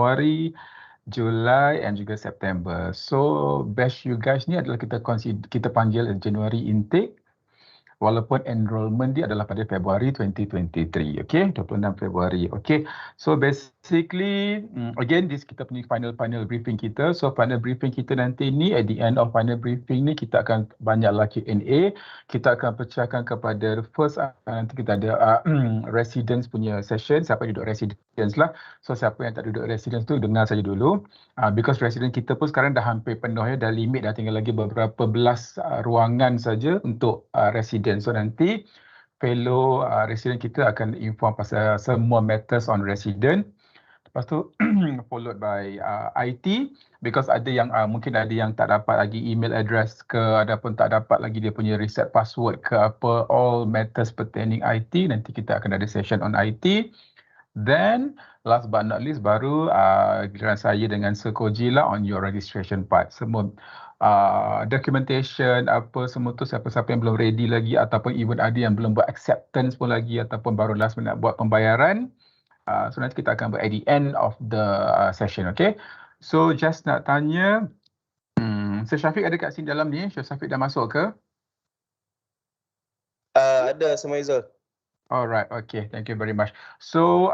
Februari, Julai and juga September. So batch you guys ni adalah kita panggil January intake. Walaupun enrollment dia adalah pada Februari 2023, okay? 26 Februari, okay? So basically, again, this kita punya final briefing kita. So final briefing kita nanti ni, at the end of final briefing ni, kita akan banyaklah Q&A. Kita akan pecahkan kepada first, nanti kita ada residence punya session, siapa yang duduk residence lah. So siapa yang tak duduk residence tu, dengar saja dulu. Because resident kita pun sekarang dah hampir penuh ya, dah limit, dah tinggal lagi beberapa belas ruangan saja untuk resident. So nanti fellow resident kita akan inform pasal semua matters on resident. Lepas tu followed by IT, because ada yang mungkin ada yang tak dapat lagi email address ke, ada pun tak dapat lagi dia punya reset password ke apa, all matters pertaining IT. Nanti kita akan ada session on IT. Then last but not least baru giliran saya dengan Sir Koji lah on your registration part. Semua documentation apa semua tu, siapa-siapa yang belum ready lagi ataupun even ada yang belum buat acceptance pun lagi ataupun baru last minute buat pembayaran. So nanti kita akan buat at the end of the session, okay? So just nak tanya, Sir Syafiq ada kat sini dalam ni? Sir Syafiq dah masuk ke? Ada, Sir Maizul. Alright, okay, thank you very much. So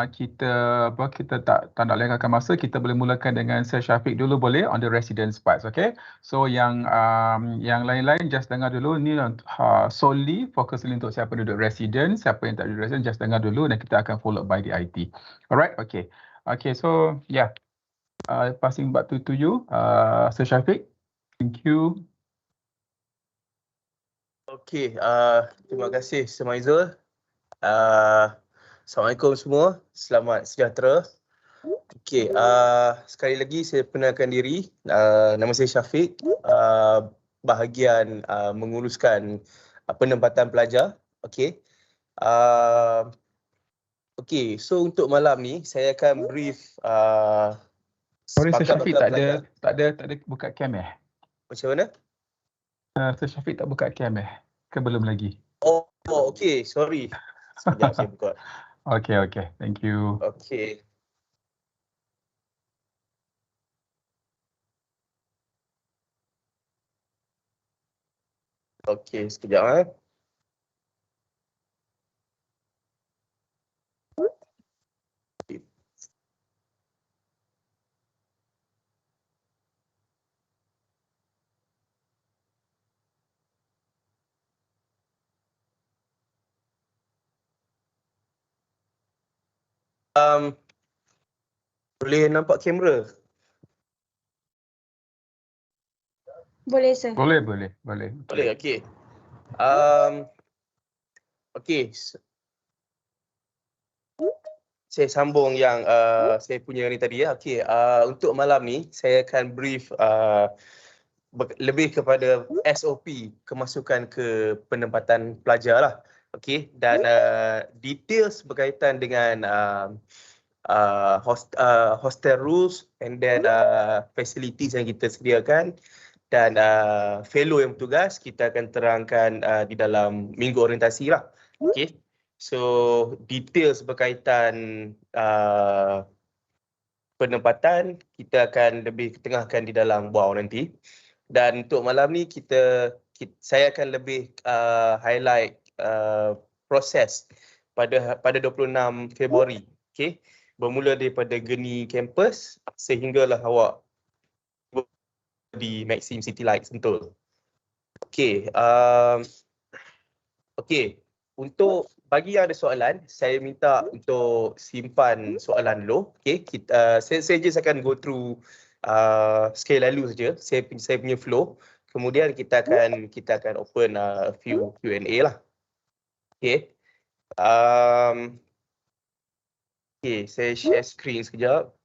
kita tak nak lengahkan masa, kita boleh mulakan dengan Sir Syafiq dulu boleh on the residence parts, okay? So yang lain-lain just dengar dulu, ni solely fokus untuk siapa duduk residence, siapa yang tak duduk residence just dengar dulu dan kita akan follow by the IT. Alright, okay. Okay, so yeah, passing back to you, Sir Syafiq. Thank you. Okey, terima kasih Sir Maizul. Assalamualaikum semua, selamat sejahtera. Okey, sekali lagi saya perkenalkan diri, nama saya Syafiq, bahagian menguruskan penempatan pelajar. Okey. Okey, so untuk malam ni saya akan brief Sorry Sir Syafiq, tak ada buka cam Macam mana? Sir Syafiq tak buka cam ke belum lagi? Oh okey, sorry. Sekejap saya buka. Okay, thank you. Okey. Okey, sekejap boleh nampak kamera? Boleh, Sir. Boleh. Boleh, okey. Okey. Saya sambung yang saya punya ni tadi ya. Okey, untuk malam ni saya akan brief lebih kepada SOP kemasukan ke penempatan pelajar lah. Okey, dan details berkaitan dengan hostel rules and then facilities yang kita sediakan dan fellow yang bertugas kita akan terangkan di dalam minggu orientasi lah. Okey. So details berkaitan penempatan kita akan lebih ketengahkan di dalam buau nanti. Dan untuk malam ni saya akan lebih highlight proses pada 26 Februari. Okey. Bermula daripada geni kampus sehinggalah awak di Maxim City Light Sentul. Okey, untuk bagi yang ada soalan, saya minta untuk simpan soalan dulu. Okey, saya just akan go through sekali lalu saja saya punya flow. Kemudian kita akan open a few Q&A lah. Okey. Okey, saya share screen sekejap.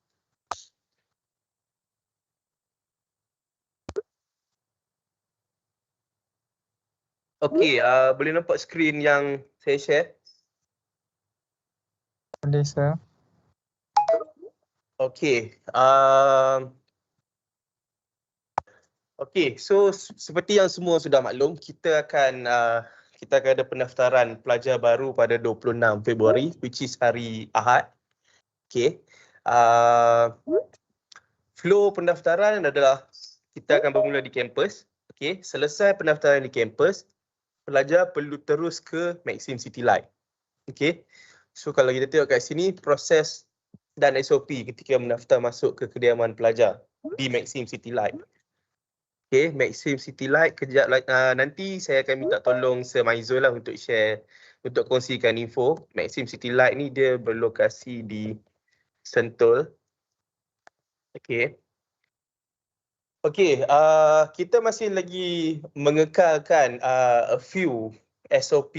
Okey, boleh nampak skrin yang saya share? Boleh, Sir. Okey. Okey, so seperti yang semua sudah maklum, kita akan ada pendaftaran pelajar baru pada 26 Februari, which is hari Ahad. Okey. Flow pendaftaran adalah kita akan bermula di kampus. Okey, selesai pendaftaran di kampus, pelajar perlu terus ke Maxim City Light. Okey. So kalau kita tengok kat sini proses dan SOP ketika mendaftar masuk ke kediaman pelajar di Maxim City Light. Okey, Maxim City Light kejap nanti saya akan minta tolong Sir Maizul lah untuk share, untuk kongsikan info. Maxim City Light ni dia berlokasi di Sentul. Okey. Okey, kita masih lagi mengekalkan a few SOP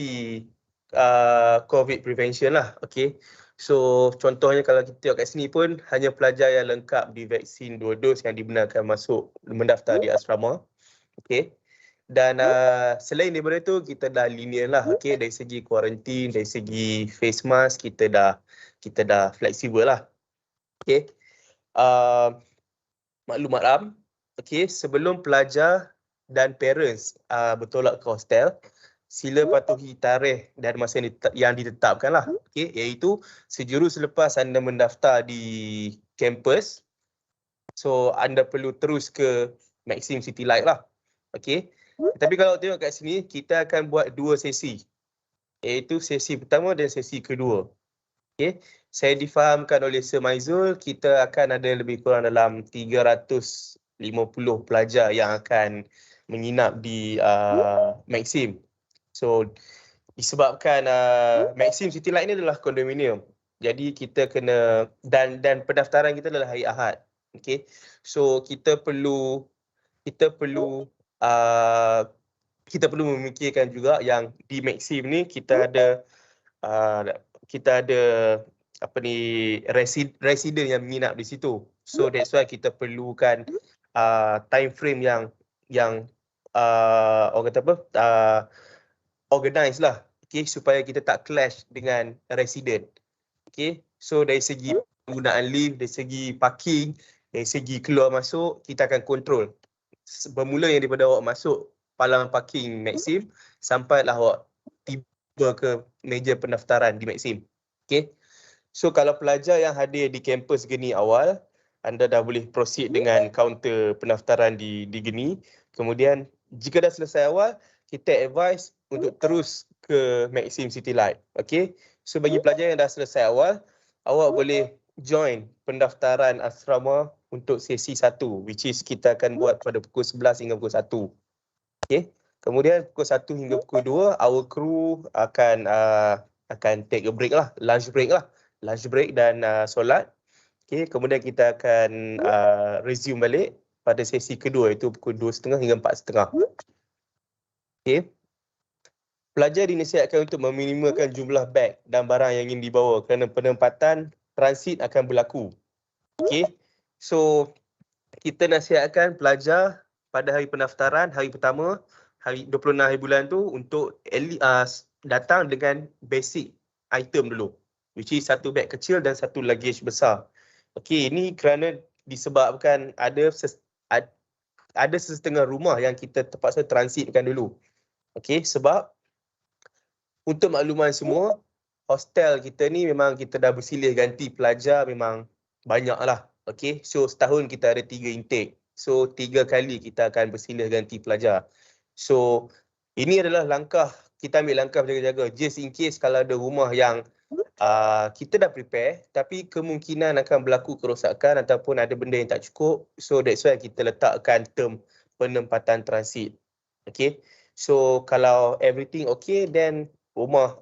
COVID prevention lah. Okey. So contohnya kalau kita tengok kat sini pun hanya pelajar yang lengkap di vaksin 2 dos yang dibenarkan masuk mendaftar di asrama. Okey. Dan selain daripada tu kita dah linear lah. Okey, dari segi kuarantin, dari segi face mask kita dah fleksibel lah. Okey. Maklumat am. Okey, sebelum pelajar dan parents bertolak ke hostel, sila patuhi tarikh dan masa yang ditetapkan lah. Okey, iaitu sejurus selepas anda mendaftar di kampus, so anda perlu terus ke Maxim City Light lah. Okey. Tapi kalau tengok kat sini, kita akan buat 2 sesi. Iaitu sesi pertama dan sesi kedua. Okey. Saya difahamkan oleh Sir Maizul, kita akan ada lebih kurang dalam 350 pelajar yang akan menginap di Maxim. So disebabkan Maxim City Light ni adalah kondominium. Jadi kita kena dan pendaftaran kita adalah hari Ahad. Okey. So kita perlu memikirkan juga yang di Maxim ni kita ada resident yang menginap di situ. So that's why kita perlukan time frame yang orang kata apa, organize lah. Okay, supaya kita tak clash dengan resident. Okay, so dari segi penggunaan lift, dari segi parking, dari segi keluar masuk, kita akan kontrol. Bermula yang daripada awak masuk palang parking Maxim, sampailah awak tiba ke meja pendaftaran di Maxim. Okay, so kalau pelajar yang hadir di kampus Geni awal, anda dah boleh proceed dengan kaunter pendaftaran di Geni. Kemudian jika dah selesai awal, kita advise untuk terus ke Maxim City Light. Okay, so bagi pelajar yang dah selesai awal, awak boleh join pendaftaran asrama untuk sesi 1, which is kita akan buat pada pukul 11 hingga pukul 1. Okay, kemudian pukul 1 hingga pukul 2, our crew akan take a break lah, lunch break dan solat. Okay, kemudian kita akan resume balik pada sesi kedua, iaitu pukul 2.30 hingga 4.30. Okay. Pelajar dinasihatkan untuk meminimalkan jumlah beg dan barang yang ingin dibawa kerana penempatan transit akan berlaku. Okay. So, kita nasihatkan pelajar pada hari pendaftaran, hari pertama, hari 26 hari bulan tu untuk datang dengan basic item dulu. Which is 1 beg kecil dan 1 luggage besar. Okay, ini kerana disebabkan ada sesetengah rumah yang kita terpaksa transitkan dulu. Okay, sebab untuk makluman semua, hostel kita ni memang kita dah bersilih ganti pelajar memang banyak lah. Okay, so setahun kita ada 3 intake. So 3 kali kita akan bersilih ganti pelajar. So ini adalah kita ambil langkah berjaga-jaga just in case kalau ada rumah yang kita dah prepare tapi kemungkinan akan berlaku kerosakan ataupun ada benda yang tak cukup. So that's why kita letakkan term penempatan transit. Okay. So kalau everything okay, then rumah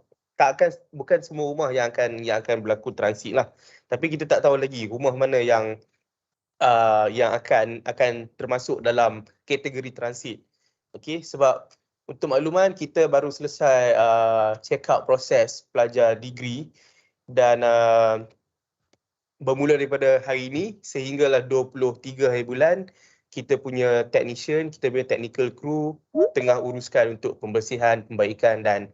bukan semua rumah yang akan berlaku transit lah. Tapi kita tak tahu lagi rumah mana yang akan termasuk dalam kategori transit. Okay, sebab untuk makluman kita baru selesai check out proses pelajar degree dan bermula daripada hari ini sehinggalah 23 hari bulan, kita punya technician, kita punya technical crew tengah uruskan untuk pembersihan, pembaikan dan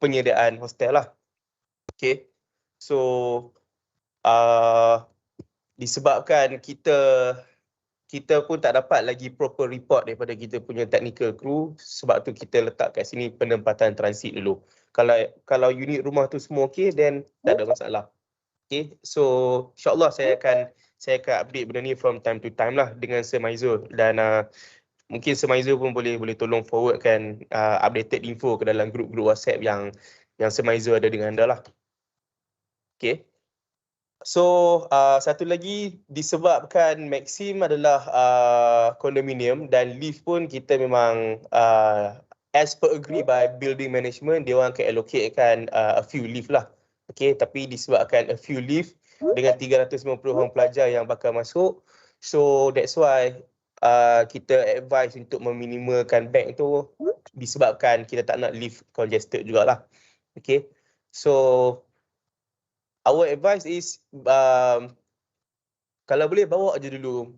penyediaan hostel lah. Okay. So disebabkan kita pun tak dapat lagi proper report daripada kita punya technical crew, sebab tu kita letak kat sini penempatan transit dulu. Kalau unit rumah tu semua okey, then tak ada masalah. Okay, so insyaAllah saya akan update benda ni from time to time lah dengan Sir Maizul, dan mungkin Sir Maizul pun boleh tolong forwardkan updated info ke dalam grup-grup WhatsApp yang Sir Maizul ada dengan anda lah. Okay. So satu lagi, disebabkan Maxim adalah kondominium dan lift pun kita memang as per agree by building management, dia orang akan allocatekan a few lift lah. Okay, tapi disebabkan a few lift dengan 350 orang pelajar yang bakal masuk, so that's why kita advise untuk meminimalkan bank tu, disebabkan kita tak nak lift congested jugalah. Okay, so our advice is kalau boleh bawa je dulu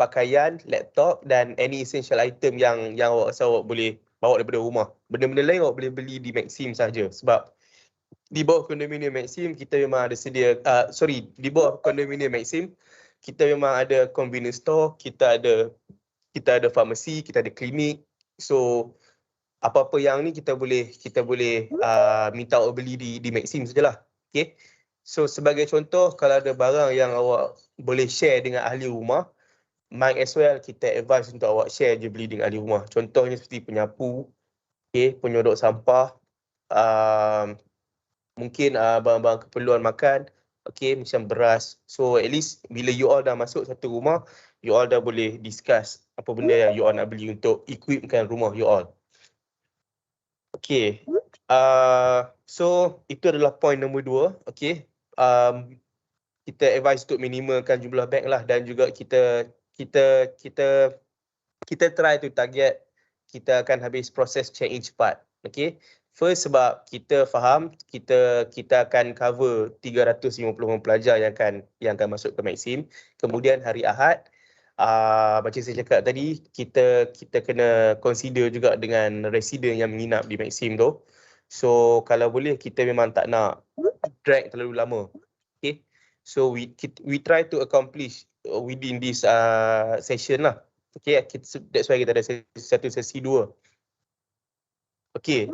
pakaian, laptop dan any essential item yang awak rasa awak boleh bawa daripada rumah. Benda-benda lain awak boleh beli di Maxim saja, sebab di bawah kondominium Maxim kita memang ada sedia di bawah kondominium Maxim kita memang ada convenience store, kita ada farmasi, kita ada klinik. So apa-apa yang ni kita boleh minta awak beli di Maxim sajalah. Okay. So sebagai contoh, kalau ada barang yang awak boleh share dengan ahli rumah, might as well kita advise untuk awak share je beli dengan ahli rumah. Contohnya seperti penyapu, okay, penyodok sampah, mungkin barang-barang keperluan makan, okay, macam beras. So at least bila you all dah masuk satu rumah, you all dah boleh discuss apa benda yang you all nak beli untuk equipkan rumah you all. Okay, so itu adalah point nombor 2. Okay, kita advise untuk minimalkan jumlah beg lah, dan juga kita try to target kita akan habis proses check-in cepat. Okay, first sebab kita faham kita akan cover 350 orang pelajar yang akan masuk ke Maxim. Kemudian hari Ahad, macam saya cakap tadi, kita kena consider juga dengan resident yang menginap di Maxim tu. So kalau boleh kita memang tak nak drag terlalu lama. Okay, so we try to accomplish within this session lah. Okay, that's why kita ada satu sesi 2. Okay,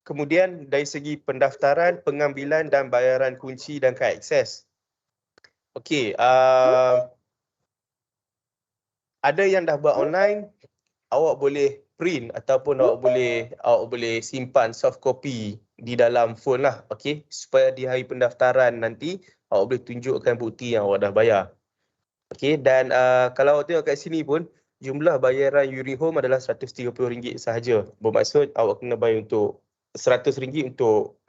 kemudian dari segi pendaftaran, pengambilan dan bayaran kunci dan kad akses. Okay, ada yang dah buat online, awak boleh print ataupun awak boleh simpan soft copy di dalam phone lah. Okay, supaya di hari pendaftaran nanti awak boleh tunjukkan bukti yang awak dah bayar. Okay, dan kalau awak tengok kat sini pun, jumlah bayaran Unihome adalah RM130 sahaja. Bermaksud awak kena bayar untuk RM100 untuk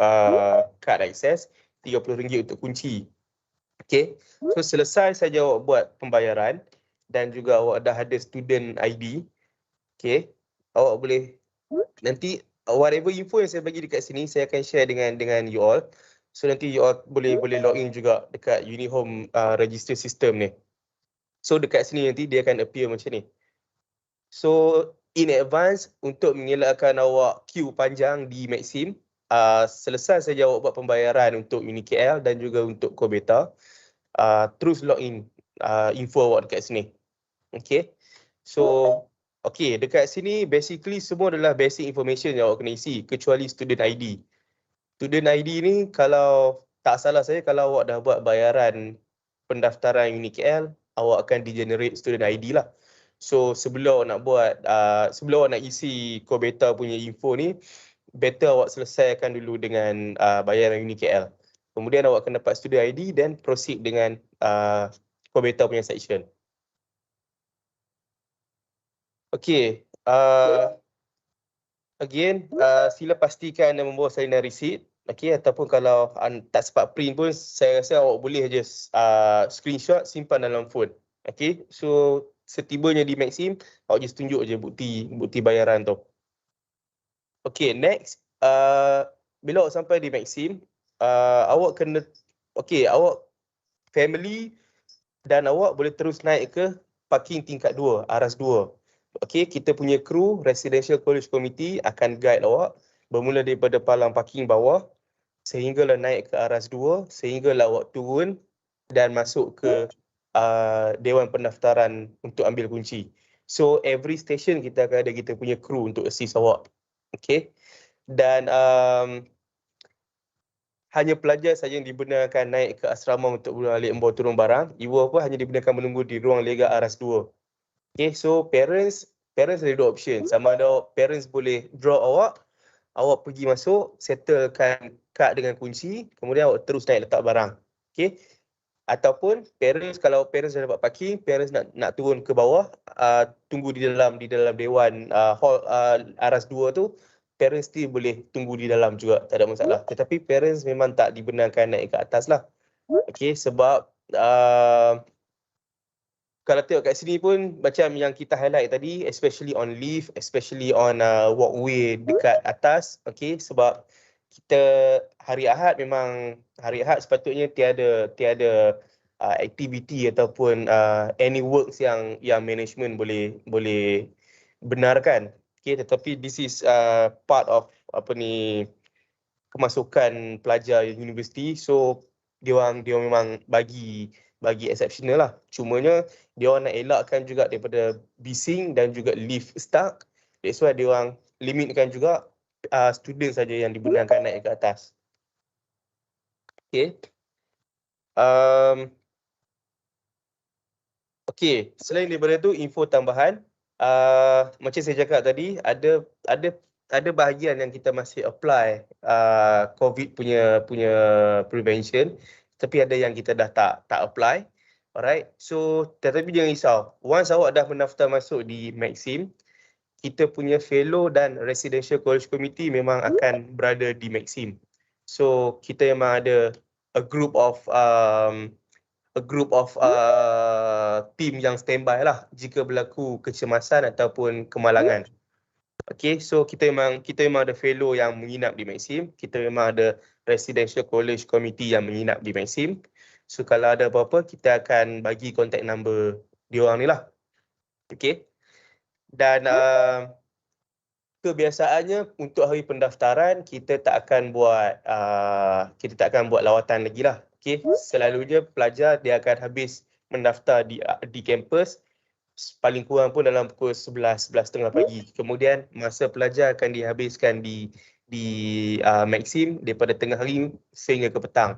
kad akses, RM30 untuk kunci. Okay, so selesai saja awak buat pembayaran dan juga awak dah ada student ID. Okay, awak boleh nanti whatever info yang saya bagi dekat sini saya akan share dengan you all. So nanti you all boleh login juga dekat Unihome register system ni. So dekat sini nanti dia akan appear macam ni. So in advance, untuk mengelakkan awak queue panjang di Maxim, selesai saja awak buat pembayaran untuk UniKL dan juga untuk Kobeta, terus login info awak dekat sini. Okay, so okay, dekat sini basically semua adalah basic information yang awak kena isi kecuali student ID. Student ID ni kalau tak salah saya, kalau awak dah buat bayaran pendaftaran UniKL, awak akan di-generate student ID lah. So sebelum awak nak buat, sebelum awak nak isi Kobeta punya info ni, better awak selesaikan dulu dengan bayaran UniKL. Kemudian awak akan dapat student ID dan proceed dengan Kobeta punya section. Okay, again, sila pastikan anda membawa salinan receipt. Okay, ataupun kalau tak sempat print pun, saya rasa awak boleh je screenshot, simpan dalam phone. Okay, so setibanya di Maxim, awak just tunjuk je bukti bayaran tu. Okay, next, bila awak sampai di Maxim, awak kena, okay, awak family dan awak boleh terus naik ke parking tingkat 2, aras 2. Okay, kita punya kru Residential College Committee akan guide awak bermula daripada palang parking bawah sehinggalah naik ke aras 2, sehinggalah awak turun dan masuk ke Dewan Pendaftaran untuk ambil kunci. So every station kita akan ada kita punya kru untuk assist awak. Okay, dan hanya pelajar saja yang dibenarkan naik ke asrama untuk balik membawa turun barang. Ibu bapa hanya dibenarkan menunggu di ruang lega aras 2. Okay, so parents ada dua option. Sama ada parents boleh draw awak pergi masuk, settlekan kad dengan kunci, kemudian awak terus naik letak barang. Okay. Ataupun kalau parents dah dapat parking, parents nak turun ke bawah, tunggu di dalam dewan hall aras 2 tu, parents still boleh tunggu di dalam juga, tak ada masalah. Tetapi parents memang tak dibenarkan naik ke atas lah. Okay, sebab kalau tengok kat sini pun macam yang kita highlight tadi, especially on lift, especially on walkway dekat atas, okay, sebab kita hari Ahad sepatutnya tiada aktiviti ataupun any works yang management boleh benarkan. Okay, tetapi this is part of kemasukan pelajar universiti, so dia memang bagi exceptional lah. Cumanya dia orang nak elakkan juga daripada bising dan juga lift stuck. That's why dia orang limitkan juga student saja yang dibenarkan naik ke atas. Okay. Okay, selain daripada tu info tambahan, macam saya cakap tadi, ada bahagian yang kita masih apply COVID punya prevention, tapi ada yang kita dah tak apply. Alright, so tetapi jangan risau. Once awak dah mendaftar masuk di Maxim, kita punya fellow dan residential college committee memang akan berada di Maxim. So kita memang ada a group of team yang standby lah jika berlaku kecemasan ataupun kemalangan. Okay, so kita memang ada fellow yang menginap di Maxim. Kita memang ada residential college committee yang menginap di Maxim. So kalau ada apa-apa, kita akan bagi contact number diorang ni lah. Okay. Dan kebiasaannya untuk hari pendaftaran, kita tak akan buat lawatan lagi lah. Okay. Selalunya pelajar dia akan habis mendaftar di kampus paling kurang pun dalam pukul 11:30 pagi. Kemudian masa pelajar akan dihabiskan di Maxim daripada tengah hari sehingga ke petang.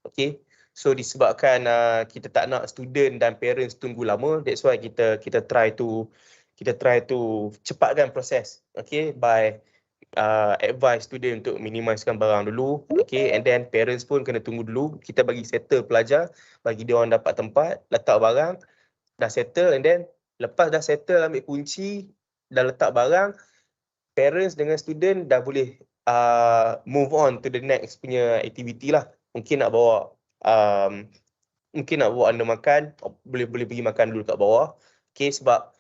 Okay. So disebabkan kita tak nak student dan parents tunggu lama, that's why kita try to cepatkan proses, okay, by advise student untuk minimizekan barang dulu, okay, and then parents pun kena tunggu dulu. Kita bagi settle pelajar, bagi dia orang dapat tempat, letak barang, dah settle, and then lepas dah settle, ambil kunci, dah letak barang, parents dengan student dah boleh move on to the next punya activity lah. Mungkin nak bawa anda makan, boleh pergi makan dulu kat bawah. Okay, sebab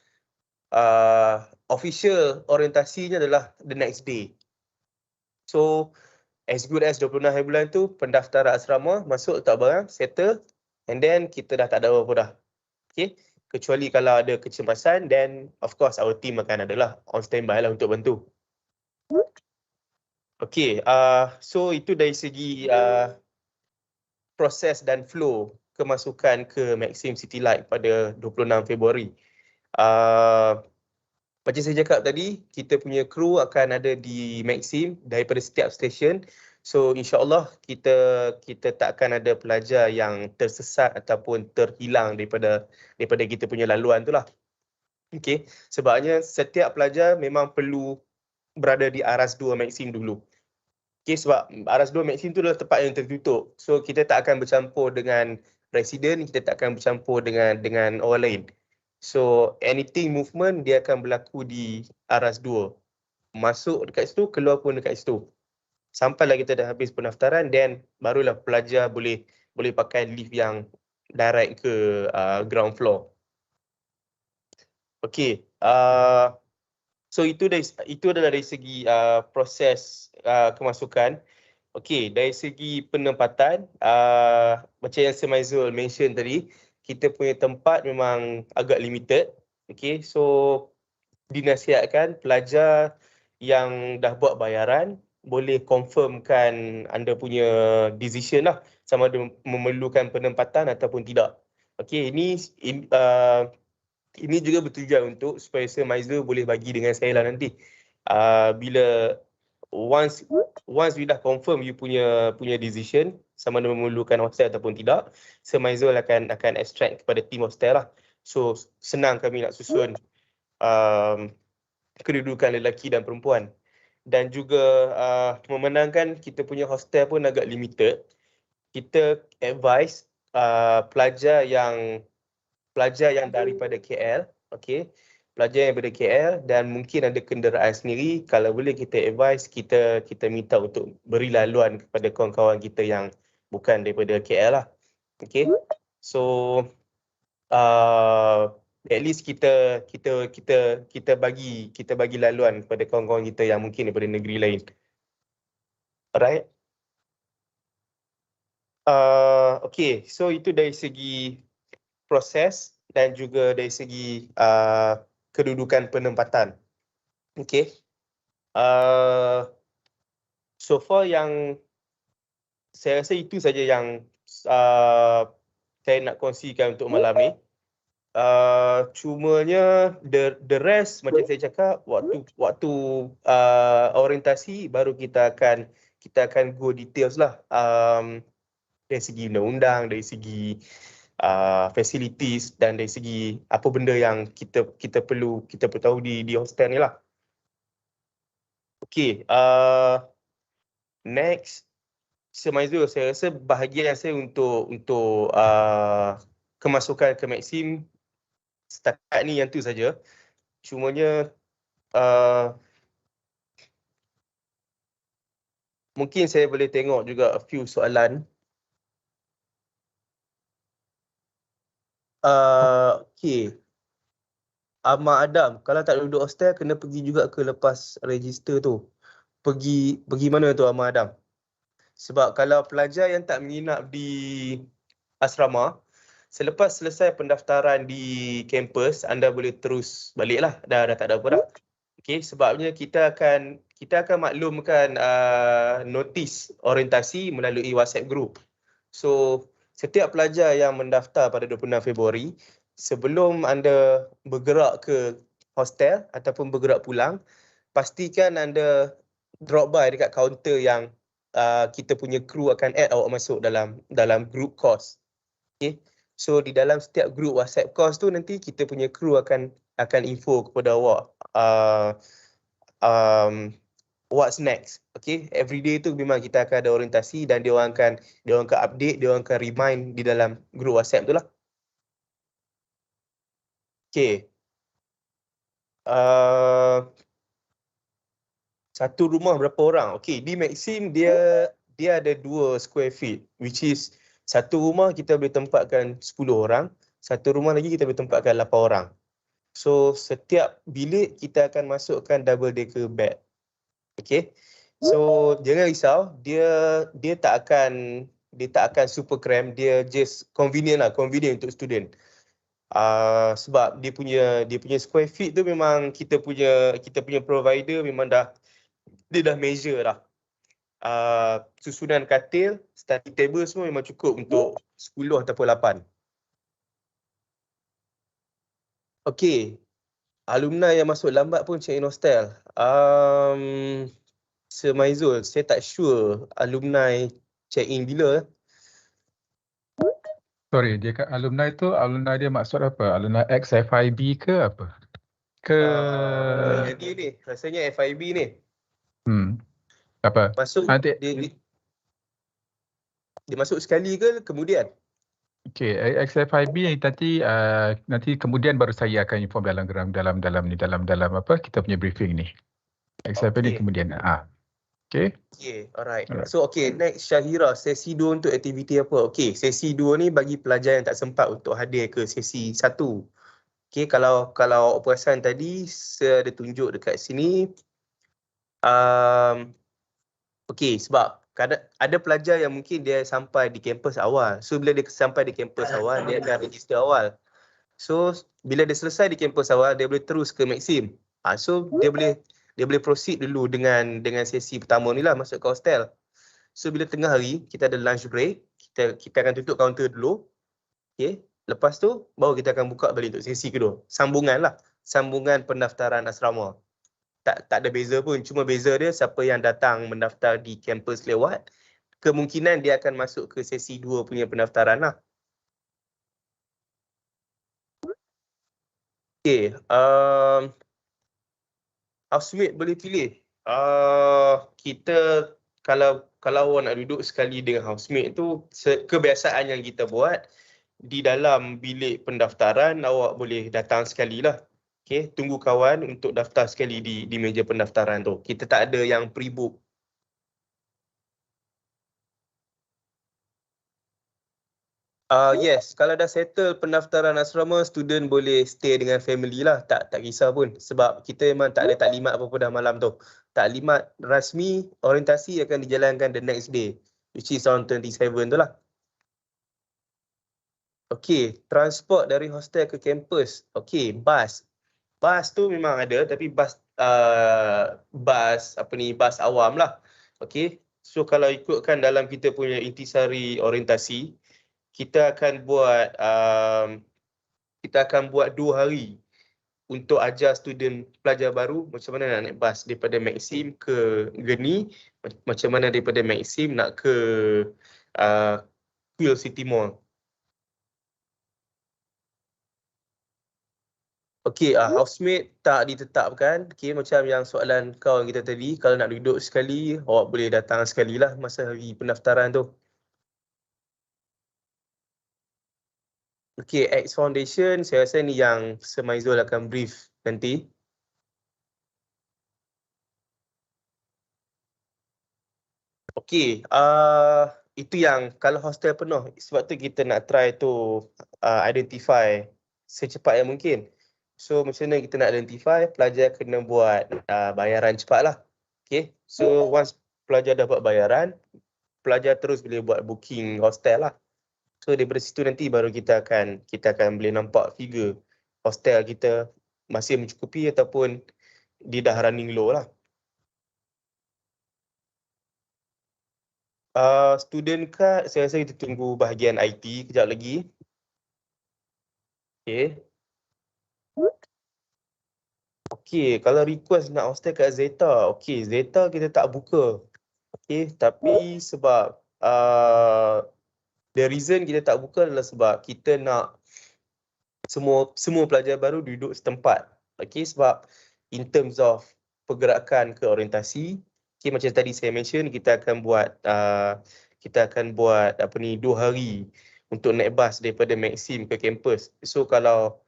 official orientasinya adalah the next day. So, as good as 26 hari bulan tu, pendaftaran asrama, masuk letak barang, settle, and then kita dah tak ada apa-apa dah. Okay, kecuali kalau ada kecemasan, then of course our team akan adalah on standby lah untuk bantu. Okay, so itu dari segi proses dan flow kemasukan ke Maxim City Light pada 26 Februari. Macam saya cakap tadi, kita punya kru akan ada di Maxim daripada setiap stesen. So insya-Allah kita tak akan ada pelajar yang tersesat ataupun terhilang daripada kita punya laluan tu lah. Okay, sebabnya setiap pelajar memang perlu berada di aras 2 Maxim dulu. Okay, sebab aras 2 Maxim tu adalah tempat yang tertutup. So kita tak akan bercampur dengan resident, kita tak akan bercampur dengan orang lain. So anything movement dia akan berlaku di aras 2. Masuk dekat situ, keluar pun dekat situ. Sampailah kita dah habis pendaftaran, then barulah pelajar boleh pakai lift yang direct ke ground floor. Okay, so itu adalah dari segi proses kemasukan. Okay, dari segi penempatan, macam yang Sir Maizul mention tadi, kita punya tempat memang agak limited. Okay, so dinasihatkan pelajar yang dah buat bayaran boleh confirmkan anda punya decision lah, sama ada memerlukan penempatan ataupun tidak. Okay, ini juga bertujuan untuk supaya Sir Maizul boleh bagi dengan saya lah nanti. Bila once we dah confirm you punya decision sama ada memerlukan hostel ataupun tidak, Semaizul akan extract kepada team hostel lah. So senang kami nak susun kedudukan lelaki dan perempuan. Dan juga memenangkan kita punya hostel pun agak limited. Kita advise pelajar yang daripada KL, okey, pelajar yang daripada KL dan mungkin ada kenderaan sendiri, kalau boleh kita advise, kita minta untuk beri laluan kepada kawan-kawan kita yang bukan daripada KL lah. Okey. So at least kita bagi laluan kepada kawan-kawan kita yang mungkin daripada negeri lain. Alright. Okay, so itu dari segi proses dan juga dari segi kedudukan penempatan. Okay. So far yang saya rasa itu saja yang saya nak kongsikan untuk malam ni. Cumanya the rest macam saya cakap, waktu orientasi baru kita akan go details lah, dari segi undang-undang, dari segi facilities dan dari segi apa benda yang kita perlu tahu di hostel ni lah. Okay, next, Semaizul, saya rasa bahagian saya untuk kemasukan ke Maxim setakat ni yang tu saja. Cumanya mungkin saya boleh tengok juga a few soalan. Okay. Ahmad Adam, kalau tak duduk hostel kena pergi juga ke lepas register tu? Pergi mana tu Ahmad Adam? Sebab kalau pelajar yang tak menginap di asrama, selepas selesai pendaftaran di kampus, anda boleh terus baliklah. Dah tak ada apa dah. Okay, sebabnya kita akan maklumkan notis orientasi melalui WhatsApp group. So, setiap pelajar yang mendaftar pada 26 Februari, sebelum anda bergerak ke hostel ataupun bergerak pulang, pastikan anda drop by dekat kaunter yang kita punya kru akan add awak masuk dalam group course. Okay. So di dalam setiap group WhatsApp course tu nanti kita punya kru akan info kepada awak what's next. Okay, every day tu memang kita akan ada orientasi dan dia orang akan update, dia orang akan remind di dalam group WhatsApp tu lah. Okay. Satu rumah berapa orang? Okay, di Maxim dia ada 2 square feet, which is satu rumah kita boleh tempatkan 10 orang, satu rumah lagi kita boleh tempatkan 8 orang. So setiap bilik kita akan masukkan double decker bed. Okay. So jangan risau, dia tak akan super cram, dia just convenient untuk student. Sebab dia punya square feet tu memang kita punya provider memang dah measure dah. Susunan katil, study table semua memang cukup untuk 10 ataupun 8. Okey. Alumni yang masuk lambat pun check in hostel. Semaizul, saya tak sure alumni check in bila. Sorry, dia kat alumni tu, alumni dia maksud apa? Alumni ex-FIB ke apa? Jadi ni, rasanya FIB ni. Apa? Masuk Nanti dia masuk sekali ke kemudian? Okay, ex-FIB nanti kemudian baru saya akan inform dalam apa kita punya briefing ni. Ex-FIB ni kemudian. Okay. Okay, alright. So next Syahira, sesi 2 untuk aktiviti apa? Okay, sesi 2 ni bagi pelajar yang tak sempat untuk hadir ke sesi 1. Okay, kalau awak perasan tadi, saya ada tunjuk dekat sini. Okay, sebab ada pelajar yang mungkin dia sampai di kampus awal. So bila dia sampai di kampus awal, dia akan register awal. So bila dia selesai di kampus awal, dia boleh terus ke Maxim. So dia boleh proceed dulu dengan sesi pertama ni lah, masuk ke hostel. So bila tengah hari, kita ada lunch break, kita akan tutup kaunter dulu. Okay. Lepas tu, baru kita akan buka balik untuk sesi kedua. Sambungan pendaftaran asrama. tak ada beza pun. Cuma beza dia siapa yang datang mendaftar di kampus lewat, kemungkinan dia akan masuk ke sesi 2 punya pendaftaran lah. Okay, housemate boleh pilih. Kita kalau awak nak duduk sekali dengan housemate tu, kebiasaan yang kita buat di dalam bilik pendaftaran awak boleh datang sekali lah. Okay, tunggu kawan untuk daftar sekali di meja pendaftaran tu. Kita tak ada yang pre-book. Yes, kalau dah settle pendaftaran asrama, student boleh stay dengan family lah. Tak kisah pun. Sebab kita memang tak ada taklimat apa-apa dah malam tu. Taklimat rasmi, orientasi akan dijalankan the next day, which is on 27 tu lah. Okay, transport dari hostel ke kampus. Okay, bas. Bas tu memang ada, tapi bas awam lah. Okay, so kalau ikutkan dalam kita punya intisari orientasi, kita akan buat 2 hari untuk ajar student pelajar baru macam mana nak naik bas daripada Maxim ke Geni, macam mana daripada Maxim nak ke Quill City Mall. Okey, housemate tak ditetapkan. Okey, macam yang soalan kawan kita tadi, kalau nak duduk sekali, awak boleh datang sekali lah masa hari pendaftaran tu. Okey, X Foundation, saya rasa ni yang Sir Maizul akan brief nanti. Okey, itu yang kalau hostel penuh, sebab tu kita nak try tu identify secepat yang mungkin. So macam mana kita nak identify, pelajar kena buat bayaran cepat lah. Okay, so once pelajar dah buat bayaran, pelajar terus boleh buat booking hostel lah. So daripada situ nanti baru kita akan boleh nampak figure hostel kita masih mencukupi ataupun dia dah running low lah. Student card, saya rasa kita tunggu bahagian IT kejap lagi. Okay. Okay, kalau request nak hostel kat Zeta, okay, Zeta kita tak buka. Okay, tapi sebab the reason kita tak buka adalah sebab kita nak semua pelajar baru duduk setempat. Okay, sebab in terms of pergerakan ke orientasi, okay, macam tadi saya mention, kita akan buat 2 hari untuk naik bas daripada Maxim ke kampus. So kalau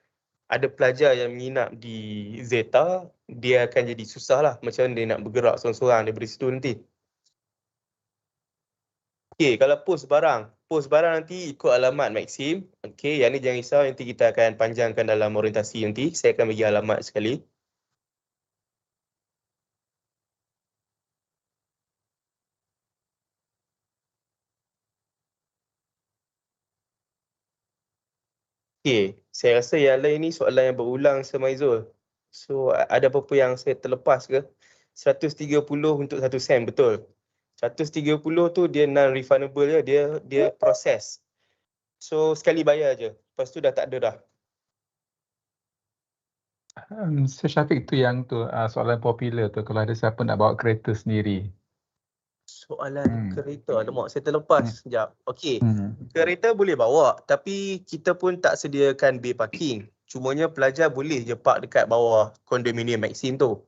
ada pelajar yang menginap di Zeta, dia akan jadi susah lah macam mana dia nak bergerak seorang-seorang daripada situ nanti. Okay, kalau post barang nanti ikut alamat Maxim. Okay, yang ni jangan risau, nanti kita akan panjangkan dalam orientasi nanti. Saya akan bagi alamat sekali. Okay, saya rasa yang lain ni soalan yang berulang Sir Maizul. So, ada apa-apa yang saya terlepas ke? 130 untuk 1 sen, betul. 130 tu dia non-refundable dia proses. So, sekali bayar je. Lepas tu dah tak ada dah. Sir Syafiq tu yang tu soalan popular tu, kalau ada siapa nak bawa kereta sendiri. Soalan kereta, alamak saya terlepas sekejap. Okey, kereta boleh bawa tapi kita pun tak sediakan bay parking. Cumanya pelajar boleh je park dekat bawah kondominium Maxim tu.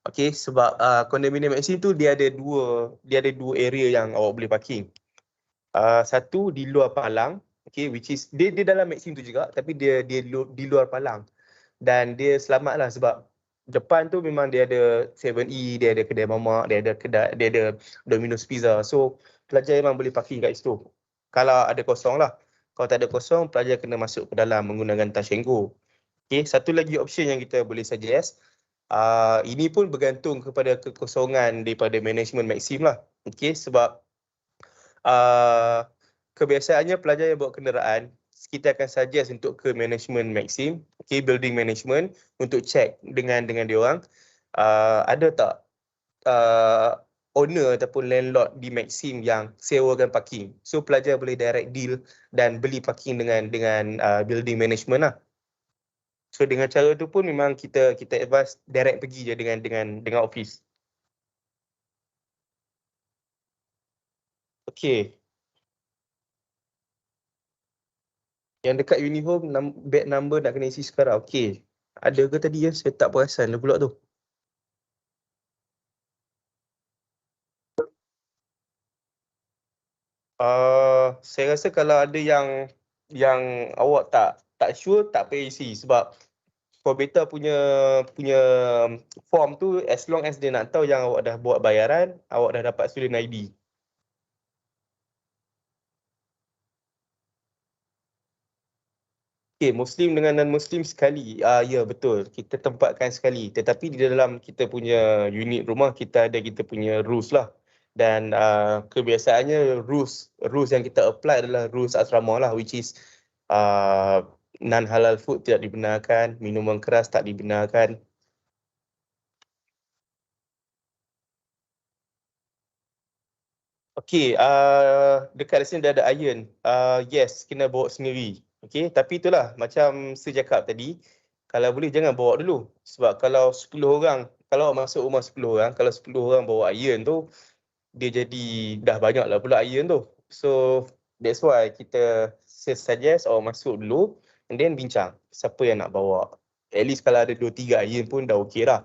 Okey, sebab kondominium Maxim tu dia ada dua area yang awak boleh parking. Satu di luar palang, okey, which is dia dalam Maxim tu juga tapi dia di luar palang. Dan dia selamatlah sebab depan tu memang dia ada 7E, dia ada kedai mamak, dia ada Domino's Pizza. So pelajar memang boleh parking kat situ. Kalau ada kosong lah. Kalau tak ada kosong, pelajar kena masuk ke dalam menggunakan Touch 'n Go. Okay, satu lagi option yang kita boleh suggest. Ini pun bergantung kepada kekosongan daripada management Maxim lah. Okay, sebab kebiasaannya pelajar yang bawa kenderaan, kita akan suggest untuk ke management Maxim, okay, building management untuk check dengan dia orang ada tak owner ataupun landlord di Maxim yang sewakan parking. So pelajar boleh direct deal dan beli parking dengan building management lah. So dengan cara tu pun memang kita advise direct pergi je dengan office. Okay. Yang dekat uniform bag number nak kena isi sekarang. Okay. Ada ke tadi ya? Saya tak perasan dah pula tu. Saya rasa kalau ada yang awak tak sure, tak payah isi sebab Corbeta punya form tu as long as dia nak tahu yang awak dah buat bayaran, awak dah dapat student ID. Okay, Muslim dengan non-Muslim sekali. Ya, betul. Kita tempatkan sekali. Tetapi di dalam kita punya unit rumah, kita ada kita punya rules lah. Dan kebiasaannya rules yang kita apply adalah rules asrama lah, which is non-halal food tidak dibenarkan, minuman keras tak dibenarkan. Okay, dekat sini dah ada iron. Yes, kena bawa sendiri. Okay, tapi itulah macam saya cakap tadi, kalau boleh jangan bawa dulu. Sebab kalau 10 orang, kalau masuk rumah 10 orang, kalau 10 orang bawa iron tu, dia jadi dah banyak lah pula iron tu. So, that's why kita suggest awak masuk dulu and then bincang siapa yang nak bawa. At least kalau ada 2-3 iron pun dah okey lah.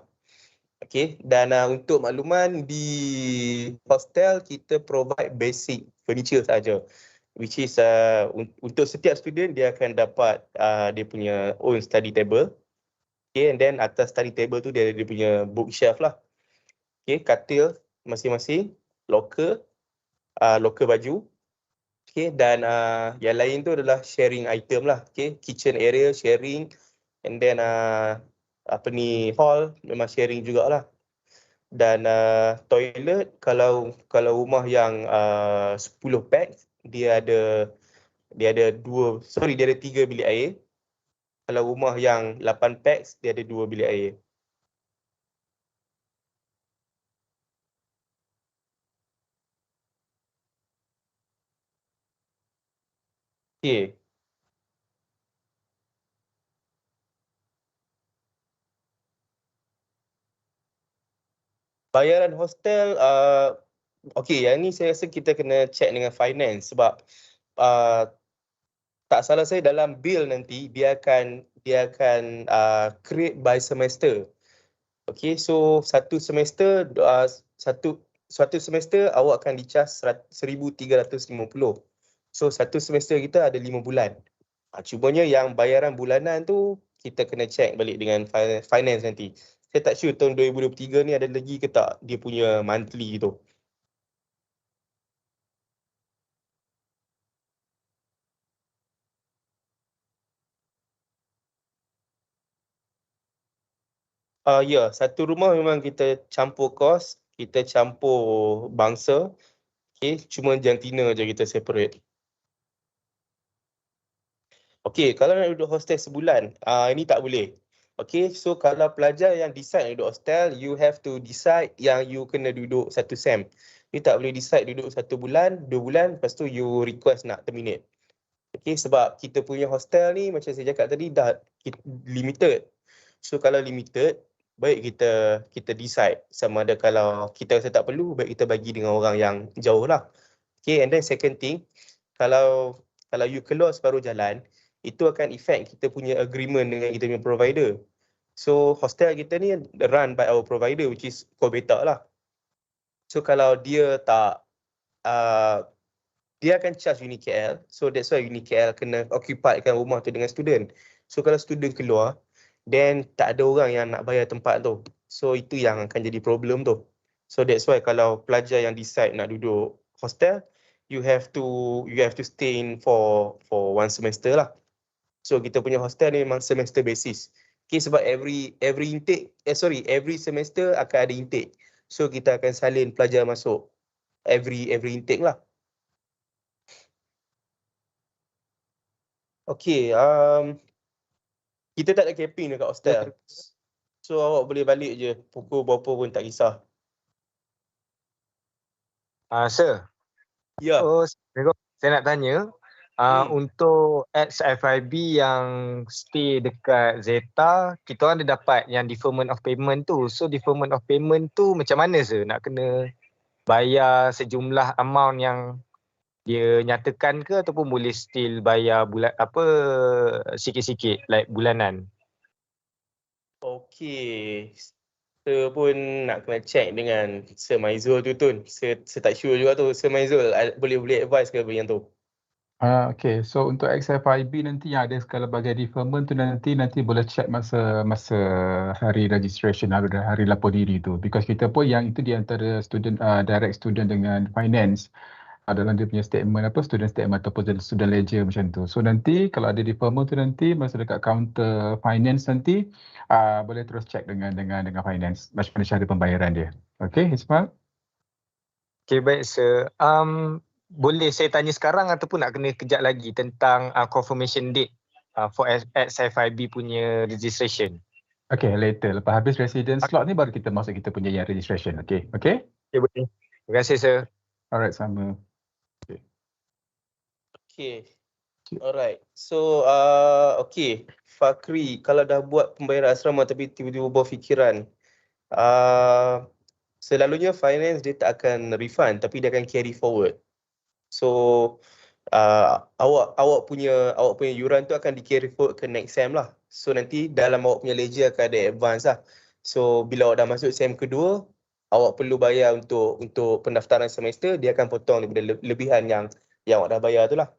Okay, dan untuk makluman di hostel kita provide basic furniture saja, which is untuk setiap student dia akan dapat dia punya own study table. Okay, and then atas study table tu dia ada dia punya bookshelf lah. Okay, katil masing-masing, locker baju. Okay, dan yang lain tu adalah sharing item lah. Okay, kitchen area sharing, and then hall memang sharing jugalah. Dan toilet kalau rumah yang 10 pax dia ada 3 bilik air. Kalau rumah yang 8 pax dia ada 2 bilik air. Okey. Bayaran hostel okey, yang ni saya rasa kita kena check dengan finance sebab tak salah saya dalam bill nanti dia akan create by semester. Okay, so satu semester awak akan di-charge 1,350. So satu semester kita ada 5 bulan. Cumanya yang bayaran bulanan tu kita kena check balik dengan finance nanti. Saya tak sure tahun 2023 ni ada lagi ke tak dia punya monthly tu. Ya, satu rumah memang kita campur kos, kita campur bangsa. Okay, cuma jantina je kita separate. Okay, kalau nak duduk hostel sebulan, ini tak boleh. Okay, so kalau pelajar yang decide nak duduk hostel, you have to decide yang you kena duduk 1 sem. You tak boleh decide duduk 1 bulan, 2 bulan, lepas tu you request nak terminate. Okay, sebab kita punya hostel ni macam saya cakap tadi dah limited. So kalau limited, baik kita decide sama ada kalau kita rasa tak perlu, baik kita bagi dengan orang yang jauh lah. Okay, and then second thing, kalau you keluar separuh jalan, itu akan effect kita punya agreement dengan kita punya provider. So hostel kita ni run by our provider, which is Corbeta lah. So kalau dia tak dia akan charge UniKL. So that's why UniKL kena occupykan rumah tu dengan student. So kalau student keluar, then tak ada orang yang nak bayar tempat tu. So itu yang akan jadi problem tu. So that's why kalau pelajar yang decide nak duduk hostel, you have to stay in for 1 semester lah. So kita punya hostel ni memang semester basis. Okay, sebab every semester akan ada intake. So kita akan salin pelajar masuk every intake lah. Okay, kita tak ada camping dekat hostel. So awak boleh balik je pukul berapa pun tak kisah. Sir. Ya. So, saya nak tanya, Untuk ex-FIB yang stay dekat Zeta, kita orang ada dapat yang deferment of payment tu. So deferment of payment tu macam mana sir? Nak kena bayar sejumlah amount yang dia nyatakan ke ataupun boleh still bayar bulan sikit-sikit like bulanan? Okey. Saya pun nak kena check dengan Sir Maizul tu Tun. Saya tak sure juga tu. Sir Maizul boleh advise ke yang tu? Okay, so untuk XFIB nanti yang ada skala bagai deferment tu nanti boleh check masa hari registration, hari lapor diri tu. Because kita pun yang itu di antara student, direct student dengan finance. Dalam dia punya statement student statement ataupun student ledger macam tu. So nanti kalau ada deferment tu nanti masa dekat counter finance nanti boleh terus check dengan finance macam mana cara pembayaran dia. Okay, Ismail? Okay, baik sir. Boleh saya tanya sekarang ataupun nak kena kejap lagi tentang confirmation date for ex-FIB punya registration? Okay, later. Lepas habis resident slot ni baru kita masuk kita punya yang registration. Okay? Okay, boleh. Terima kasih sir. Alright, sama. Okay. Alright. So, okay. Fakri, kalau dah buat pembayaran asrama tapi tiba-tiba berfikiran, selalunya finance dia tak akan refund tapi dia akan carry forward. So, awak punya yuran tu akan di carry forward ke next sem lah. So, nanti dalam awak punya ledger akan ada advance lah. So, bila awak dah masuk sem kedua, awak perlu bayar untuk pendaftaran semester, dia akan potong daripada lebihan yang awak dah bayar tu lah.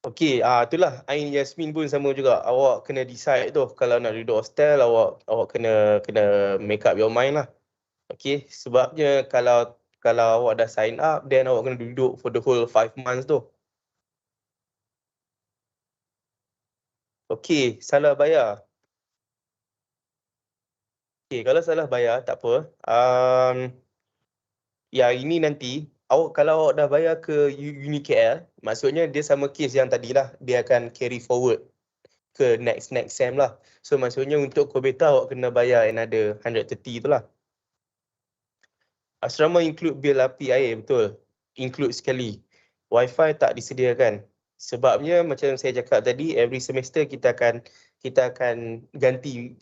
Okey, itulah Ain Yasmin pun sama juga. Awak kena decide tu kalau nak duduk hostel, awak kena make up your mind lah. Okey, sebabnya kalau awak dah sign up, then awak kena duduk for the whole 5 months tu. Okey, salah bayar. Okey, kalau salah bayar tak apa. Ya, ini nanti kalau awak dah bayar ke UniKL, maksudnya dia sama case yang tadilah, dia akan carry forward ke next sem lah. So maksudnya untuk Kobeta awak kena bayar another 130 tu lah. Asrama include bil api air, betul. Include sekali. Wi-Fi tak disediakan. Sebabnya macam saya cakap tadi, every semester kita akan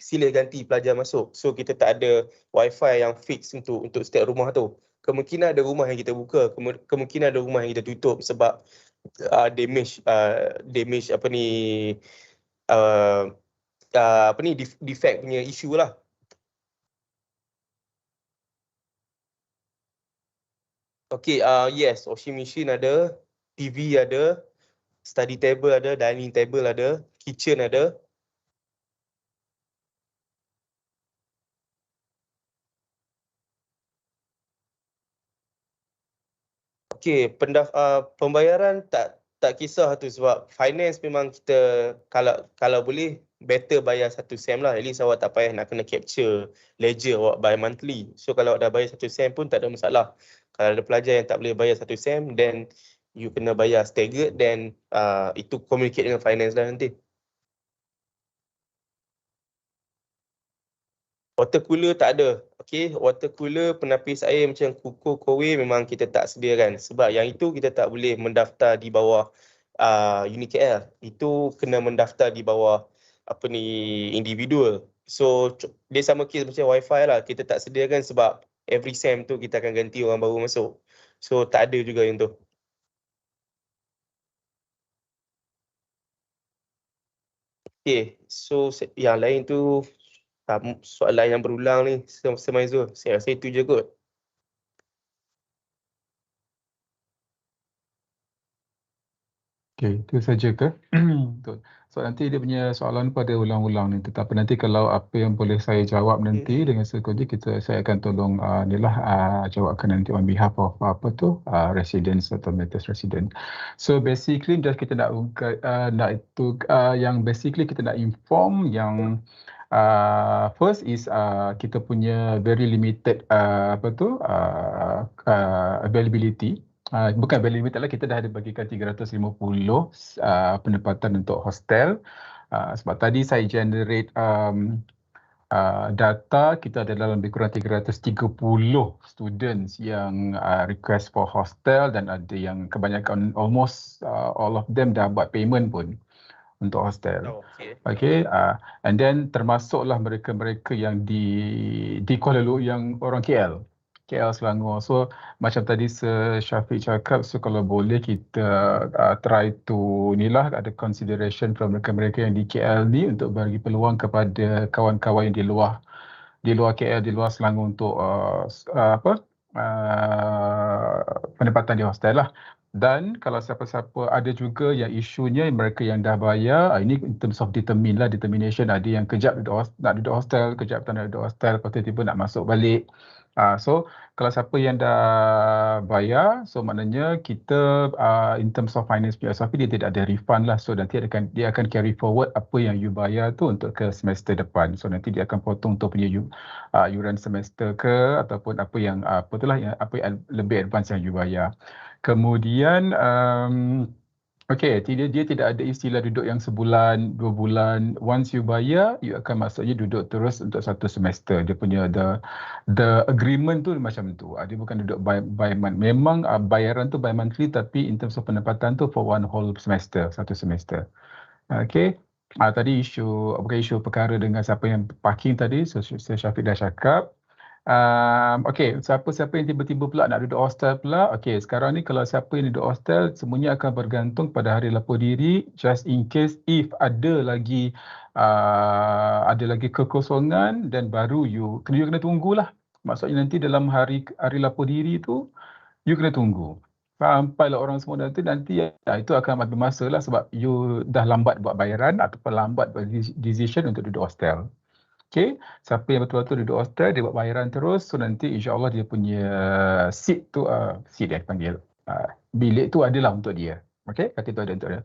sila ganti pelajar masuk. So kita tak ada Wi-Fi yang fix untuk setiap rumah tu. Kemungkinan ada rumah yang kita buka, kemungkinan ada rumah yang kita tutup sebab damage defect punya isu lah. Okay, yes, washing machine ada, TV ada, study table ada, dining table ada, kitchen ada. Okay, pembayaran tak kisah tu sebab finance memang kita kalau boleh better bayar satu sem lah. At least awak tak payah nak kena capture ledger awak by monthly. So kalau awak dah bayar satu sem pun tak ada masalah. Kalau ada pelajar yang tak boleh bayar satu sem, then you kena bayar staggered, then itu communicate dengan finance lah nanti. Water cooler tak ada. Okay, water cooler, penapis air macam kukuh, kowe memang kita tak sediakan. Sebab yang itu kita tak boleh mendaftar di bawah UniKL. Itu kena mendaftar di bawah individual. So dia sama case macam wifi lah. Kita tak sediakan sebab every sem tu kita akan ganti orang baru masuk. So tak ada juga yang tu. Okay, so yang lain tu soalan yang berulang ni, Semaizul. Saya rasa itu je kot. Okay, itu saja ke? Betul. So nanti dia punya soalan pada ulang-ulang ni. Tetapi nanti kalau apa yang boleh saya jawab nanti dengan sekali saya akan tolong jawabkan nanti on behalf of residents atau Metis resident. So basically just kita nak yang basically kita nak inform yang first is kita punya very limited availability. Bukan very limited lah, kita dah ada bagikan 350 pendapatan untuk hostel. Sebab tadi saya generate data kita ada dalam lebih kurang 330 students yang request for hostel dan ada yang kebanyakan almost all of them dah buat payment pun untuk hostel. Oh, okay. Okay, and then termasuklah mereka-mereka yang di Kuala Lumpur yang orang KL Selangor. So macam tadi Syafiq cakap, so kalau boleh kita try to inilah ada consideration from mereka-mereka yang di KL ni untuk bagi peluang kepada kawan-kawan yang di luar KL, di luar Selangor untuk penempatan di hostel lah. Dan kalau siapa-siapa ada juga yang isunya mereka yang dah bayar, ini in terms of determination, ada yang kejap nak duduk hostel, kejap tak nak duduk hostel, lepas tu tiba nak masuk balik. So kalau siapa yang dah bayar, so maknanya kita in terms of finance philosophy dia tidak ada refund lah. So nanti dia akan carry forward apa yang you bayar tu untuk ke semester depan. So nanti dia akan potong untuk punya yuran semester ke ataupun apa yang apa yang lebih advance yang you bayar. Kemudian okey, dia tidak ada istilah duduk yang sebulan, 2 bulan. Once you bayar, you akan maksudnya duduk terus untuk satu semester. Dia punya the agreement tu macam tu. Dia bukan duduk by month. Memang bayaran tu by monthly tapi in terms of penempatan tu for one whole semester, satu semester. Okey. Tadi bukan isu perkara dengan siapa yang parking tadi, so Syafiq dah cakap. Okey, siapa-siapa yang tiba-tiba pula nak duduk hostel pula, okey, sekarang ni kalau siapa yang duduk hostel, semuanya akan bergantung pada hari lapor diri, just in case if ada lagi kekosongan dan baru you kena tunggulah. Maksudnya nanti dalam hari lapor diri tu, you kena tunggu. Sampailah orang semua nanti itu akan ambil masa lah sebab you dah lambat buat bayaran ataupun lambat buat decision untuk duduk hostel. Okay, siapa yang betul-betul duduk hostel, dia buat bayaran terus, so nanti insyaAllah dia punya seat tu, seat dia panggil, bilik tu adalah untuk dia. Okay, kata itu ada untuk dia.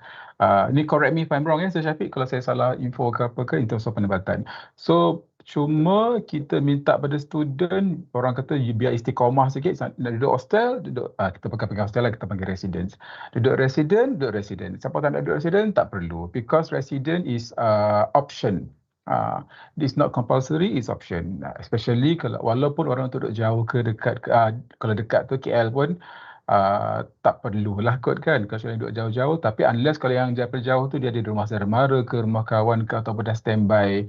Ni correct me if I'm wrong Sir Syafiq, kalau saya salah info ke apa ke in terms of penempatan. So, cuma kita minta pada student, orang kata biar istiqamah sikit, nak duduk hostel, kita panggil hostel lah, kita panggil residence. Duduk resident. Siapa tak nak duduk resident, tak perlu. Because resident is option. This not compulsory, is option. Especially kalau walaupun orang tu duduk jauh ke dekat, kalau dekat tu KL pun tak perlulah kot kan kalau yang duduk jauh-jauh. Tapi unless kalau yang jauh tu dia ada rumah saudara ke rumah kawan ke ataupun dah standby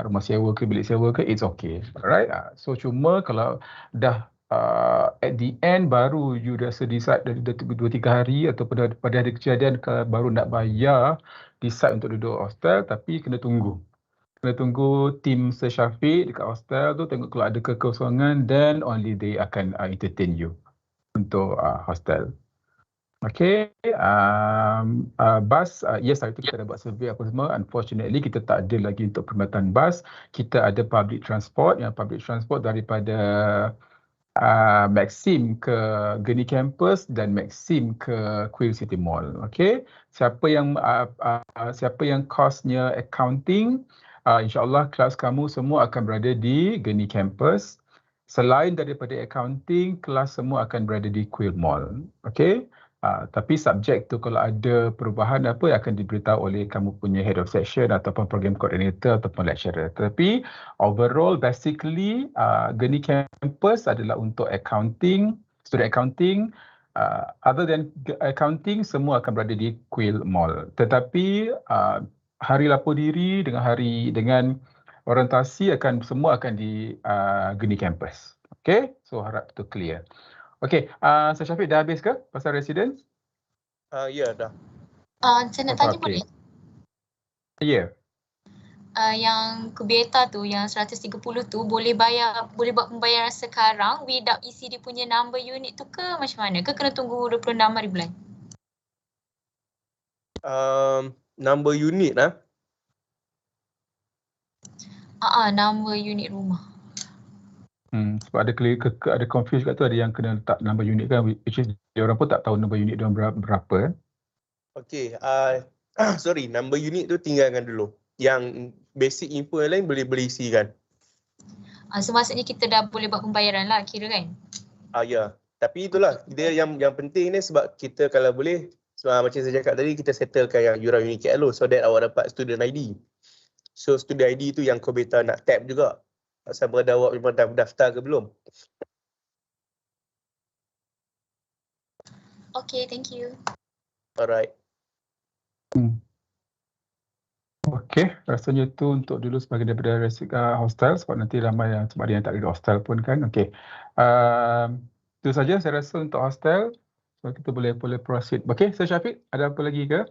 rumah sewa ke bilik sewa ke, it's okay. Alright. So cuma kalau dah at the end baru you rasa decide dari 2-3 hari ataupun pada hari kejadian baru nak bayar decide untuk duduk hostel, tapi kena tunggu tim Sir Syafiq dekat hostel tu, tengok kalau ada kekosongan, then only they akan entertain you untuk hostel. Okay, bus, yes, hari tu kita dah buat survey apa semua. Unfortunately, kita tak ada lagi untuk perkhidmatan bus. Kita ada public transport, daripada Maxim ke Geni Campus dan Maxim ke Queen City Mall. Okay, siapa yang kosnya accounting, InsyaAllah kelas kamu semua akan berada di Geni Campus. Selain daripada accounting, kelas semua akan berada di Queen Mall. Okay? Tapi subjek tu kalau ada perubahan apa akan diberitahu oleh kamu punya head of section ataupun program coordinator ataupun lecturer. Tapi overall basically Geni Campus adalah untuk accounting, student accounting. Other than accounting, semua akan berada di Queen Mall. Tetapi hari lapor diri dengan orientasi semua akan di Geni Campus. Okay, so harap itu clear. Okay, Sir Syafiq dah habis ke pasal residence? Ya, dah. Saya nak tanya boleh? Ya. Yang Kubieta tu, yang 130 tu boleh buat pembayaran sekarang without isi dia punya number unit tu ke macam mana? Ke kena tunggu 26 hari bulan? Number unit lah. Number unit rumah. Sebab ada confuse kat tu, ada yang kena letak number unit kan, which is dia orang pun tak tahu number unit dia orang berapa. Okay, sorry, number unit tu tinggalkan dulu. Yang basic info yang lain boleh isikan. So maksudnya kita dah boleh buat pembayaran lah kira kan? Ya, tapi itulah dia yang penting ni sebab kita kalau boleh, macam saya cakap tadi, kita settlekan yang yuran unit KL so that awak dapat student ID. So student ID tu yang Kobeta nak tap juga. Pasal brother awak memang dah daftar ke belum? Okay, thank you. Alright. Okey, rasanya tu untuk dulu sebagai daripada hostel sebab nanti ramai yang sebab ada yang tak ada hostel pun kan. Okey. Itu saja saya rasa untuk hostel. So kita boleh proceed. Okey, Sir Syafiq, ada apa lagi ke?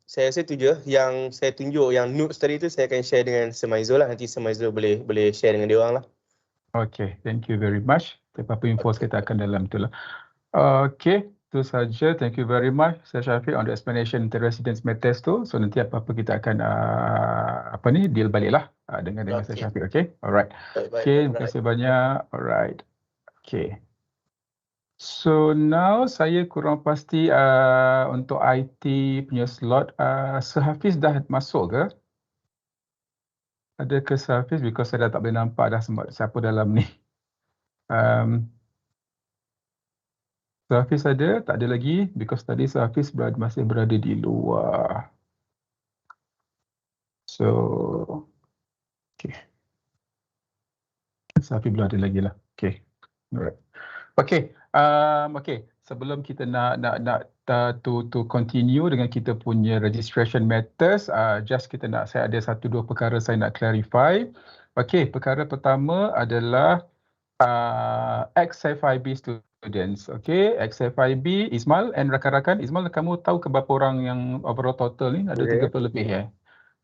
Saya rasa tu je yang saya tunjuk yang notes tadi tu saya akan share dengan Sir Maizul lah. Nanti Sir Maizul boleh share dengan dia orang lah. Okey, thank you very much. Apa-apa info kita akan dalam tu lah. Okey, itu saja. Thank you very much, Sir Syafiq, on the explanation inter-residence matters tu. So nanti apa-apa kita akan deal balik lah dengan Sir Syafiq. Okey, alright. Okey, terima kasih banyak. Alright. Okey. So now saya kurang pasti untuk IT punya slot. Sir Hafiz dah masuk ke? Ada ke Sir Hafiz? Because saya dah tak boleh nampak dah siapa dalam ni. Sir Hafiz ada? Tak ada lagi. Because tadi Sir Hafiz masih berada di luar. So, okay. Sir Hafiz belum ada lagi lah. Okay. Alright. Okay. Okay. Sebelum kita nak to continue dengan kita punya registration matters, saya ada 1-2 perkara saya nak clarify. Okay. Perkara pertama adalah ex-FIB students. Okay, ex-FIB, Ismail and rakan-rakan. Ismail, kamu tahu ke berapa orang yang overall total ni? Ada 30 lebih ya?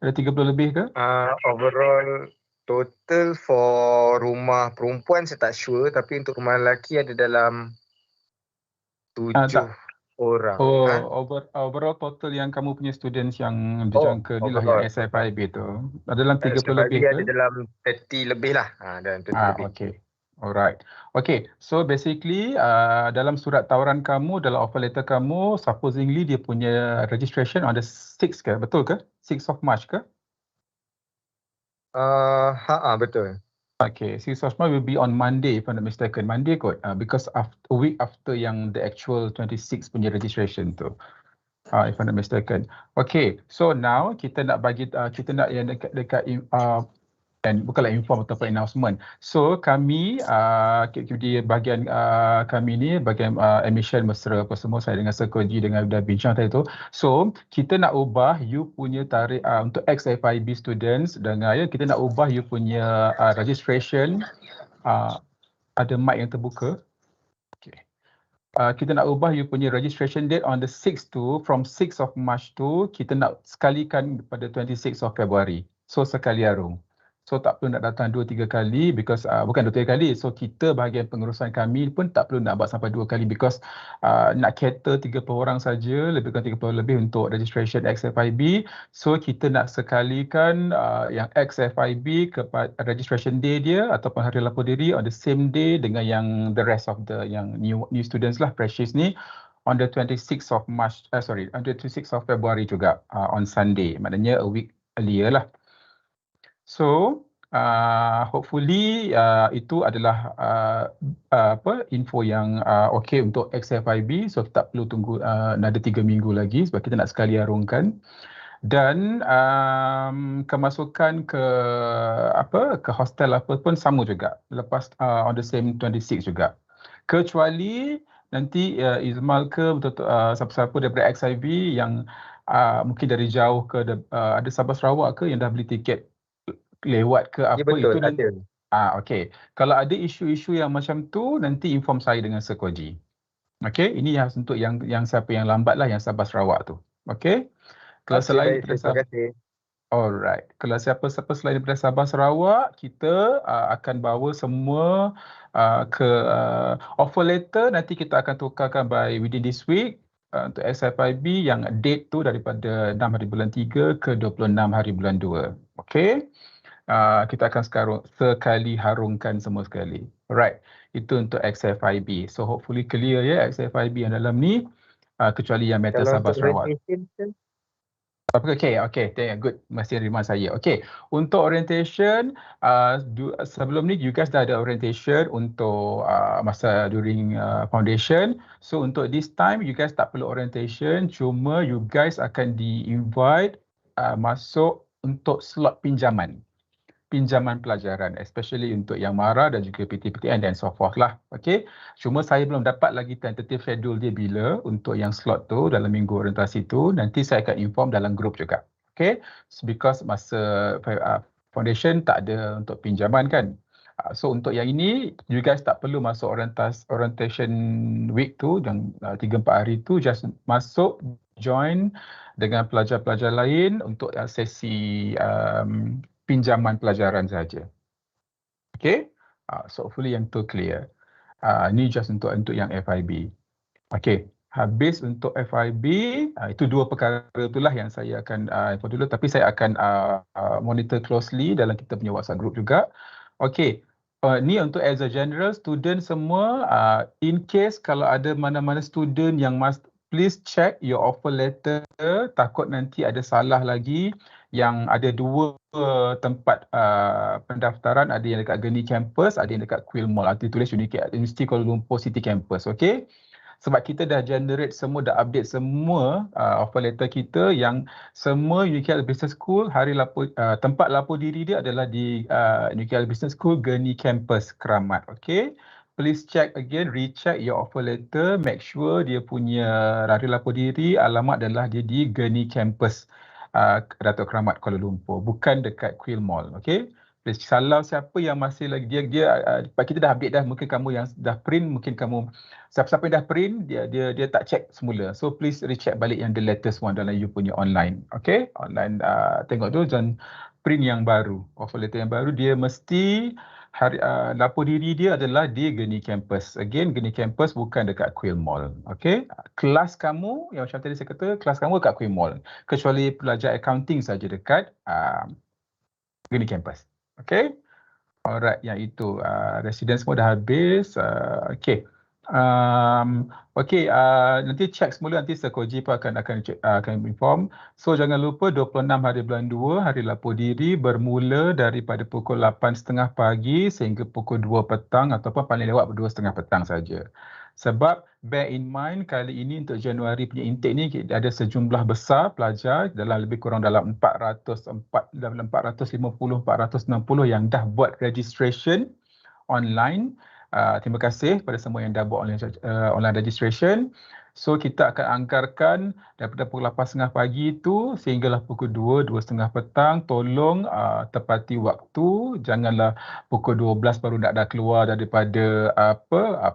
Ada 30 lebih ke? Overall total for rumah perempuan saya tak sure, tapi untuk rumah lelaki ada dalam 7 orang. Overall total yang kamu punya students yang dijangka ni lah yang SFIB tu. Ada dalam 30 lebih ke? Ada dalam 30 lebih lah. Dalam 30 lebih. Okay. Alright. Okay, so basically dalam surat tawaran kamu, dalam offer letter kamu, supposingly dia punya registration on the 6th ke? Betul ke? 6th of March ke? Betul. Okay, 6th of March will be on Monday if I'm not mistaken. Monday kot, because a week after yang the actual 26 punya registration tu. If I'm not mistaken. Okay, so now kita nak bagi, kita nak yang dekat dan bukanlah inform ataupun announcement. So kami di bahagian kami ni bahagian admission mesra apa semua saya dengan Sekoji dengan dah bincang tadi tu. So kita nak ubah you punya tarikh untuk ex-FIB students dengan kita nak ubah you punya registration ada mic yang terbuka. Okay. Kita nak ubah you punya registration date on the 6th tu, from 6th of March tu kita nak sekalikan pada 26th of February. So sekali arung. So tak perlu nak datang 2-3 kali because bukan 2-3 kali. So kita bahagian pengurusan kami pun tak perlu nak buat sampai 2 kali because nak cater 30 orang saja, lebih kurang 30 lebih untuk registration ex-FIB. So kita nak sekalikan yang ex-FIB kepada registration day dia ataupun hari lapor diri on the same day dengan yang the rest of the yang new students lah, freshies ni on the 26th of March, on the 26th of February juga on Sunday. Maknanya a week earlier lah. So hopefully itu adalah info yang okey untuk ex-FIB. So tak perlu tunggu ada 3 minggu lagi sebab kita nak sekali arungkan. Dan kemasukan ke hostel apa pun sama juga lepas on the same 26 juga. Kecuali nanti Izmal ke siapa-siapa daripada XIB yang mungkin dari jauh ke ada Sabah Sarawak ke yang dah beli tiket lewat ke apa betul, itu nanti. Okey. Kalau ada isu-isu yang macam tu nanti inform saya dengan Sekoji. Okey, ini untuk yang siapa yang lambat lah yang Sabah Sarawak tu. Okey. Kalau selain daripada Sabah. Alright. Kalau siapa selain daripada Sabah Sarawak, kita akan bawa semua ke offer letter nanti kita akan tukarkan by within this week. Untuk SFIB yang date tu daripada 6 hari bulan 3 ke 26 hari bulan 2. Okey. Kita akan sekali harungkan semua sekali. Alright. Itu untuk ex-FIB. So hopefully clear ya ex-FIB yang dalam ni. Kecuali yang Meta Sabah Sarawak. Okay. Good. Masih remind saya. Okay. Untuk orientation, sebelum ni you guys dah ada orientation untuk masa during foundation. So untuk this time, you guys tak perlu orientation. Cuma you guys akan di-invite masuk untuk slot pinjaman pelajaran, especially untuk yang MARA dan juga PTPTN dan so forth lah. Okay. Cuma saya belum dapat lagi tentative schedule dia bila untuk yang slot tu dalam minggu orientasi tu. Nanti saya akan inform dalam grup juga. Okay. Because masa foundation tak ada untuk pinjaman kan. So untuk yang ini, you guys tak perlu masuk orientation week tu dan 3-4 hari tu, just masuk, join dengan pelajar-pelajar lain untuk sesi pinjaman pelajaran saja. Okay, so hopefully yang tu clear. Ni just untuk yang FIB. Okay, habis untuk FIB, itu dua perkara itulah yang saya akan info dulu, tapi saya akan monitor closely dalam kita punya WhatsApp group juga. Okay, ni untuk as a general student semua, in case kalau ada mana-mana student yang please check your offer letter, takut nanti ada salah lagi. Yang ada dua tempat pendaftaran, ada yang dekat Geni Campus, ada yang dekat Quill Mall. Ada tulis Universiti Kuala Lumpur City Campus, okay? Sebab kita dah generate semua, dah update semua offer letter kita yang semua UKL Business School, tempat lapor diri dia adalah di UKL Business School Geni Campus Keramat, okay? Please check again, recheck your offer letter, make sure dia punya hari lapor diri, alamat adalah dia di Geni Campus Datuk Keramat Kuala Lumpur, bukan dekat Quill Mall, okay? Please, kalau siapa yang masih lagi kita dah update dah, mungkin kamu yang dah print, mungkin kamu siapa-siapa yang dah print dia tak check semula. So please recheck balik yang the latest one dalam you punya online, okay? Online tengok tu dan print yang baru, offer letter yang baru, dia mesti lapor diri dia adalah di Geni Campus. Again, Geni Campus bukan dekat Quill Mall. Okay? Kelas kamu, yang macam tadi saya kata, kelas kamu dekat Quill Mall. Kecuali pelajar accounting saja dekat Geni Campus. Okay? Alright, yang itu. Resident semua dah habis. Okay. Nanti check semula, nanti Sekoji pun akan inform. So jangan lupa 26 hari bulan 2 hari lapor diri bermula daripada pukul 8.30 pagi sehingga pukul 2 petang ataupun paling lewat 2.30 petang saja. Sebab bear in mind kali ini untuk Januari punya intake ni ada sejumlah besar pelajar dalam lebih kurang dalam 450 460 yang dah buat registration online. Terima kasih kepada semua yang dah buat online registration. So kita akan anggarkan daripada pukul 8.30 pagi itu sehinggalah pukul 2, 2.30 petang. Tolong tepati waktu. Janganlah pukul 12 baru nak keluar daripada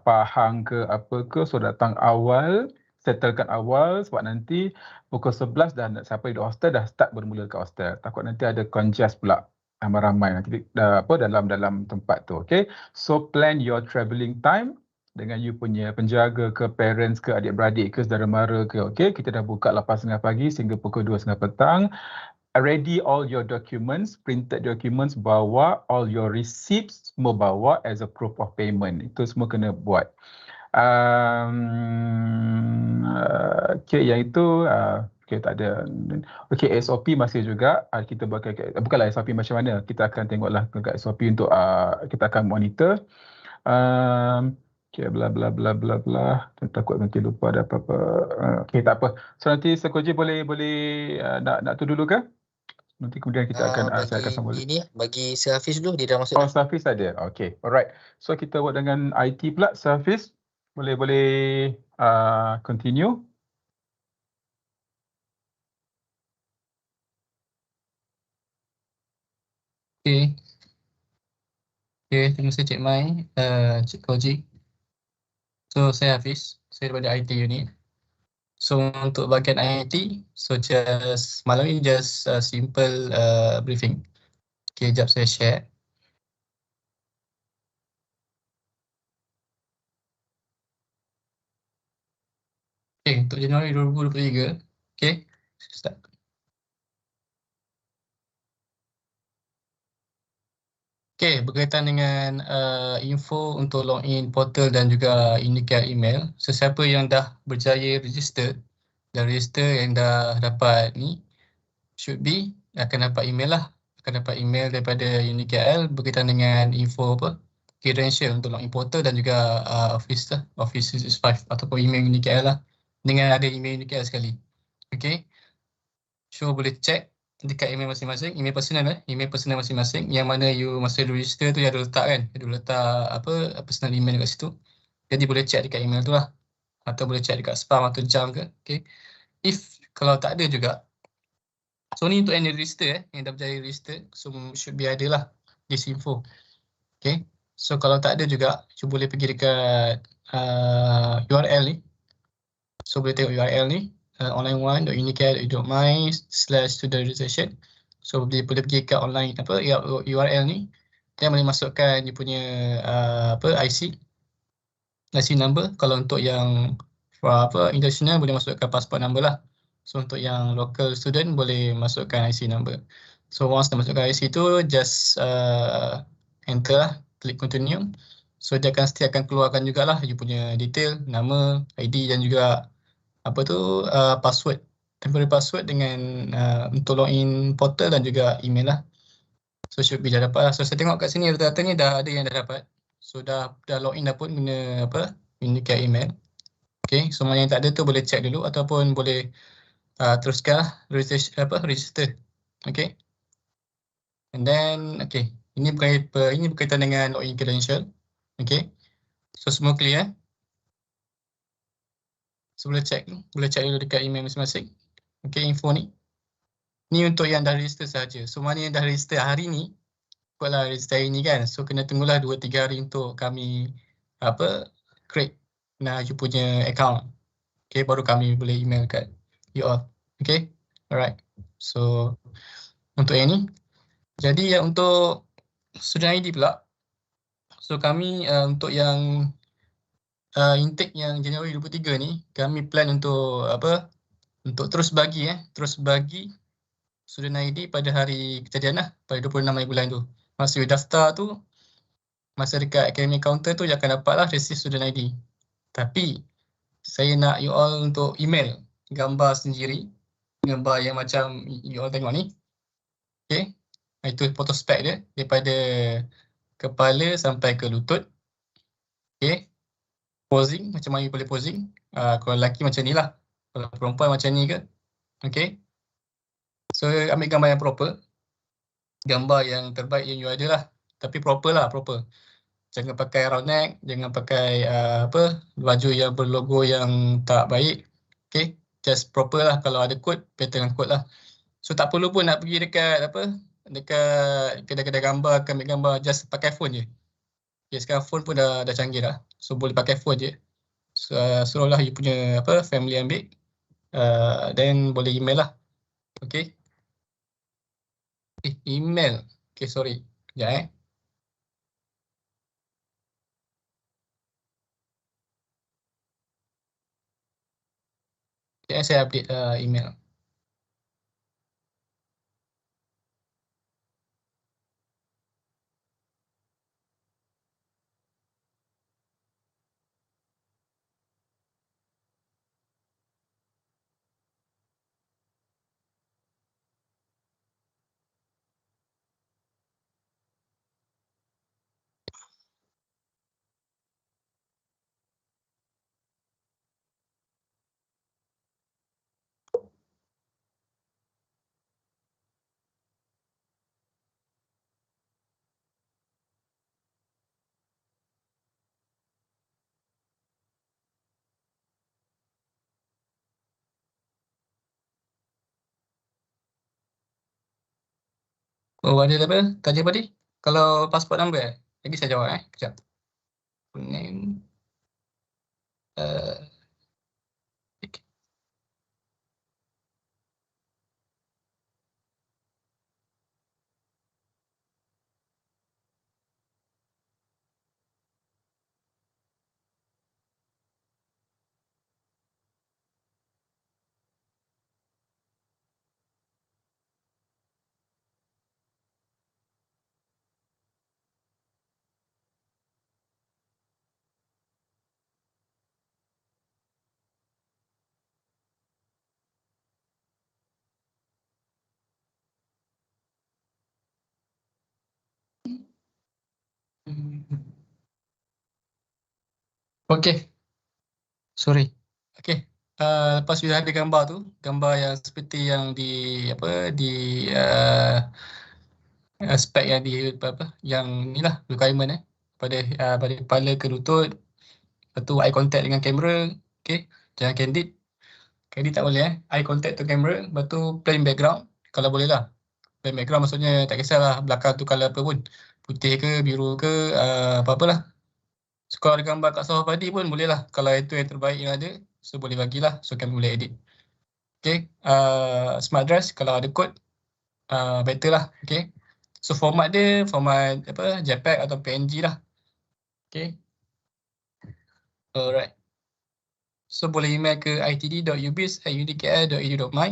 Pahang ke apa ke. So datang awal, settlekan awal sebab nanti pukul 11 dah sampai di hostel, dah start bermula ke hostel. Takut nanti ada congest pula. Ramai-ramai nanti dalam tempat tu, okay? So plan your travelling time dengan you punya penjaga ke parents ke adik-beradik ke saudara mara ke, okay? Kita dah buka 8.30 pagi sehingga pukul 2.30 petang. Ready all your documents, printed documents, bawa all your receipts, semua bawa as a proof of payment. Itu semua kena buat. Okay, yang itu okay, tak ada. Okay, SOP masih juga kita bukanlah SOP macam mana, kita akan tengoklah dekat SOP untuk kita akan monitor. Okay, bla bla bla bla bla. Takut nanti lupa ada apa-apa. Okay, tak apa. So nanti Sekoji boleh nak tu dulu ke? Nanti kemudian kita akan saya akan sambung. Bagi Sir Hafiz dulu, dia dah masuk. Oh, Sir Hafiz ada. Okay, alright. So kita buat dengan IT pula. Sir Hafiz boleh continue. Okay. Okay, terima kasih Cik Mai, Cik Koji. So saya Hafiz, saya daripada IT unit. So untuk bahagian IT, so just malam ini just simple briefing. Okay, jap saya share. Okay, untuk Januari 2023, okay, start. Okay, berkaitan dengan info untuk login portal dan juga UniCare email. Sesiapa yang dah berjaya register yang dah dapat ni should be akan dapat email lah. Akan dapat email daripada UniCare berkaitan dengan info credential untuk login portal dan juga Office 365 ataupun email UniCare lah. Dengan ada email UniCare sekali. Okay. So boleh check dekat email masing-masing, email personal masing-masing, yang mana you masa register tu you ada letak kan, ada letak apa personal email kat situ. Jadi boleh check dekat email tu lah, atau boleh check dekat spam atau junk ke. Okay. If kalau tak ada juga, so ni untuk yang register yang dah berjaya register, so should be ada lah this info. Okay. So kalau tak ada juga, you boleh pergi dekat URL ni. So boleh tengok URL ni, online1.unicare.my/student registration. So boleh pergi ke online URL ni, dan boleh masukkan dia punya IC number. Kalau untuk yang international boleh masukkan passport number lah. So untuk yang local student boleh masukkan IC number. So once dah masukkan IC tu, just enter lah, klik continue. So dia akan keluarkan jugalah you punya detail, nama, ID dan juga password, temporary password dengan untuk login portal dan juga email lah. So should be dah dapat lah. So saya tengok kat sini rata-rata ni dah ada yang dah dapat. So dah login dah pun guna Unicare email. Okay, so mana yang tak ada tu boleh check dulu ataupun boleh teruskan lah register. Okay. And then ini berkaitan dengan login credential. Okay. So semua clear. So boleh check dulu dekat email masing-masing. Okay, info ni. Ni untuk yang dah register saja. So mana yang dah register hari ni, ikutlah register hari ni kan. So kena tunggulah 2-3 hari untuk kami create you punya account. Okay, baru kami boleh email kat you all. Okay, alright. So untuk yang ni. Jadi untuk student ID pula. So kami untuk yang intake yang Januari 23 ni, kami plan untuk untuk terus bagi student ID pada hari kejadian lah, pada 26 hari bulan tu. Masa you daftar tu, masa dekat academic counter tu, you akan dapat lah receive student ID. Tapi, saya nak you all untuk email gambar sendiri, gambar yang macam you all tengok ni. Okay, itu foto spek dia, daripada kepala sampai ke lutut. Okay, posing, macam mana you boleh posing. Kalau lelaki macam ni lah, kalau perempuan macam ni ke. Okay. So ambil gambar yang proper, gambar yang terbaik yang you ada lah, tapi proper lah, proper. Jangan pakai round neck, jangan pakai baju yang berlogo yang tak baik. Okay, just proper lah. Kalau ada code, pattern dengan code lah. So tak perlu pun nak pergi dekat dekat kedai-kedai gambar, ambil gambar, just pakai phone je. Okay, sekarang phone pun dah canggih dah. So boleh pakai phone je. So, suruhlah you punya family ambil, then boleh email lah. Okay. Email. Okay, sorry. Sekejap saya update email. Oh, ada apa? Tanya apa tadi? Kalau passport number lagi saya jawab Kejap. Name. Okay. Sorry. Okay. lepas sudah ada gambar tu, gambar yang seperti yang di spek yang yang inilah requirement pada kepala ke lutut, lepas tu eye contact dengan kamera, okey, jangan candid tak boleh eye contact tu kamera, lepas tu plain background kalau boleh lah. Plain background maksudnya tak kisahlah belakang tu colour apa pun, putih ke biru ke apa-apalah. So kalau ada gambar kat sofa padi pun boleh lah, kalau itu yang terbaik yang ada, so boleh bagilah, so kami boleh edit. Okay, smart dress kalau ada code better lah. Okay, so format dia format JPEG atau PNG lah. Okay, alright. So boleh email ke itd.ubis@udkl.edu.my.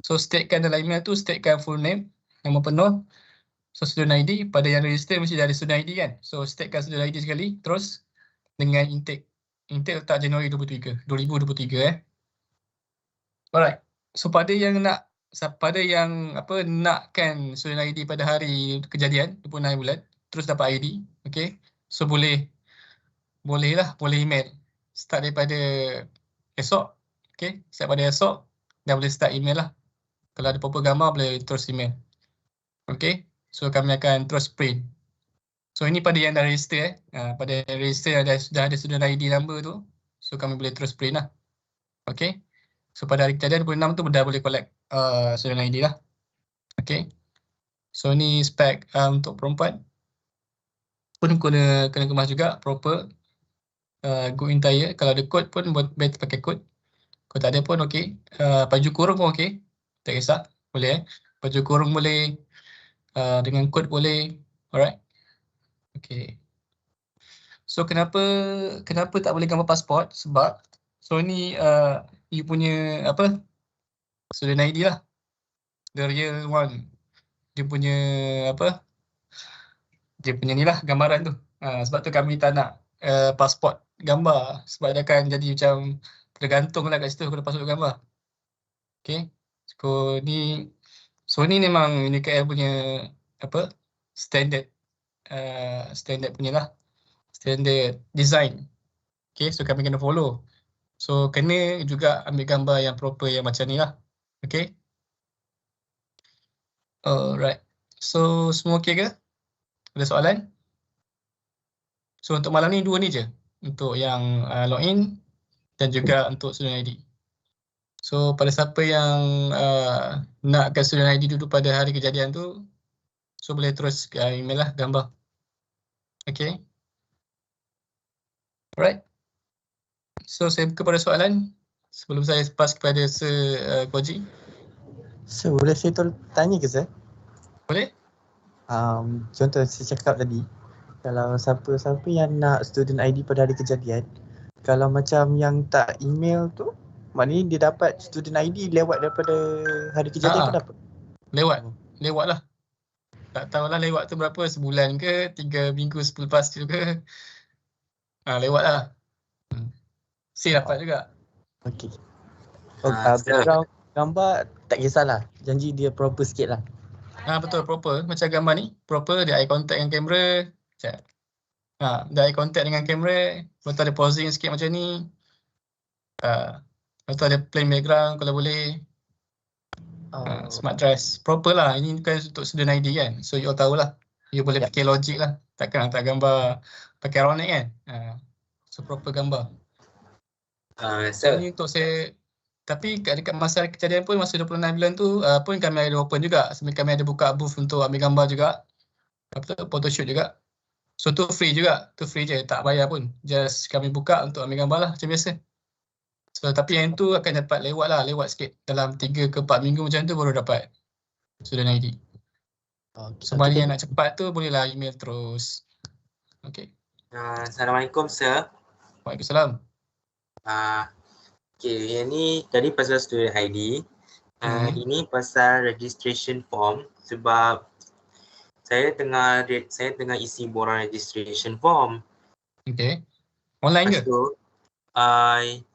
So statekan dalam email tu, statekan full name, nama penuh. So student ID, pada yang register mesti dah ada student ID kan. So statekan student ID sekali, terus dengan intake. Intake letak Januari 2023. Alright. So pada yang nakkan student ID pada hari kejadian 26 bulan, terus dapat ID, okay. So boleh email. Start daripada esok, okay. Start pada esok, dah boleh start email lah. Kalau ada apa-apa gambar boleh terus email. Okay. So kami akan terus print. So ini pada yang dah register pada yang register sudah ada student ID number tu, so kami boleh terus print lah. Okay. So pada hari kejadian 26 tu dah boleh collect student ID lah. Okay. So ni spek untuk perempuan. Pun kena kemas juga proper. Good entire. Kalau ada code pun better pakai code. Kalau tak ada pun okey. Baju kurung pun okey. Tak kisah. Boleh Baju kurung boleh. Dengan code boleh. Alright. Okay. So kenapa tak boleh gambar pasport? Sebab so ni you punya student ID lah. The real one. Dia punya dia punya ni lah gambaran tu. Sebab tu kami tak nak pasport gambar. Sebab dia akan jadi macam tergantung lah kat situ kalau pasport gambar. Okay. So ni memang UniKL punya standard punya lah. Standard design. Okay, so kami kena follow. So kena juga ambil gambar yang proper yang macam ni lah. Okay. Alright. So semua okay ke? Ada soalan? So untuk malam ni dua ni je. Untuk yang login dan juga untuk student ID. So pada siapa yang nakkan student ID dulu pada hari kejadian tu, so boleh terus email lah gambar. Okay. Alright. So saya buka pada soalan sebelum saya pass kepada Sir Koji. So boleh saya tanya ke Sir? Boleh? Contoh saya cakap tadi, kalau siapa-siapa yang nak student ID pada hari kejadian, kalau macam yang tak email tu, maknanya dia dapat student ID lewat daripada hari kejadian ke dapat? Lewat lah. Tak tahulah lewat tu berapa, sebulan ke, 3 minggu lepas tu ke. Lewat lah. Saya dapat juga. Okey. Background gambar tak kisahlah. Janji dia proper sikit lah. Betul, proper. Macam gambar ni, proper, dia eye contact dengan kamera. Dia eye contact dengan kamera, lepas tu ada posing sikit macam ni. Lepas tu ada plain background kalau boleh. Smart dress. Proper lah. Ini bukan untuk student ID kan. So you all tahulah. You boleh fikir logik lah. Takkan hantar gambar pakai Ronex kan. So proper gambar. Ini untuk saya. Tapi dekat masa kejadian pun, masa 26 bulan tu pun kami ada open juga. Sambil kami ada buka booth untuk ambil gambar juga. Photoshoot juga. So tu free juga. Tu free je. Tak bayar pun. Just kami buka untuk ambil gambar lah macam biasa. So tapi yang tu akan dapat lewat sikit. Dalam 3 ke 4 minggu macam tu baru dapat student ID. So mana yang nak cepat tu bolehlah email terus. Okay. Assalamualaikum Sir. Waalaikumsalam. Okay, yang ni tadi pasal student ID. Ini pasal registration form sebab saya tengah isi borang registration form. Okay. Online ke?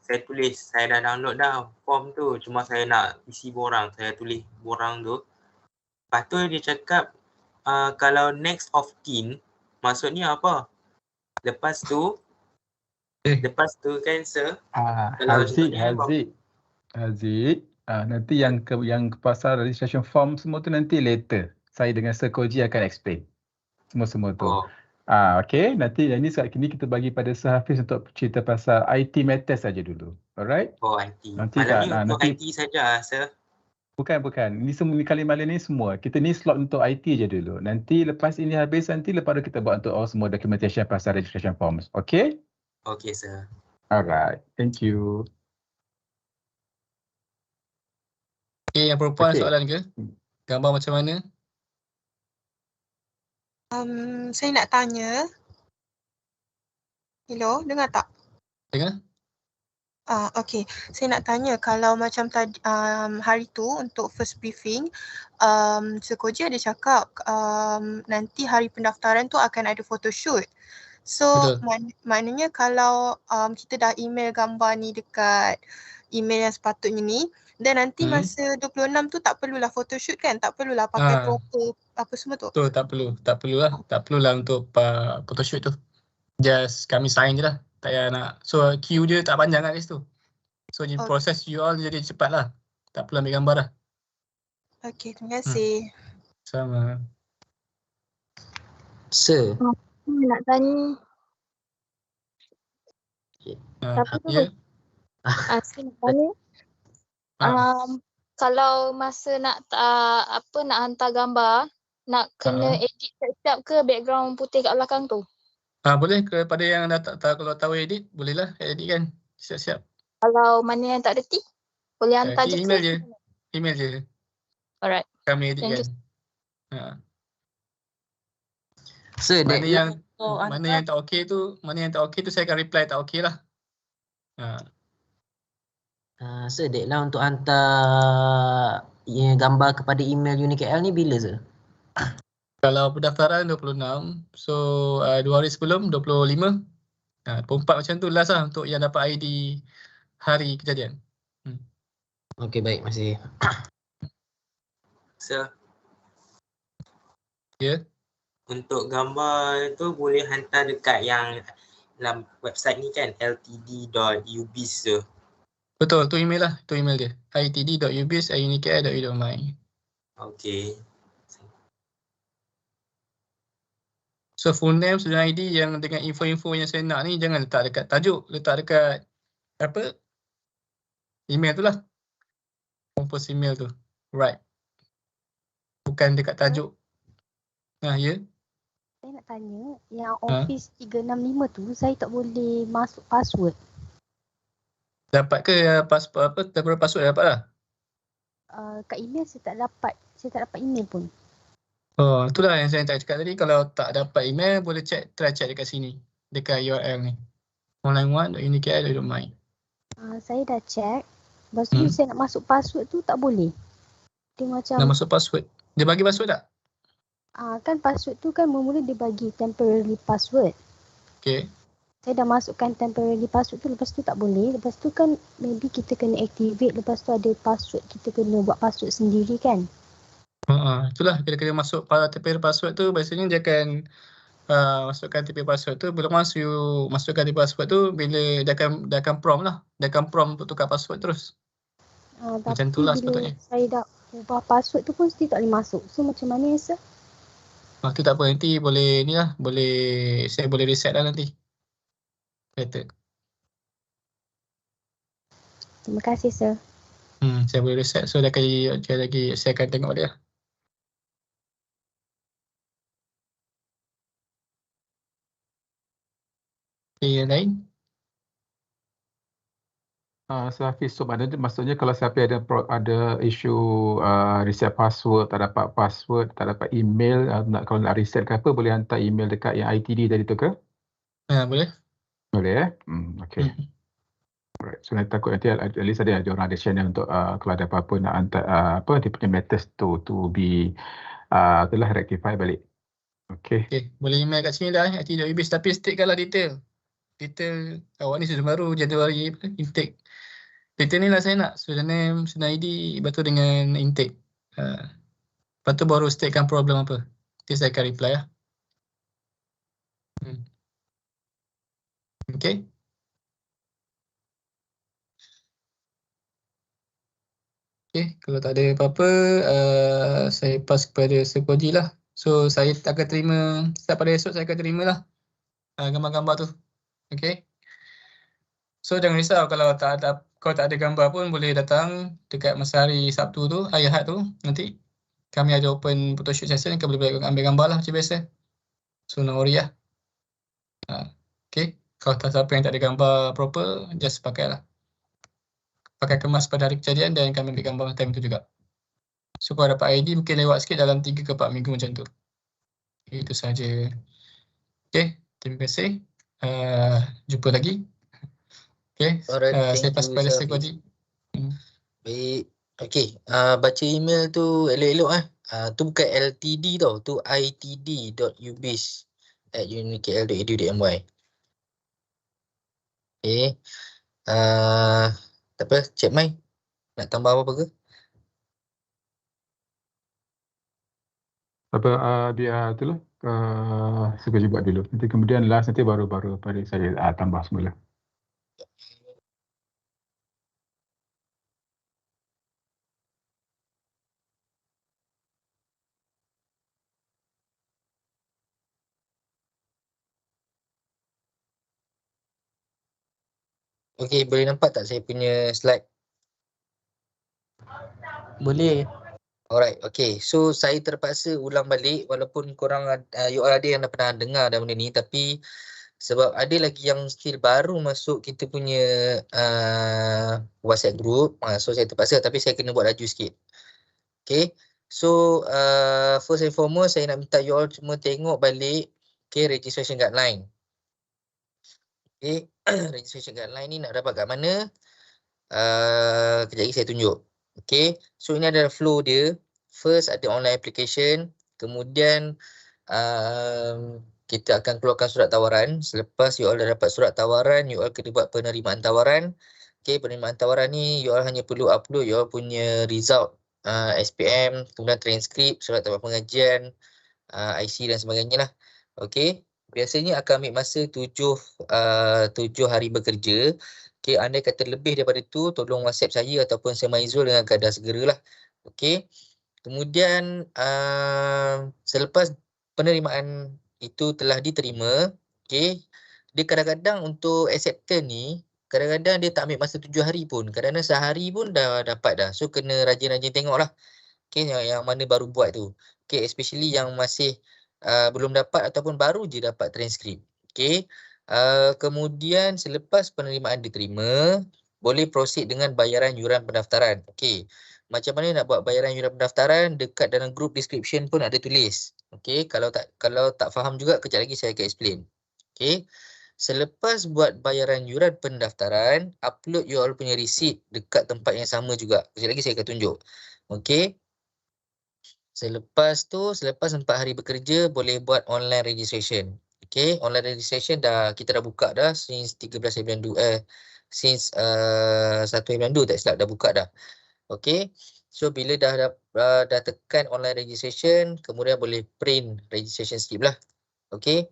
Saya tulis, saya dah download dah form tu. Cuma saya nak isi borang, saya tulis borang tu. Lepas tu dia cakap kalau next of kin, maksudnya apa? Lepas tu Lepas tu kan sir, kalau Haziq, contohnya Haziq, nanti yang pasal registration form semua tu nanti later. Saya dengan Sir Koji akan explain. Semua tu. Okay, nanti yang ni saat ini kita bagi pada Sir Hafiz untuk cerita pasal IT matters saja dulu. Alright? IT. Nanti Malam ni untuk nanti IT saja sir. bukan. Ni semua ni kali malam ni semua. Kita ni slot untuk IT je dulu. Nanti lepas ini habis lepas tu kita buat untuk semua documentation pasal registration forms. Okay? Okay sir. Alright. Thank you. Okay, yang perempuan Okay. soalan ke? Gambar macam mana? Saya nak tanya. Hello, dengar tak? Dengar? Okay, saya nak tanya kalau macam tadi hari tu untuk first briefing, Sir Koji ada cakap nanti hari pendaftaran tu akan ada photoshoot. So maknanya kalau kita dah email gambar ni dekat email yang sepatutnya ni, dan nanti masa 26 tu tak perlulah photoshoot kan? Tak perlulah pakai proper apa semua tu? Tu tak perlulah. Tak perlulah untuk photoshoot tu. Just kami sign je lah. Tak payah nak. So queue dia tak panjang kat situ. So proses you all jadi cepat lah. Tak perlu ambil gambar dah. Okay, terima kasih. Sama. Sir. Nak tanya. Tapi tu saya nak tanya. Kalau masa nak nak hantar gambar, nak kena edit siap-siap ke background putih kat belakang tu? Boleh kepada yang dah tak kalau tahu edit, bolehlah edit kan. Siap-siap. Kalau mana yang tak reti, boleh hantar je email ke? Email je. Alright. Kami edit kan. Sir, mana yang tak okey tu, saya akan reply tak okey lah. Sir, deadline untuk hantar gambar kepada email UniKL ni bila sir? Kalau pendaftaran 26, so 2 hari sebelum 25. 24 macam tu last lah untuk yang dapat ID hari kejadian. Okey, baik, masih. Sir. Ya. Untuk gambar tu boleh hantar dekat yang dalam website ni kan, ltd.ubis tu. Betul, tu email lah. Tu email dia. itd.ubis@unikl.edu.my. Okay. So full name, student ID yang dengan info-info yang saya nak ni jangan letak dekat tajuk. Letak dekat apa? Email tu lah. Compose email tu. Right. Bukan dekat tajuk. Ya. Saya nak tanya, yang Office 365 tu saya tak boleh masuk password. Dapat ke temporal password dapat lah? Kat email saya tak dapat email pun. Oh, itulah yang saya tak cakap tadi. Kalau tak dapat email, boleh try check dekat sini. Dekat URL ni. online1.unikl.my. Saya dah check. Lepas tu saya nak masuk password tu tak boleh. Dia macam... Nak masuk password? Dia bagi password tak? Kan password tu kan mula-mula dia bagi temporary password. Okay. Saya dah masukkan temporary password tu, lepas tu tak boleh. Lepas tu kan maybe kita kena activate, lepas tu ada password, kita kena buat password sendiri kan. Itulah kena masuk temporary password tu, biasanya dia akan masukkan temporary password tu. Bila masa you masukkan temporary password tu, bila dia akan prompt lah. Dia akan prompt untuk tukar password terus. Macam tu lah sepatutnya. Saya dah ubah password tu pun still tak boleh masuk. So macam mana ya sir? Tu tak apa, nanti boleh ni lah. Saya boleh reset lah nanti. Better. Terima kasih sir. Saya boleh reset. So lagi saya akan tengok dia. Okay, yang lain? Hafiz, so maksudnya kalau siapa ada isu reset password, tak dapat password, tak dapat email, kalau nak reset ke apa, boleh hantar email dekat yang ITD tadi tu ke? Boleh. Boleh okay. Alright. So nanti takut nanti at least ada orang ada channel untuk kalau ada apa-apa nak hantar dia punya matters to be itulah rectify balik. Okay. Boleh email kat sini dah IT.ubis tapi statekanlah detail. Detail awak ni sudah baru Januari intake. Detail ni lah saya nak. Student name, student ID, lepas tu dengan intake. Lepas tu baru statekan problem apa. Nanti saya akan reply lah. Okay. Okay, kalau tak ada apa-apa, saya pass kepada Sekoji lah. So, saya akan terima, setiap pada esok saya akan terima lah gambar-gambar tu. Okay. So, jangan risau kalau tak ada gambar pun boleh datang dekat masa hari Sabtu tu, hari Ahad tu. Nanti kami ada open photoshoot session, kau boleh ambil gambar lah macam biasa. So, no worry lah. Okay. Kalau tak siapa yang tak ada gambar proper, just pakai lah. Pakai kemas pada hari kejadian dan kami ambil gambar time tu juga. So kalau dapat ID mungkin lewat sikit dalam 3 ke 4 minggu macam tu. Itu saja. Okay, terima kasih. Jumpa lagi. Okay, Alright, saya thank pass you kepada Syafis. Sekoji. Baik. Okay, baca email tu elok-elok tu bukan LTD tau, tu itd.ubis@unikl.edu.my. Okay. Tak apa, Cik Mai nak tambah apa-apa ke? Apa dia itulah Sekoji buat dulu. Nanti kemudian last nanti baru pada saya tambah semula. Okay, boleh nampak tak saya punya slide? Boleh. Alright, okay. So saya terpaksa ulang balik walaupun korang you all ada yang dah pernah dengar dah benda ni, tapi sebab ada lagi yang still baru masuk kita punya WhatsApp group, so saya terpaksa, tapi saya kena buat laju sikit. Okay, so first and foremost saya nak minta you all semua tengok balik registration guideline. Okay, registration guideline ni nak dapat kat mana? Kejap lagi saya tunjuk. Okay, so ini adalah flow dia. First ada online application, kemudian kita akan keluarkan surat tawaran. Selepas you all dah dapat surat tawaran, you all kena buat penerimaan tawaran. Okay, penerimaan tawaran ni you all hanya perlu upload you all punya result, SPM, kemudian transkrip, surat tawaran pengajian, IC dan sebagainya lah. Okay, biasanya akan ambil masa 7 hari bekerja. Okay, andai kata lebih daripada tu, tolong WhatsApp saya ataupun saya Maizul dengan keadaan segera lah. Okay, kemudian selepas penerimaan itu telah diterima, okay, dia kadang-kadang untuk acceptance ni, kadang-kadang dia tak ambil masa 7 hari pun. Kadang-kadang sehari pun dah dapat dah. So kena rajin-rajin tengok lah. Okay, yang mana baru buat tu. Okay, especially yang masih belum dapat ataupun baru je dapat transkrip. Okay. Kemudian selepas penerimaan diterima, boleh proceed dengan bayaran yuran pendaftaran. Okey. Macam mana nak buat bayaran yuran pendaftaran? Dekat dalam group description pun ada tulis. Okey, kalau tak faham juga kejap lagi saya akan explain. Okey. Selepas buat bayaran yuran pendaftaran, upload you all punya receipt dekat tempat yang sama juga. Kejap lagi saya akan tunjuk. Okey. Selepas 4 hari bekerja boleh buat online registration. Okay, online registration kita dah buka dah since 13.92 since 1.92 tak silap dah buka dah. Okay, so bila dah tekan online registration, kemudian boleh print registration slip lah. Okay,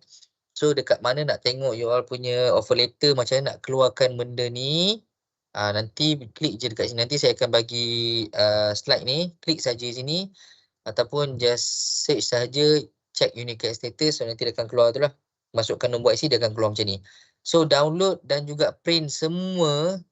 so dekat mana nak tengok you all punya offer letter, macam mana nak keluarkan benda ni, nanti klik je dekat sini. Nanti saya akan bagi slide ni, klik saja sini ataupun just search saja check Unicard status, so nanti dia akan keluar tu lah. Masukkan nombor IC, dia akan keluar macam ni. So download dan juga print semua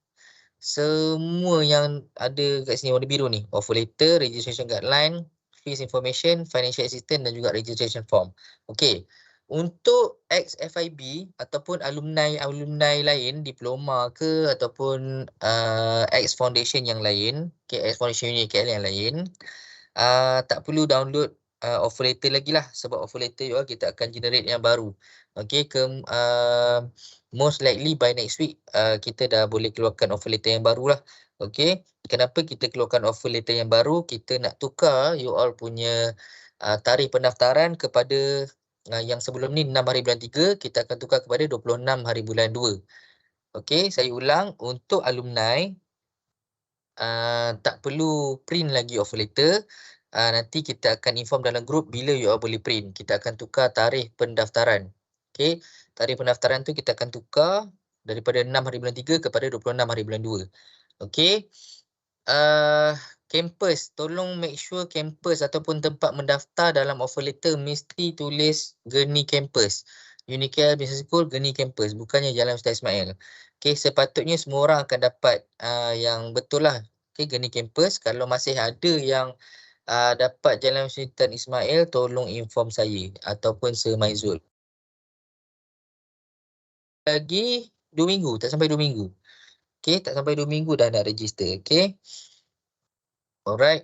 yang ada kat sini warna biru ni. Offer letter, registration guideline, fees information, financial assistance dan juga registration form. Okay. Untuk ex-FIB ataupun alumni lain, diploma ke ataupun ex-foundation yang lain, ex-foundation Unicard yang lain, tak perlu download offer letter lagi lah, sebab offer letter kita akan generate yang baru. Okay, most likely by next week kita dah boleh keluarkan offer letter yang baru lah. Okay, kenapa kita keluarkan offer letter yang baru? Kita nak tukar you all punya tarikh pendaftaran kepada yang sebelum ni 6 hari bulan 3, kita akan tukar kepada 26 hari bulan 2. Okay, saya ulang, untuk alumni tak perlu print lagi offer letter. Nanti kita akan inform dalam grup bila you all boleh print. Kita akan tukar tarikh pendaftaran. Okay, tarikh pendaftaran tu kita akan tukar daripada 6 hari bulan 3 kepada 26 hari bulan 2. Okay, campus, tolong make sure campus ataupun tempat mendaftar dalam offer letter mesti tulis Geni Campus. Unicare Business School Geni Campus, bukannya Jalan Ustaz Ismail. Okay, sepatutnya semua orang akan dapat yang betul lah. Okay, Geni Campus. Kalau masih ada yang dapat Jalan Sultan Ismail, tolong inform saya ataupun Semaizul. Lagi 2 minggu, tak sampai 2 minggu. Okay, tak sampai 2 minggu dah nak register. Okay. Alright.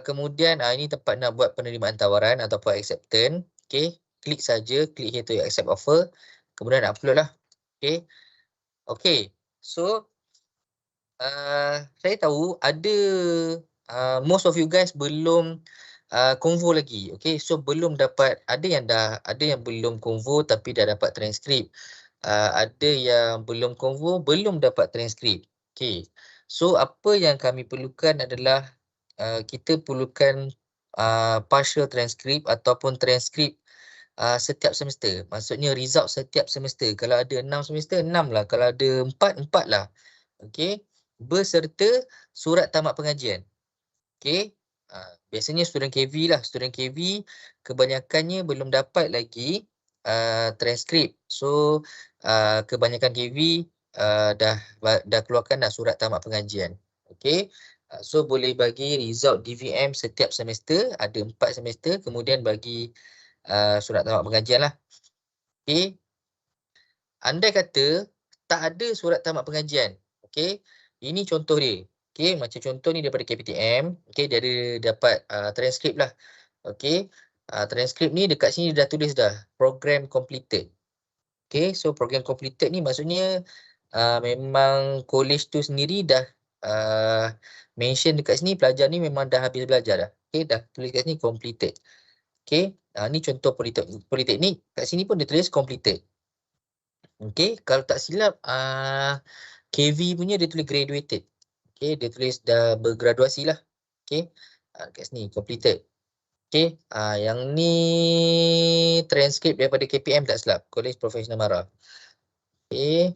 Kemudian ini tempat nak buat penerimaan tawaran ataupun acceptance. Okay. Klik saja, klik here to accept offer. Kemudian upload lah. Okay. Okay. So, saya tahu ada most of you guys belum konvo lagi. Okay. So, belum dapat, ada yang belum konvo tapi dah dapat transkrip. Ada yang belum konvo, belum dapat transkrip. Okay. So, apa yang kami perlukan adalah kita perlukan partial transcript ataupun transkrip setiap semester. Maksudnya result setiap semester. Kalau ada 6 semester, 6 lah. Kalau ada 4, 4 lah. Okay. Beserta surat tamat pengajian. Okay. Biasanya student KV lah. Student KV kebanyakannya belum dapat lagi transkrip. So, kebanyakan KV dah keluarkan dah surat tamat pengajian. Okay. So boleh bagi result DVM setiap semester, ada 4 semester, kemudian bagi surat tamat pengajian lah. Okay. Andai kata tak ada surat tamat pengajian, okay, ini contoh dia. Okay, macam contoh ni daripada KPTM, okay, dia ada dapat transkrip lah. Okay, transkrip ni dekat sini dah tulis dah, program completed. Okay, so program completed ni maksudnya memang college tu sendiri dah mention dekat sini pelajar ni memang dah habis belajar dah. Okay, dah tulis kat sini completed. Okay, ni contoh politeknik. Kat sini pun dia tulis completed. Okay, kalau tak silap KV punya dia tulis graduated. Okay, dia tulis dah bergraduasi lah. Okay, kat sini completed. Okay, yang ni transkrip daripada KPM tak silap, College Professional Mara. Okay.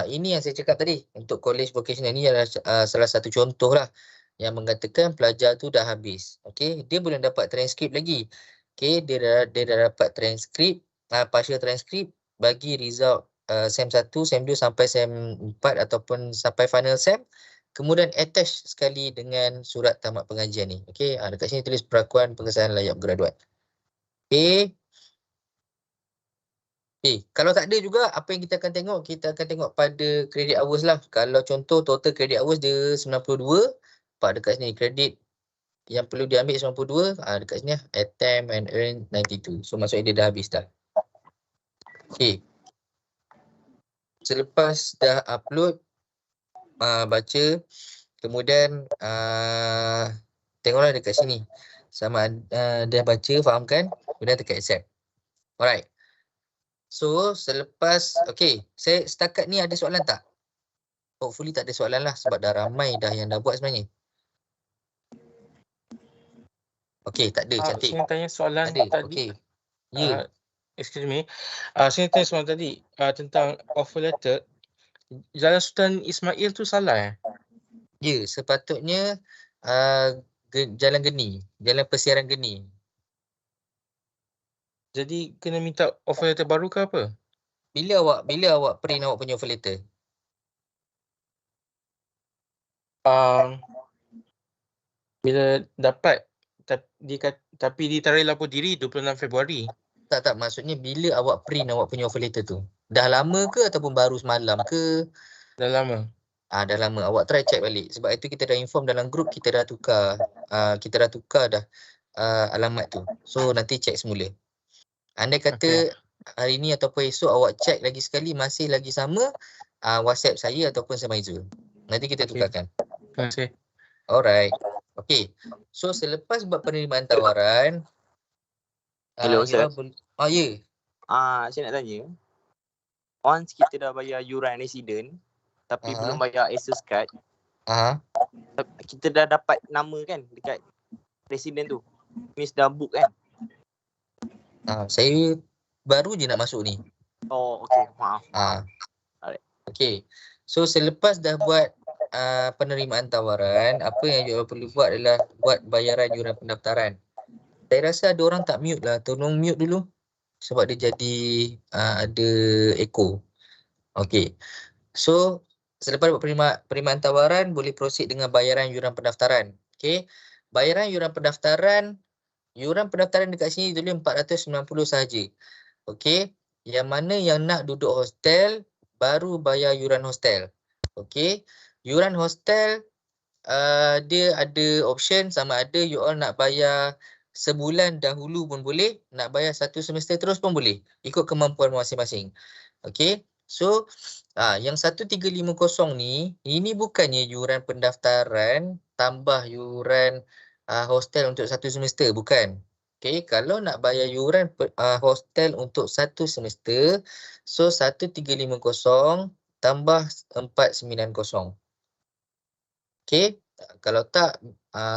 Ini yang saya cakap tadi untuk college vocational ni adalah salah satu contoh lah yang mengatakan pelajar tu dah habis. Okay, dia belum dapat transkrip lagi. Okay, dia dah dapat transkrip, partial transkrip bagi result SEM 1, SEM 2 sampai SEM 4 ataupun sampai final SEM. Kemudian attach sekali dengan surat tamat pengajian ni. Okay, dekat sini tulis perakuan pengesahan layak graduat. Okay. Okay, kalau tak ada juga, apa yang kita akan tengok? Kita akan tengok pada credit hours lah. Kalau contoh total credit hours dia 92, dekat sini kredit yang perlu diambil 92, dekat sini attempt and earn 92. So maksudnya dia dah habis dah. Okay. Selepas dah upload, baca, kemudian tengoklah dekat sini. Sama dah baca, fahamkan, kemudian tekan accept. Alright. So, selepas, okay, saya setakat ni ada soalan tak? Hopefully tak ada soalan lah sebab dah ramai dah yang dah buat sebenarnya. Okay, tak ada, cantik. Saya tanya soalan ada. tadi. Okay. Yeah. Excuse me. Saya tanya soalan tadi tentang offer letter. Jalan Sultan Ismail tu salah Ya, sepatutnya Jalan Geni, Jalan Persiaran Geni. Jadi kena minta offer letter baru ke apa? Bila awak print awak punya offer letter? Bila dapat tapi ditarik lapor diri 26 Februari. Tak, maksudnya bila awak print awak punya offer letter tu? Dah lama ke ataupun baru semalam ke? Dah lama. Dah lama. Awak try check balik. Sebab itu kita dah inform dalam grup, kita dah tukar dah alamat tu. So nanti check semula. Andai kata hari ni ataupun esok awak check lagi sekali masih lagi sama, WhatsApp saya ataupun Semaizul. Nanti kita tukarkan. Terima kasih. Alright. Okay. So selepas buat penerimaan tawaran. Hello, Ustaz. Ya. Saya nak tanya. Once kita dah bayar yuran resident tapi belum bayar access card. Kita dah dapat nama kan dekat resident tu. Means dah book kan? Saya baru je nak masuk ni. Oh, okey. Maaf. Okey. So selepas dah buat penerimaan tawaran, apa yang you all perlu buat adalah buat bayaran yuran pendaftaran. Saya rasa ada orang tak mute lah, tolong mute dulu sebab dia jadi ada echo. Okey. So selepas buat penerimaan tawaran, boleh proceed dengan bayaran yuran pendaftaran. Okey. Bayaran yuran pendaftaran dekat sini tulis 490 sahaja. Okey. Yang mana yang nak duduk hostel baru bayar yuran hostel. Okey. Yuran hostel dia ada option sama ada you all nak bayar sebulan dahulu pun boleh, nak bayar satu semester terus pun boleh. Ikut kemampuan masing-masing. Okey. So yang 1350 ni, ini bukannya yuran pendaftaran tambah yuran hostel untuk satu semester, bukan. Okey, kalau nak bayar yuran hostel untuk satu semester, so 1350 tambah 490. Okey, kalau tak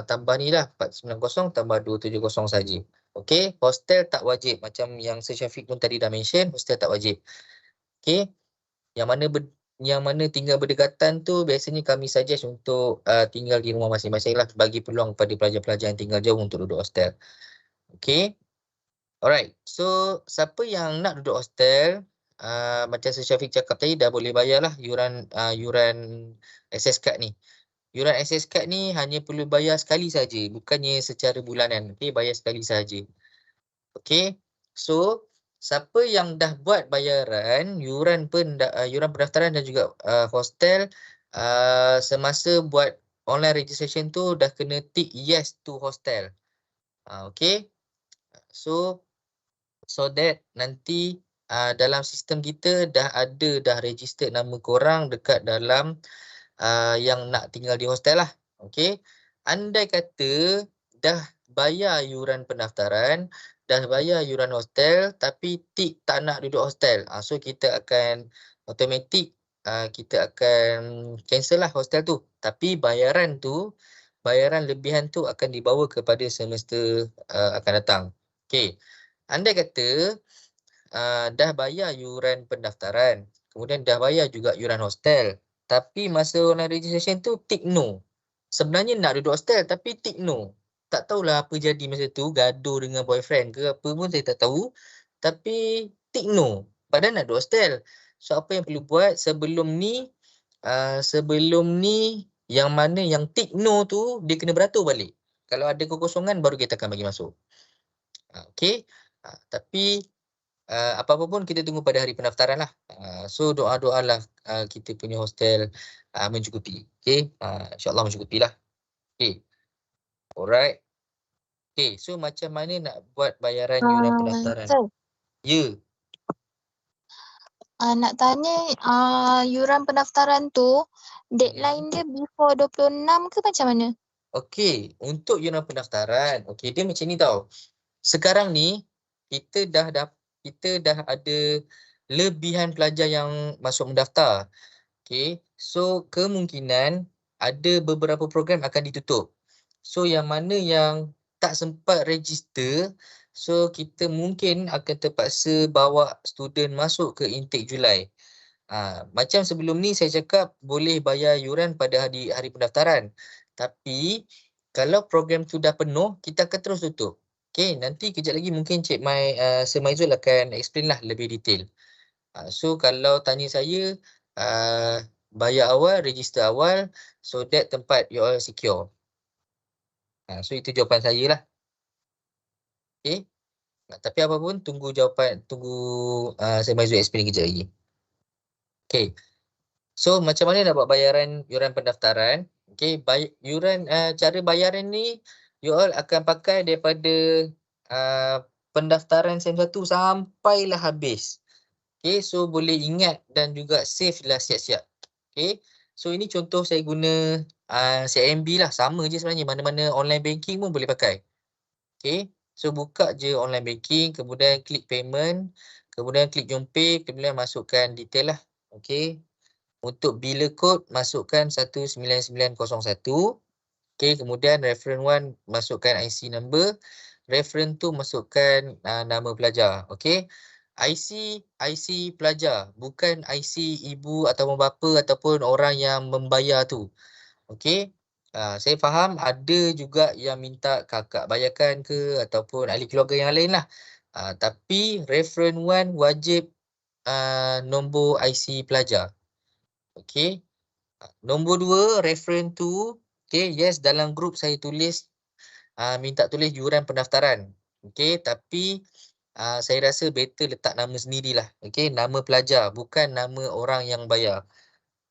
tambah ni lah 490 tambah 270 saja. Okey, hostel tak wajib, macam yang Sir Syafiq pun tadi dah mention, hostel tak wajib. Okey, yang mana tinggal berdekatan tu biasanya kami suggest untuk tinggal di rumah masing-masing lah, bagi peluang kepada pelajar-pelajar yang tinggal jauh untuk duduk hostel. Okey. Alright, so siapa yang nak duduk hostel, macam Sir Syafiq cakap tadi, dah boleh bayar lah yuran access card ni. Yuran access card ni hanya perlu bayar sekali saja, bukannya secara bulanan. Okey, bayar sekali saja. Okey. So, siapa yang dah buat bayaran yuran pendaftaran dan juga hostel semasa buat online registration tu dah kena tick yes to hostel. Okey. So that nanti dalam sistem kita dah register nama korang dekat dalam yang nak tinggal di hostel lah. Okey. Andai kata dah bayar yuran pendaftaran, dah bayar yuran hostel tapi tik tak nak duduk hostel. So kita akan automatic kita akan cancel lah hostel tu. Tapi bayaran lebihan tu akan dibawa kepada semester akan datang. Okey. Andai kata dah bayar yuran pendaftaran, kemudian dah bayar juga yuran hostel, tapi masa online registration tu tick no. Sebenarnya nak duduk hostel tapi tick no. Tak tahulah apa jadi masa tu, gaduh dengan boyfriend ke apa pun saya tak tahu. Tapi tick no. Padahal nak duduk hostel. So apa yang perlu buat sebelum ni yang mana yang tick no tu dia kena beratur balik. Kalau ada kekosongan baru kita akan bagi masuk. Okey. Tapi apa-apa pun kita tunggu pada hari pendaftaran lah. So doa-doalah kita punya hostel mencukupi. Okey. InsyaAllah mencukupi lah. Okey. Alright. Okey. So macam mana nak buat bayaran yuran pendaftaran? Ya. Nak tanya yuran pendaftaran tu deadline dia before 26 ke macam mana? Okey. Untuk yuran pendaftaran, okey, dia macam ni tau. Sekarang ni kita dah ada lebihan pelajar yang masuk mendaftar. Okey. So kemungkinan ada beberapa program akan ditutup. So yang mana yang tak sempat register, so kita mungkin akan terpaksa bawa student masuk ke intake Julai. Macam sebelum ni saya cakap boleh bayar yuran pada hari pendaftaran. Tapi kalau program tu dah penuh, kita akan terus tutup. Okey, nanti kejap lagi mungkin Sir Maizul akan explain lah lebih detail. So kalau tanya saya, bayar awal, register awal, so that tempat you all secure. So itu jawapan saya lah. Okey. Tapi apa pun tunggu Sir Maizul explain kejap lagi. Okey. So macam mana nak buat bayaran yuran pendaftaran? Okey, cara bayaran ni you all akan pakai daripada pendaftaran SEM 1 sampailah habis. Okey, so boleh ingat dan juga save lah siap-siap. Okey. So ini contoh saya guna CIMB lah, sama je sebenarnya, mana-mana online banking pun boleh pakai. Okey. So buka je online banking, kemudian klik payment, kemudian klik JomPay, kemudian masukkan detail lah. Okey. Untuk bila kod masukkan 19901. Okey, kemudian reference 1 masukkan IC number, reference 2 masukkan nama pelajar. Okey. IC pelajar, bukan IC ibu atau bapa ataupun orang yang membayar tu. Okey. Saya faham ada juga yang minta kakak bayarkan ke ataupun ahli keluarga yang lain lah. Tapi reference 1 wajib nombor IC pelajar. Okey. Nombor 2 reference 2. Okey, yes, dalam grup saya tulis minta tulis yuran pendaftaran. Okey, tapi saya rasa better letak nama sendirilah. Okey, nama pelajar, bukan nama orang yang bayar.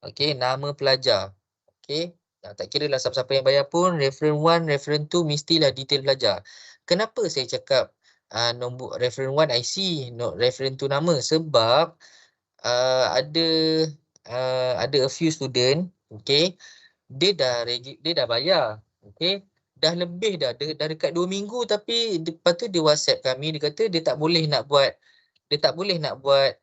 Okey, nama pelajar. Okey, tak kira lah siapa-siapa yang bayar pun, reference 1, reference 2 mestilah detail pelajar. Kenapa saya cakap nombor reference 1 IC, reference 2 nama? Sebab ada a few student, okey, dia dah bayar. Okey, dah lebih dah dekat 2 minggu, tapi lepas tu dia WhatsApp kami, dia kata dia tak boleh nak buat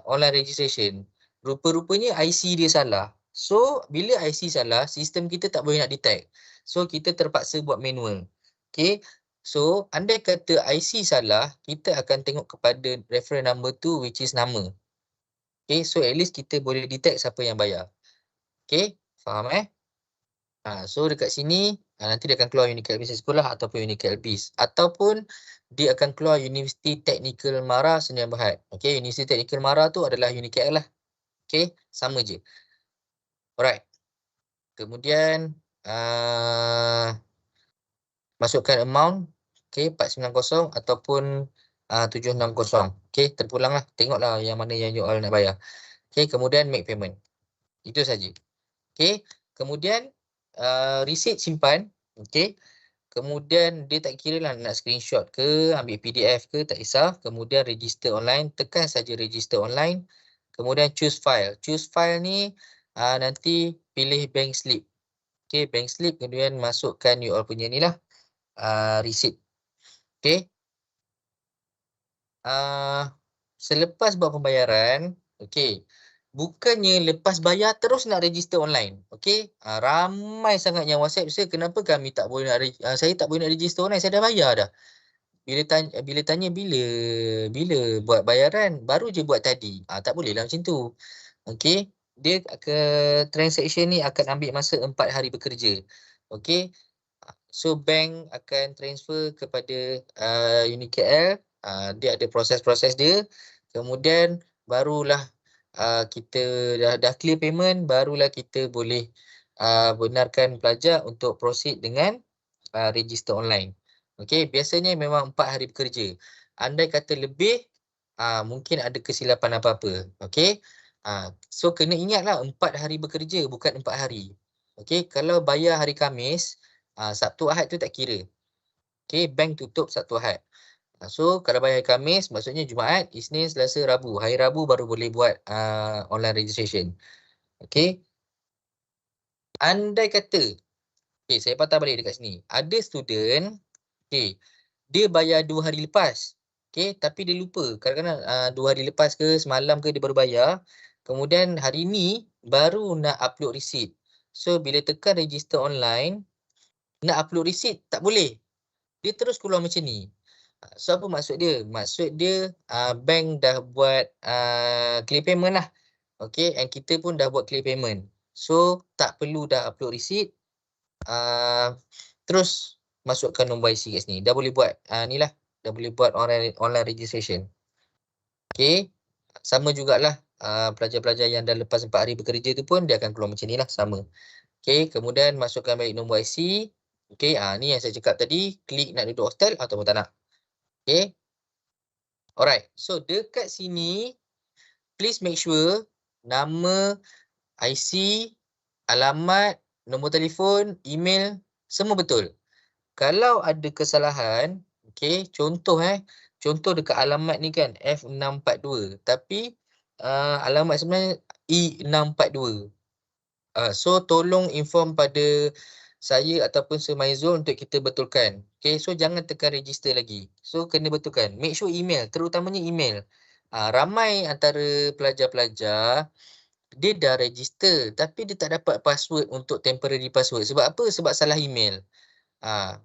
online registration. Rupa-rupanya IC dia salah. So bila IC salah, sistem kita tak boleh nak detect. So kita terpaksa buat manual. Okey, so andai kata IC salah, kita akan tengok kepada reference number tu, which is nama. Okey, so at least kita boleh detect siapa yang bayar. Okey, faham so dekat sini nanti dia akan keluar Unicap Business School lah ataupun Unicap BIS, ataupun dia akan keluar Universiti Teknikal Mara Sdn Bhd. Okey, Universiti Teknikal Mara tu adalah Unicap lah. Okey, sama je. Alright. Kemudian masukkan amount, okey, 490 ataupun 760. Okey, terpulang lah, tengoklah yang mana yang you all nak bayar. Okey, kemudian make payment. Itu saja. Okey, kemudian receipt simpan. Okey, kemudian dia tak kira lah nak screenshot ke, ambil PDF ke, tak kisah. Kemudian register online, tekan saja register online. Kemudian choose file. Choose file ni nanti pilih bank slip. Okey, bank slip, kemudian masukkan you all punya ni lah, receipt. Okey. Selepas buat pembayaran, okey, bukannya lepas bayar terus nak register online. Okey, ramai sangat yang WhatsApp saya, kenapa kami tak boleh nak saya tak boleh nak register online, saya dah bayar dah. Bila tanya bila buat bayaran, baru je buat tadi. Tak boleh lah macam tu. Okey, dia transaction ni akan ambil masa 4 hari bekerja. Okey. So bank akan transfer kepada UniKL, dia ada proses-proses dia. Kemudian barulah kita dah clear payment, barulah kita boleh benarkan pelajar untuk proceed dengan register online. Okey, biasanya memang 4 hari bekerja. Andai kata lebih, mungkin ada kesilapan apa-apa. Okey. So kena ingatlah 4 hari bekerja, bukan 4 hari. Okey, kalau bayar hari Khamis, Sabtu Ahad tu tak kira. Okey, bank tutup Sabtu Ahad. So kalau bayar hari Khamis, maksudnya Jumaat, Isnin, Selasa, Rabu. Hari Rabu baru boleh buat online registration. Okey. Andai kata, okey, saya patah balik dekat sini. Ada student, okey, dia bayar 2 hari lepas. Okey, tapi dia lupa. Kadang-kadang 2 hari lepas ke, semalam ke dia baru bayar. Kemudian hari ni baru nak upload receipt. So bila tekan register online, nak upload receipt tak boleh. Dia terus keluar macam ni. So apa maksud dia? Maksud dia bank dah buat clear payment lah. Okay, and kita pun dah buat clear payment. So tak perlu dah upload receipt. Terus masukkan nombor IC kat sini. Dah boleh buat ni lah. Dah boleh buat online registration. Okay, sama jugalah pelajar-pelajar yang dah lepas 4 hari bekerja tu pun dia akan keluar macam ni lah, sama. Okay, kemudian masukkan balik nombor IC. Okay, ni yang saya cakap tadi, klik nak duduk hostel ataupun tak nak. Okay. Alright, so dekat sini, please make sure nama, IC, alamat, nombor telefon, email, semua betul. Kalau ada kesalahan, okay, contoh dekat alamat ni kan F642, tapi alamat sebenarnya E642. So tolong inform pada saya ataupun Sir Maizul untuk kita betulkan. Okay, so jangan tekan register lagi. So kena betulkan. Make sure email, terutamanya email. Ramai antara pelajar-pelajar, dia dah register tapi dia tak dapat password untuk temporary password. Sebab apa? Sebab salah email.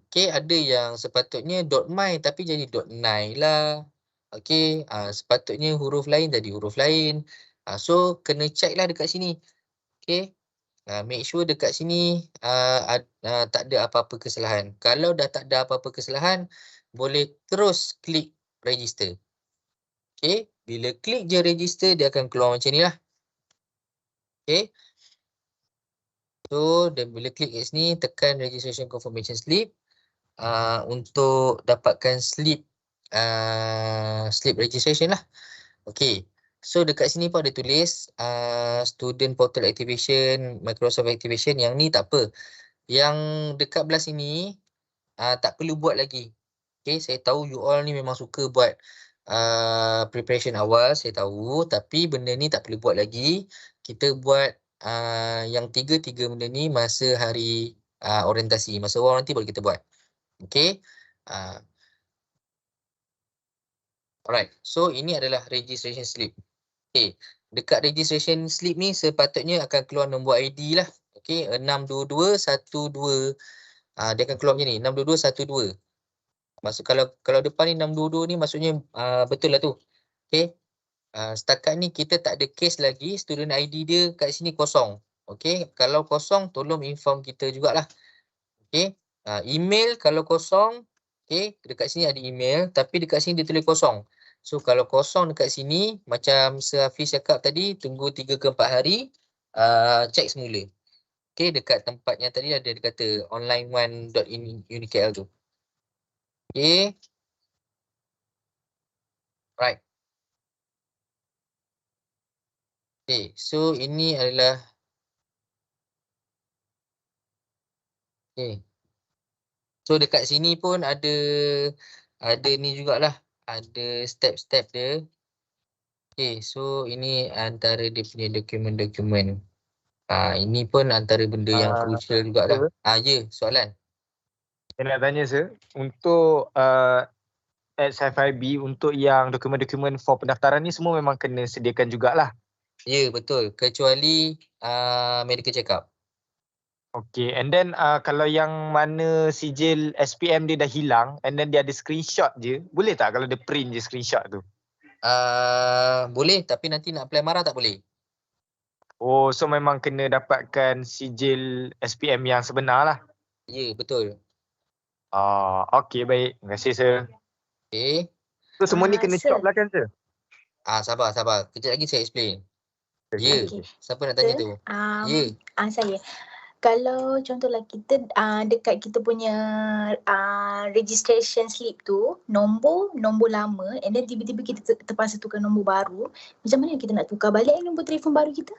Okay, ada yang sepatutnya .my tapi jadi .9 lah. Okey, sepatutnya huruf lain jadi huruf lain. So kena check lah dekat sini. Okey. Make sure dekat sini tak ada apa-apa kesalahan. Kalau dah tak ada apa-apa kesalahan, boleh terus klik register. Okey, bila klik je register dia akan keluar macam ni lah. Okey. So bila klik kat sini tekan registration confirmation slip untuk dapatkan slip registration lah. Okey. So dekat sini pun ada tulis student portal activation, Microsoft activation. Yang ni tak apa. Yang dekat belah sini tak perlu buat lagi. Okay, saya tahu you all ni memang suka buat preparation awal, saya tahu. Tapi benda ni tak perlu buat lagi. Kita buat yang tiga benda ni masa hari orientasi. Masa orang nanti baru kita buat. Okay. Alright, so ini adalah registration slip. Okay, dekat registration slip ni sepatutnya akan keluar nombor ID lah. Okay, 62212. Dia akan keluar macam ni, 62212. Maksud kalau depan ni 622 ni maksudnya betul lah tu. Okay, setakat ni kita tak ada case lagi, student ID dia kat sini kosong. Okay, kalau kosong tolong inform kita jugalah. Okay, email kalau kosong, okay, dekat sini ada email tapi dekat sini dia tulis kosong. So kalau kosong dekat sini, macam Sir Hafiz cakap tadi, tunggu 3 ke 4 hari, check semula. Okay, dekat tempat yang tadi ada dia kata online1.unikl tu. Okay. Right. Okay, so ini adalah okay. So dekat sini pun ada ni jugalah. Ada step-step dia. Okay, so ini antara dia punya dokumen-dokumen. Ini pun antara benda yang crucial jugalah. Ya, soalan. Saya nak tanya sir, untuk SFIB, untuk yang dokumen-dokumen for pendaftaran ni semua memang kena sediakan jugalah. Ya, betul. Kecuali medical check-up. Okay, and then kalau yang mana sijil SPM dia dah hilang and then dia ada screenshot je, boleh tak kalau dia print je screenshot tu? Boleh, tapi nanti nak apply marah tak boleh. Oh, so memang kena dapatkan sijil SPM yang sebenar lah. Ya, betul. Okay, baik. Terima kasih sir. Okay. So semua ni kena stop lah kan sir? Sabar. Kejap lagi saya explain. Ya, Okay. siapa nak tanya tu? Ya. Saya. Kalau contohlah kita dekat kita punya registration slip tu nombor lama and then tiba-tiba kita terpaksa tukar nombor baru, macam mana kita nak tukar balik nombor telefon baru kita?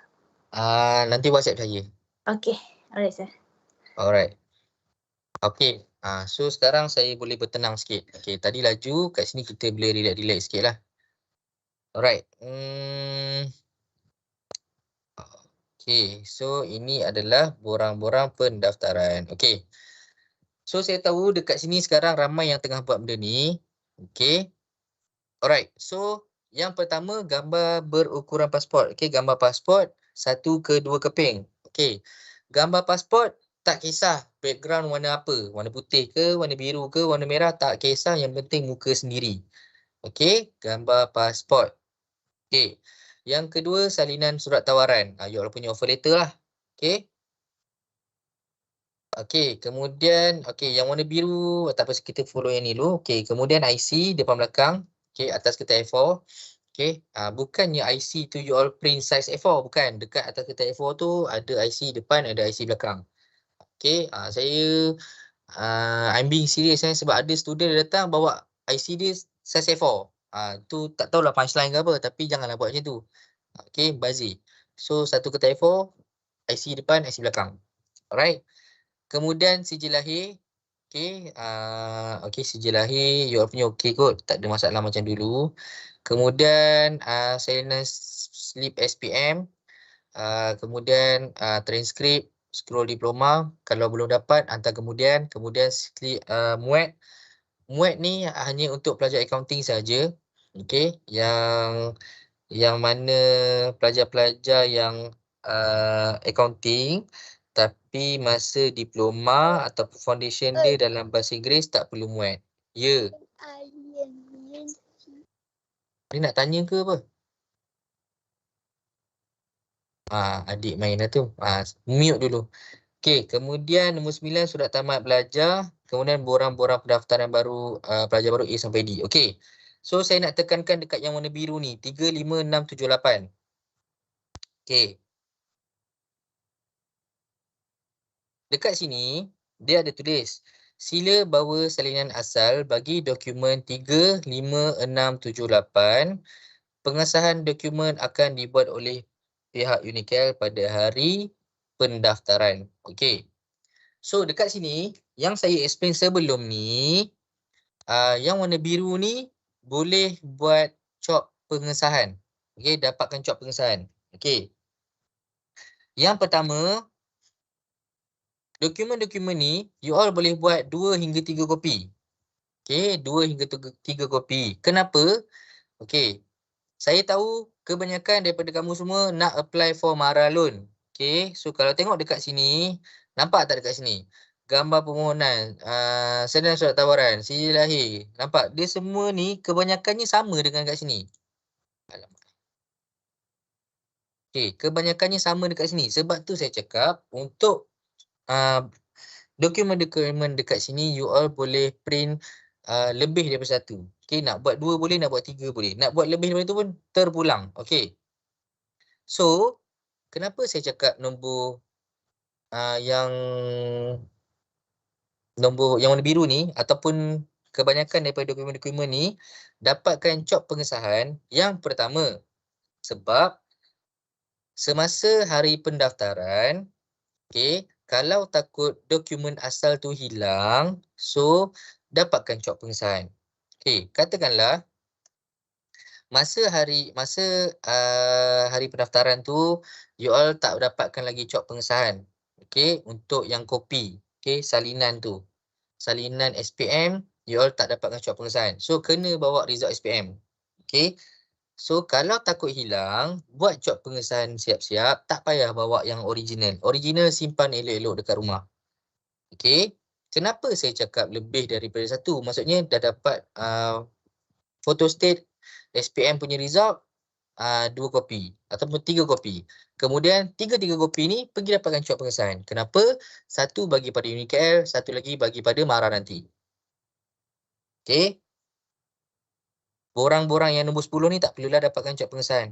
Nanti WhatsApp saya. Okay, alright sir. Alright. Okay. So sekarang saya boleh bertenang sikit. Okay, tadi laju, kat sini kita boleh relax sikit lah. Alright. Okay, so ini adalah borang-borang pendaftaran. Okay. So saya tahu dekat sini sekarang ramai yang tengah buat benda ni. Okay. Alright, so yang pertama gambar berukuran pasport. Okay, gambar pasport 1 ke 2 keping. Okay, gambar pasport tak kisah background warna apa. Warna putih ke, warna biru ke, warna merah, tak kisah. Yang penting muka sendiri. Okay, gambar pasport. Okay. Yang kedua, salinan surat tawaran. You all punya offer letter lah. Okay. Okay, kemudian, okay, yang warna biru, tak apa, kita follow yang ni dulu. Okay, kemudian IC depan belakang. Okay, atas kertas A4. Okay, bukannya IC tu you all print size A4. Bukan, dekat atas kertas A4 tu ada IC depan, ada IC belakang. Okay, saya, I'm being serious sebab ada student datang bawa IC dia size A4. Tu tak tahulah punchline ke apa, tapi janganlah buat macam tu. Okay, bazir. So, satu kertas A4, IC depan, IC belakang. Alright. Kemudian sijil lahir. Okay, okay, sijil lahir, you all punya okay kot. Tak ada masalah macam dulu. Kemudian, salinan slip SPM. Kemudian, transkrip, scroll diploma. Kalau belum dapat, hantar kemudian. Kemudian, slip muat. Muat ni hanya untuk pelajar accounting saja. Okay, yang mana pelajar-pelajar yang accounting tapi masa diploma atau foundation dia dalam bahasa Inggeris tak perlu muat. Ya. Dia nak tanya ke apa? Adik main dah tu. Mute dulu. Okey, kemudian nombor 9 surat tamat belajar. Kemudian borang-borang pendaftaran baru, pelajar baru A sampai D. Okey. So saya nak tekankan dekat yang warna biru ni. 3, 5, 6, 7, 8. Okey. Dekat sini, dia ada tulis. Sila bawa salinan asal bagi dokumen 3, 5, 6, 7, 8. Pengesahan dokumen akan dibuat oleh pihak Unicel pada hari pendaftaran. Okey. So dekat sini, yang saya explain sebelum ni, yang warna biru ni boleh buat cop pengesahan. Okey, dapatkan cop pengesahan. Okey. Yang pertama, dokumen-dokumen ni, you all boleh buat 2 hingga 3 kopi. Okey, 2 hingga 3 kopi. Kenapa? Okey, saya tahu kebanyakan daripada kamu semua nak apply for MARA loan. Okey, so kalau tengok dekat sini, nampak tak dekat sini? Gambar permohonan, salinan surat tawaran, sijil lahir. Nampak? Dia semua ni kebanyakannya sama dengan kat sini. Okey, kebanyakannya sama dekat sini. Sebab tu saya cakap untuk dokumen-dokumen dekat sini you all boleh print lebih daripada satu. Okey, nak buat 2 boleh, nak buat 3 boleh. Nak buat lebih daripada itu pun terpulang. Okey. So, kenapa saya cakap nombor yang warna biru ni ataupun kebanyakan daripada dokumen-dokumen ni dapatkan cop pengesahan? Yang pertama, sebab semasa hari pendaftaran, okey, kalau takut dokumen asal tu hilang, so dapatkan cop pengesahan. Okey, katakanlah masa hari pendaftaran tu you all tak dapatkan lagi cop pengesahan. Okey, untuk yang kopi, okey, salinan tu. Salinan SPM, you all tak dapatkan cop pengesahan. So kena bawa result SPM. Okey. So kalau takut hilang, buat cop pengesahan siap-siap, tak payah bawa yang original. Original simpan elok-elok dekat rumah. Okey. Kenapa saya cakap lebih daripada satu? Maksudnya dah dapat photostat SPM punya result 2 kopi ataupun 3 kopi. Kemudian 3 kopi ni pergi dapatkan cop pengesahan. Kenapa? Satu bagi pada Unicel, satu lagi bagi pada MARA nanti. Okey. Borang-borang yang nombor 10 ni tak perlulah dapatkan cop pengesahan.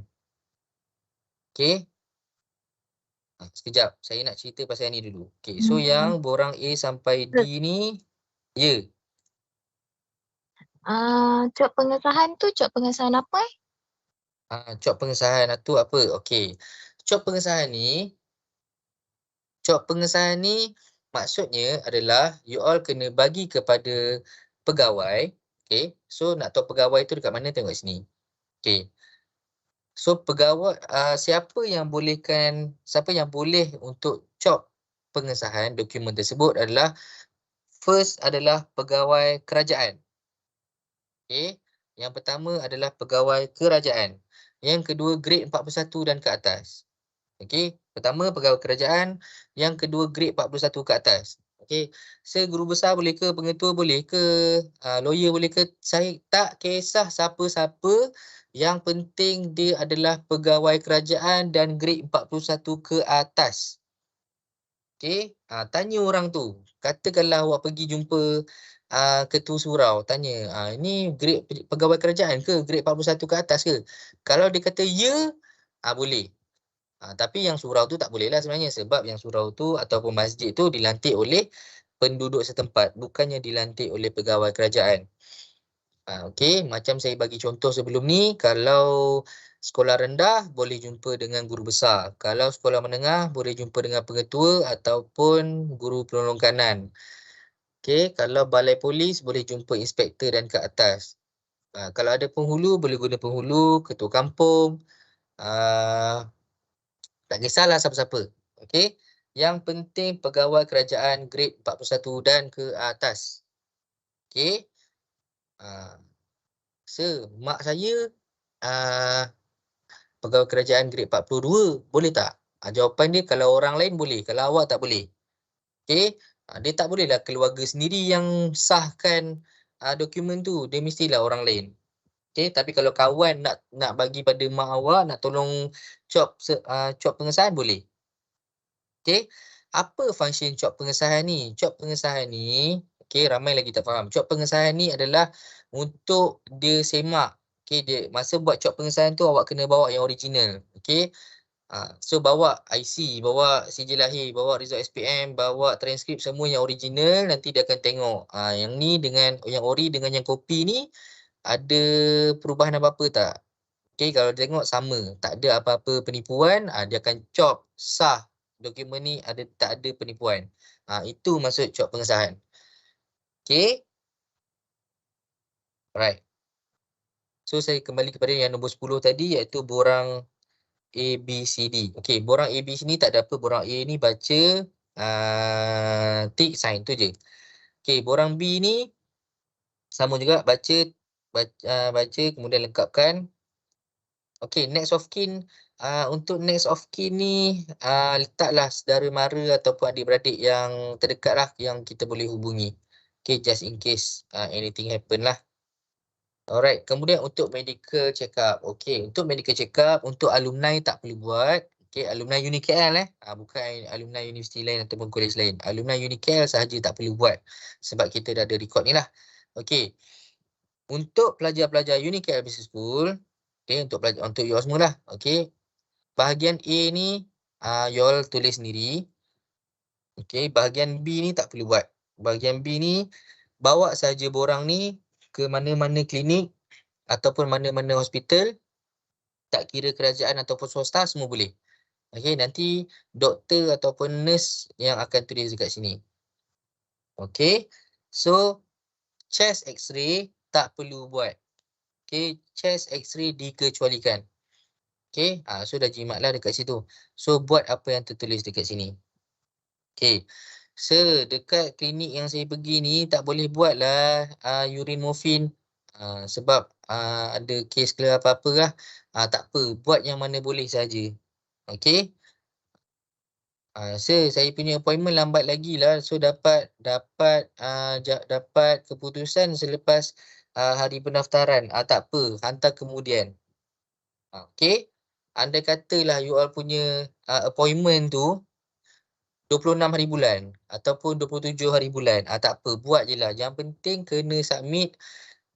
Okey. Sekejap, saya nak cerita pasal ni dulu. Okey, so yang borang A sampai D ni, ya. Cop pengesahan tu cop pengesahan apa? Cop pengesahan tu apa? Okey. Cop pengesahan ni maksudnya adalah you all kena bagi kepada pegawai. Okey. So nak tahu pegawai tu dekat mana, tengok sini. Okey. So pegawai siapa yang boleh untuk cop pengesahan dokumen tersebut adalah first adalah pegawai kerajaan. Okey. Yang pertama adalah pegawai kerajaan. Yang kedua grade 41 dan ke atas. Okey, pertama pegawai kerajaan, yang kedua grade 41 ke atas. Okey, saya guru besar boleh ke, pengetua boleh ke, lawyer boleh ke, saya tak kisah siapa-siapa, yang penting dia adalah pegawai kerajaan dan grade 41 ke atas. Okey, tanya orang tu. Katakanlah awak pergi jumpa ketua surau, tanya, ini grade pegawai kerajaan ke, grade 41 ke atas ke? Kalau dia kata ya, boleh. Tapi yang surau tu tak boleh lah sebenarnya, sebab yang surau tu ataupun masjid tu dilantik oleh penduduk setempat, bukannya dilantik oleh pegawai kerajaan. Okey, macam saya bagi contoh sebelum ni, kalau sekolah rendah boleh jumpa dengan guru besar. Kalau sekolah menengah boleh jumpa dengan pengetua ataupun guru penolong kanan. Okey, kalau balai polis boleh jumpa inspektor dan ke atas. Kalau ada penghulu boleh guna penghulu, ketua kampung. Tak kisahlah siapa-siapa. Okey, yang penting pegawai kerajaan grade 41 dan ke atas. Okey. Mak saya pegawai kerajaan grade 42, boleh tak? Jawapan dia kalau orang lain boleh, kalau awak tak boleh. Okey. Dia tak bolehlah keluarga sendiri yang sahkan dokumen tu, dia mestilah orang lain. Okay, tapi kalau kawan nak bagi pada mak awak, nak tolong cop pengesahan boleh. Okay, apa function cop pengesahan ni? Cop pengesahan ni, okay, ramai lagi tak faham. Cop pengesahan ni adalah untuk dia semak. Okay, masa buat cop pengesahan tu awak kena bawa yang original. Okay, so bawa IC, bawa sijil lahir, bawa result SPM, bawa transkrip semua yang original, nanti dia akan tengok yang ni dengan yang ori dengan yang kopi ni ada perubahan apa-apa tak. Okay, kalau dia tengok sama, tak ada apa-apa penipuan, dia akan cop sah dokumen ni tak ada penipuan. Itu maksud cop pengesahan. Okay. Alright. So saya kembali kepada yang nombor 10 tadi, iaitu borang ABCD. Okay, borang ABC ni tak ada apa. Borang A ni baca, tick, sign tu je. Okay, borang B ni sama juga, baca kemudian lengkapkan. Okay, next of kin. Untuk next of kin ni, letaklah saudara mara ataupun adik-beradik yang terdekat lah yang kita boleh hubungi. Okay, just in case anything happen lah. Alright, kemudian untuk medical check up. Okay, untuk medical check up, untuk alumni tak perlu buat. Okay, alumni UniKL bukan alumni universiti lain ataupun kolej lain. Alumni UniKL sahaja tak perlu buat. Sebab kita dah ada record ni lah. Okay, untuk pelajar-pelajar UniKL Business School, okay, untuk you all semua lah. Okay, bahagian A ni, you all tulis sendiri. Okay, bahagian B ni tak perlu buat. Bahagian B ni, bawa sahaja borang ni ke mana-mana klinik ataupun mana-mana hospital, tak kira kerajaan ataupun swasta, semua boleh. Okay, nanti doktor ataupun nurse yang akan tulis dekat sini. Okay, so chest x-ray tak perlu buat. Okay, chest x-ray dikecualikan. Okay, so dah jimatlah dekat situ. So buat apa yang tertulis dekat sini. Okay, dekat klinik yang saya pergi ni tak boleh buat lah urine morphine. Sebab ada kes ke apa-apa lah. Tak apa, buat yang mana boleh saja. Okay. Saya punya appointment lambat lagi lah. So dapat keputusan selepas hari pendaftaran. Tak apa, hantar kemudian. Okay. Andai katalah you all punya appointment tu 26 hari bulan ataupun 27 hari bulan. Tak apa, buat je lah. Yang penting kena submit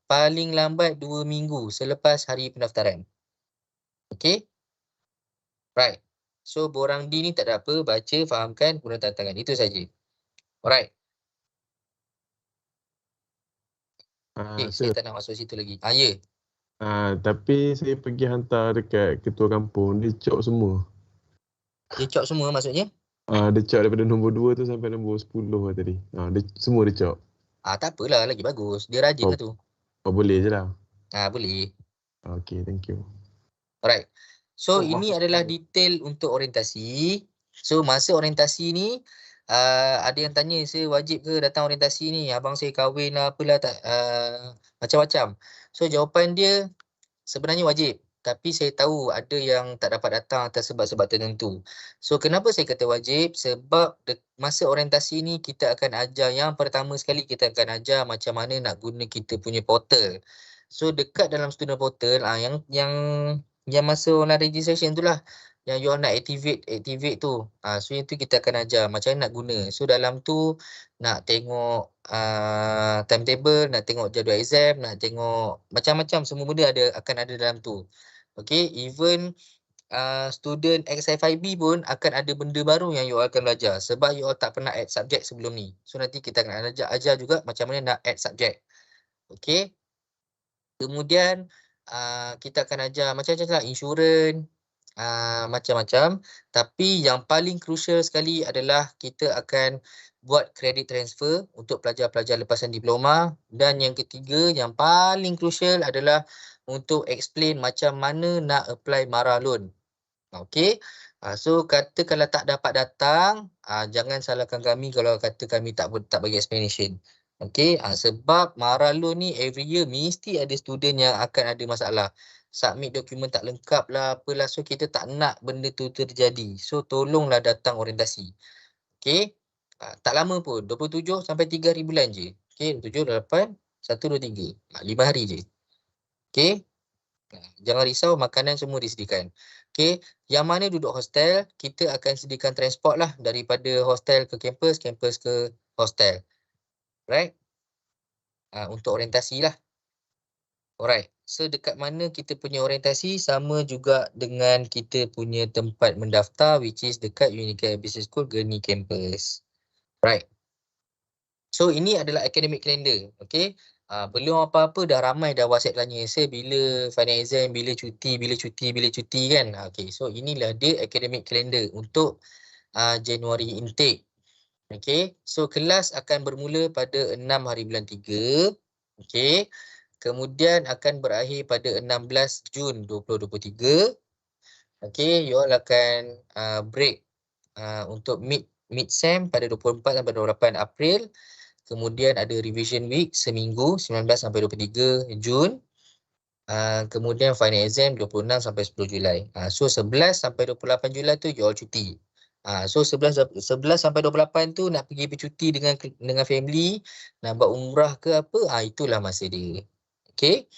paling lambat 2 minggu selepas hari pendaftaran. Okay. Right. So borang D ni tak ada apa. Baca, fahamkan, guna tanda tangan. Itu saja. Alright. Okay, saya tak nak masuk situ lagi. Ya. Tapi saya pergi hantar dekat ketua kampung. Dia cop semua. Dia cop semua maksudnya? Dia cop daripada nombor 2 tu sampai nombor 10 lah tadi. Semua dia cop. Tak apalah, lagi bagus. Dia rajin lah tu. Boleh je lah. Boleh. Okay, thank you. Alright. So ini adalah detail untuk orientasi. So masa orientasi ni, ada yang tanya, saya wajib ke datang orientasi ni? Abang saya kahwin lah, apalah tak, macam-macam. So jawapan dia sebenarnya wajib. Tapi saya tahu ada yang tak dapat datang atas sebab-sebab tertentu. So kenapa saya kata wajib? Sebab masa orientasi ni kita akan ajar, yang pertama sekali kita akan ajar macam mana nak guna kita punya portal. So dekat dalam student portal, yang masa online registration tu lah, yang you all nak activate tu. So yang tu kita akan ajar macam mana nak guna. So dalam tu nak tengok timetable, nak tengok jadual exam, nak tengok macam-macam, semua benda akan ada dalam tu. Okay, even student XFIB pun akan ada benda baru yang you all akan belajar. Sebab you all tak pernah add subject sebelum ni. So nanti kita akan ajar juga macam mana nak add subject. Okay. Kemudian kita akan ajar macam-macam lah, insurans, macam-macam. Tapi yang paling crucial sekali adalah kita akan buat credit transfer untuk pelajar-pelajar lepasan diploma. Dan yang ketiga, yang paling crucial adalah untuk explain macam mana nak apply MARA loan. Okay. So kata kalau tak dapat datang, jangan salahkan kami kalau kata kami tak bagi explanation. Okay, sebab MARA loan ni every year mesti ada student yang akan ada masalah. Submit dokumen tak lengkap lah, apalah. So kita tak nak benda tu terjadi. So tolonglah datang orientasi. Okay, tak lama pun, 27 sampai 3 hari bulan je. Okay, 27, 8, 1, 2, 3. 5 hari je. Okay, Jangan risau, makanan semua disediakan. Okey, yang mana duduk hostel, kita akan sediakan transport lah daripada hostel ke kampus, kampus ke hostel. Right? Untuk orientasi lah. Alright. So dekat mana kita punya orientasi sama juga dengan kita punya tempat mendaftar, which is dekat Unicare Business School Gurney Campus. Right. So ini adalah academic calendar. Okay. Belum apa-apa dah ramai dah WhatsApp tanya saya bila final exam, bila cuti kan. Okay. So inilah dia academic calendar untuk Januari intake. Okay. So kelas akan bermula pada 6 hari bulan 3. Okay. Kemudian akan berakhir pada 16 Jun 2023. Okay. You all akan break untuk mid-sem pada 24 sampai 28 April. Kemudian ada revision week seminggu 19 sampai 23 Jun. Kemudian final exam 26 sampai 10 Julai. So 11 sampai 28 Julai tu you all cuti. So 11 sampai 28 tu nak pergi bercuti dengan family, nak buat umrah ke apa, itulah masa dia. Okay.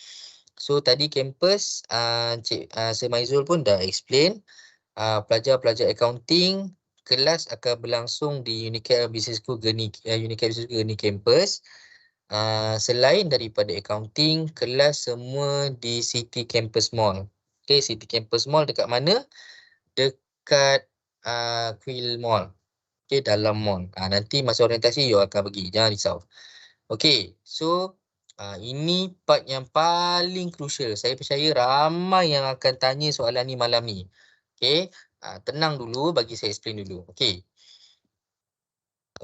So tadi kampus Sir Maizul pun dah explain. Pelajar-pelajar accounting kelas akan berlangsung di Unicare Business School Gurney Campus. Selain daripada accounting, kelas semua di City Campus Mall. Okay, City Campus Mall dekat mana? Dekat Quill Mall. Okay, dalam mall. Nanti masa orientasi you akan pergi, jangan risau. Okay, so ini part yang paling crucial. Saya percaya ramai yang akan tanya soalan ni malam ni. Okay. Tenang dulu, bagi saya explain dulu. Okay.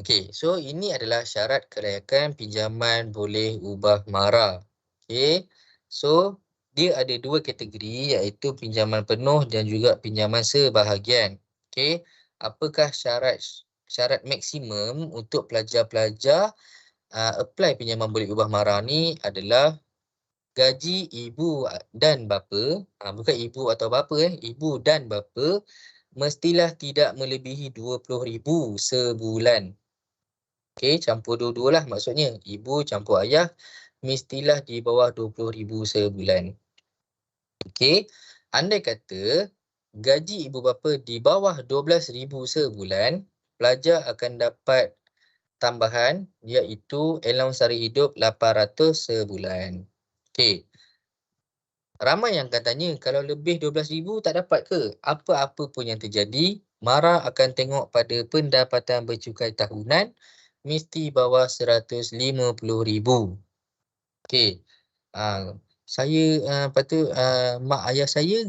Okay, so ini adalah syarat kelayakan pinjaman boleh ubah mara. Okay. So, dia ada dua kategori iaitu pinjaman penuh dan juga pinjaman sebahagian. Okay. Apakah syarat maksimum untuk pelajar-pelajar apply pinjaman boleh ubah mara ni adalah gaji ibu dan bapa, bukan ibu atau bapa, ibu dan bapa mestilah tidak melebihi 20,000 sebulan. Okey, campur dua-dua lah maksudnya. Ibu campur ayah mestilah di bawah 20,000 sebulan. Okey, andai kata gaji ibu bapa di bawah 12,000 sebulan, pelajar akan dapat tambahan iaitu allowance sara hidup 800 sebulan. Okey. Ramai yang akan tanya, kalau lebih 12,000 tak dapat ke? Apa-apa pun yang terjadi, MARA akan tengok pada pendapatan bercukai tahunan mesti bawah 150,000. Okey. Saya mak ayah saya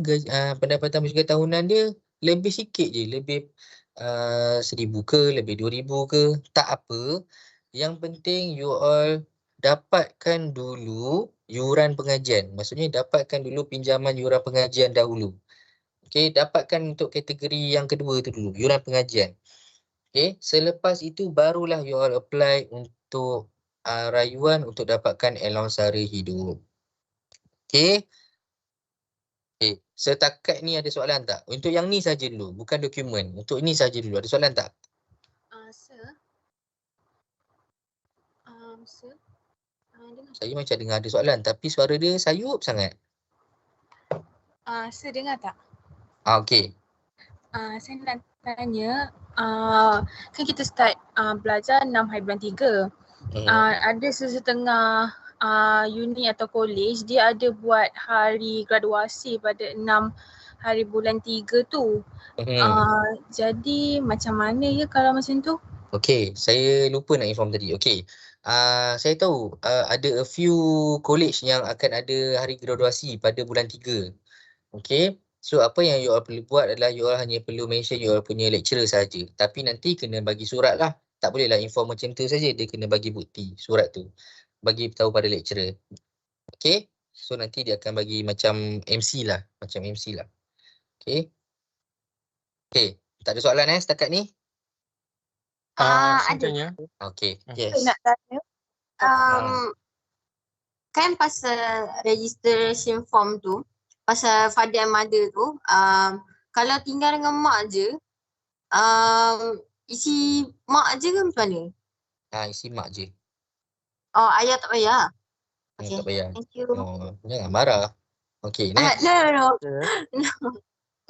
pendapatan bercukai tahunan dia lebih sikit je, lebih 1,000 ke, lebih 2,000 ke, tak apa. Yang penting you all dapatkan dulu yuran pengajian. Maksudnya dapatkan dulu pinjaman yuran pengajian dahulu. Okey, dapatkan untuk kategori yang kedua tu dulu, yuran pengajian. Okey, selepas itu barulah you all apply untuk rayuan untuk dapatkan allowance sara hidup. Okey. Okey, setakat ni ada soalan tak? Untuk yang ni saja dulu, bukan dokumen. Untuk ini saja dulu. Ada soalan tak? Sir. Sir. Saya macam dengar ada soalan tapi suara dia sayup sangat. Sir dengar tak? Okey. Saya nak tanya, kan kita start belajar 6 hari bulan 3. Ada sesetengah uni atau college dia ada buat hari graduasi pada 6 hari bulan 3 tu. Jadi macam mana ya kalau macam tu? Okey, saya lupa nak inform tadi. Okey. Saya tahu ada a few college yang akan ada hari graduasi pada bulan 3. Okey. So apa yang you all perlu buat adalah you all hanya perlu mention you all punya lecturer saja. Tapi nanti kena bagi surat lah. Tak bolehlah inform macam tu saja. Dia kena bagi bukti surat tu. Bagi tahu pada lecturer. Okey. So nanti dia akan bagi macam MC lah. Macam MC lah. Okey. Okey. Tak ada soalan setakat ni? Ada. Okey. Yes. Nak tanya. Kan pasal registration form tu, pasal father and mother tu, kalau tinggal dengan mak je, isi mak je ke macam mana? Isi mak je. Oh, ayah tak payah? Okay. Tak payah. Thank you. Jangan marah. Okey, next. No.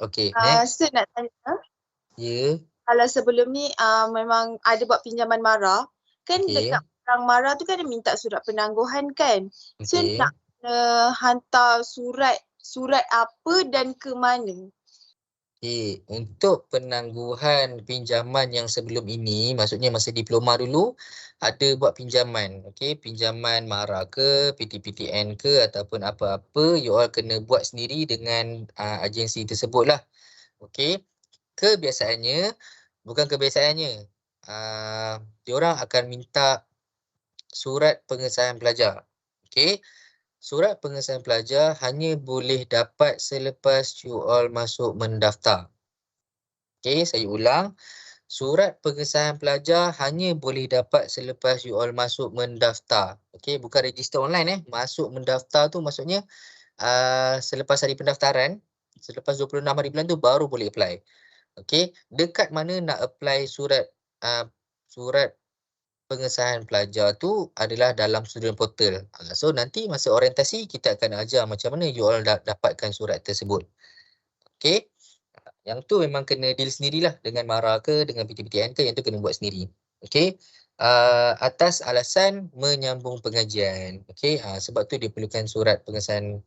Okey, next. Saya nak tanya, Ya. kalau sebelum ni memang ada buat pinjaman mara, kan Okey. dekat orang mara tu kan dia minta surat penangguhan kan. So Okey. nak hantar surat apa dan ke mana? Okey, untuk penangguhan pinjaman yang sebelum ini, maksudnya masa diploma dulu, ada buat pinjaman. Okey, pinjaman MARA ke, PTPTN ke ataupun apa-apa, you all kena buat sendiri dengan agensi tersebut lah. Okey, kebiasaannya, bukan kebiasaannya, diorang akan minta surat pengesahan pelajar. Okey, surat pengesahan pelajar hanya boleh dapat selepas you all masuk mendaftar. Okey, saya ulang. Surat pengesahan pelajar hanya boleh dapat selepas you all masuk mendaftar. Okey, bukan register online Masuk mendaftar tu maksudnya selepas hari pendaftaran, selepas 26 hari bulan tu baru boleh apply. Okey, dekat mana nak apply surat pengesahan pelajar tu adalah dalam student portal. So nanti masa orientasi kita akan ajar macam mana you all dapatkan surat tersebut. Okey. Yang tu memang kena deal sendirilah dengan MARA ke, dengan PTPTN ke, yang tu kena buat sendiri. Okey. Atas alasan menyambung pengajian. Okey. Sebab tu dia perlukan surat pengesahan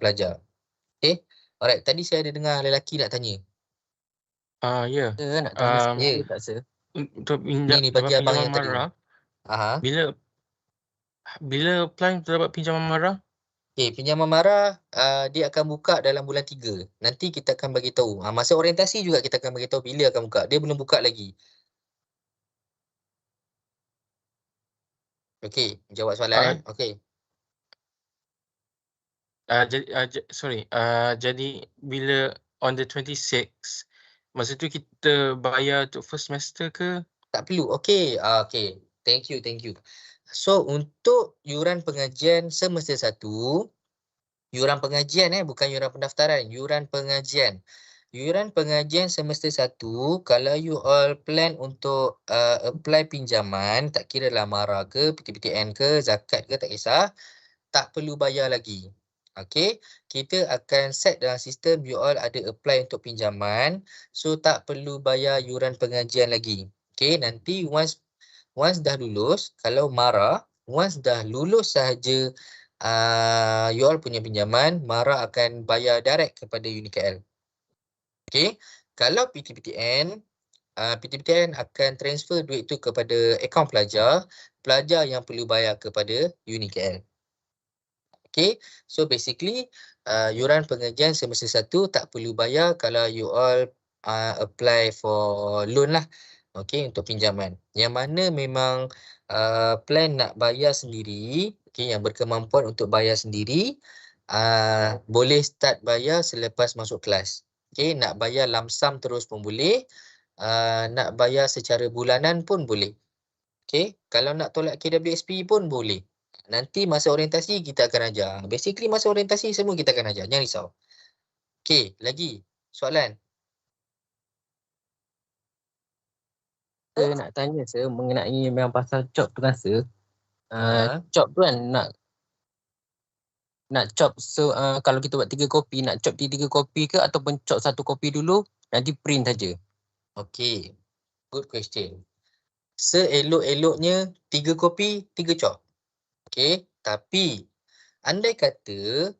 pelajar. Okey. Alright, tadi saya ada dengar lelaki nak tanya. Ya. Nak tanya sikit tak sir? Untuk Ni bagi abang yang tadi. Bila apply untuk dapat pinjaman MARA? Okey, pinjaman MARA dia akan buka dalam bulan 3. Nanti kita akan bagi tahu. Masa orientasi juga kita akan bagi tahu bila akan buka. Dia belum buka lagi. Okey, jawab soalan Okey. Jadi bila on the 26, masa tu kita bayar untuk first semester ke? Tak perlu. Okey. Okey. Thank you. So untuk yuran pengajian semester 1, yuran pengajian bukan yuran pendaftaran, yuran pengajian. Yuran pengajian semester 1, kalau you all plan untuk apply pinjaman, tak kira lah MARA ke, PTPTN ke, zakat ke, tak kisah, tak perlu bayar lagi. Okey, kita akan set dalam sistem you all ada apply untuk pinjaman, so tak perlu bayar yuran pengajian lagi. Okey, nanti once dah lulus, kalau MARA, once dah lulus sahaja you all punya pinjaman, MARA akan bayar direct kepada UniKL. Okey, kalau PTPTN akan transfer duit tu kepada akaun pelajar yang perlu bayar kepada UniKL. Okay, so basically yuran pengajian semester 1 tak perlu bayar kalau you all apply for loan lah. Okay, untuk pinjaman. Yang mana memang plan nak bayar sendiri, okay, yang berkemampuan untuk bayar sendiri, boleh start bayar selepas masuk kelas. Okay, nak bayar lump sum terus pun boleh, nak bayar secara bulanan pun boleh. Okay, kalau nak tolak KWSP pun boleh. Nanti masa orientasi kita akan ajar. Basically masa orientasi semua kita akan ajar. Jangan risau. Okey, lagi soalan? Saya nak tanya mengenai memang pasal chop tu kan sir. Chop tu kan nak chop, so kalau kita buat 3 kopi, nak chop 3 kopi ke ataupun chop 1 kopi dulu nanti print saja? Okey, good question. Seelok-eloknya 3 kopi 3 chop. Okey, tapi andai kata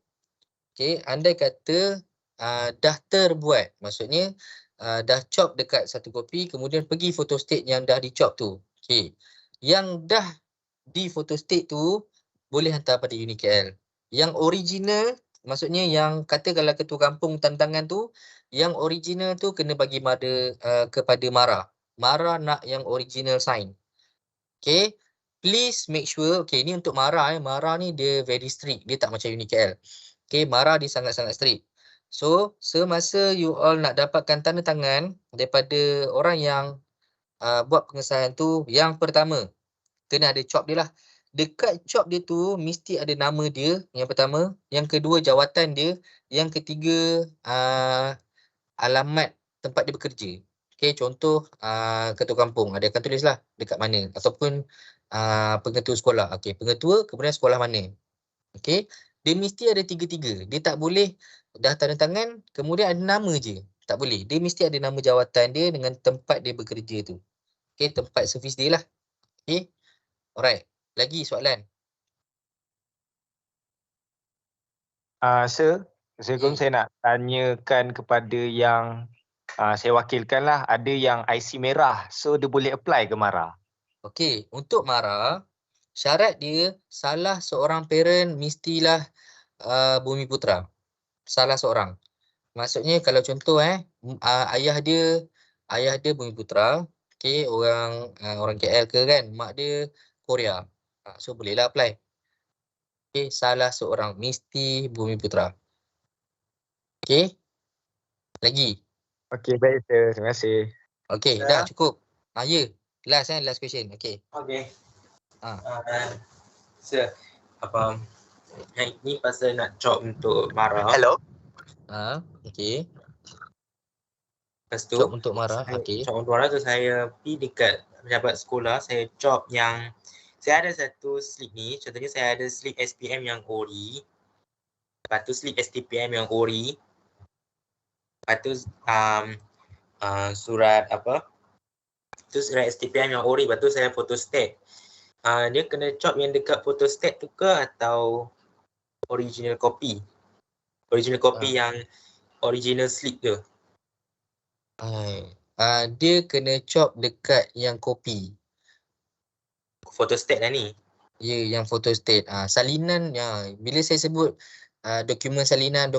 dah terbuat, maksudnya dah chop dekat 1 kopi, kemudian pergi photostate yang dah di-chop tu. Okey, yang dah di photostate tu boleh hantar pada UniKL. Yang original, maksudnya yang kata kalau ketua kampung tantangan tu, yang original tu kena bagi kepada MARA. MARA nak yang original sign. Okey, please make sure, okay, ni untuk MARA MARA ni dia very strict, dia tak macam UniKL. Okay, MARA dia sangat-sangat strict. So, semasa you all nak dapatkan tanda tangan daripada orang yang buat pengesahan tu, yang pertama, kena ada chop dia lah. Dekat chop dia tu, mesti ada nama dia, yang pertama. Yang kedua, jawatan dia. Yang ketiga, alamat tempat dia bekerja. Okay, contoh ketua kampung, ada akan tulislah dekat mana. Ataupun pengetua sekolah. Okey, pengetua kemudian sekolah mana. Okey. Dia mesti ada tiga-tiga. Dia tak boleh dah tanda tangan kemudian ada nama je. Tak boleh. Dia mesti ada nama jawatan dia dengan tempat dia bekerja tu. Okay, tempat servis dia lah. Okay. Alright. Lagi soalan? Sir, saya nak tanyakan kepada yang saya wakilkan lah. Ada yang IC merah. So dia boleh apply ke MARA? Okey, untuk MARA, syarat dia salah seorang parent mestilah Bumi Putra. Salah seorang. Maksudnya kalau contoh ayah dia Bumi Putra, okey, orang KL ke kan, mak dia Korea. So bolehlah apply. Okey, salah seorang mesti Bumi Putra. Okey. Lagi. Okey, baik sir. Terima kasih. Okey, dah cukup. Ya. Last question. Okey. Okay. Sir, yang ni pasal nak job untuk MARA. Hello. Okey. Lepas tu, Job untuk MARA. Okey. job untuk MARA tu saya pergi dekat pejabat sekolah, saya job yang saya ada satu slip ni, contohnya saya ada slip SPM yang ori, lepas tu slip STPM yang ori, lepas tu surat surat STPM yang ori, lepas tu saya photostat. Dia kena job yang dekat photostat tu ke atau original copy? Original copy yang original slip tu? Dia kena chop dekat yang kopi. Photostat lah ni? Ya, yang photostat. Salinan, bila saya sebut dokumen salinan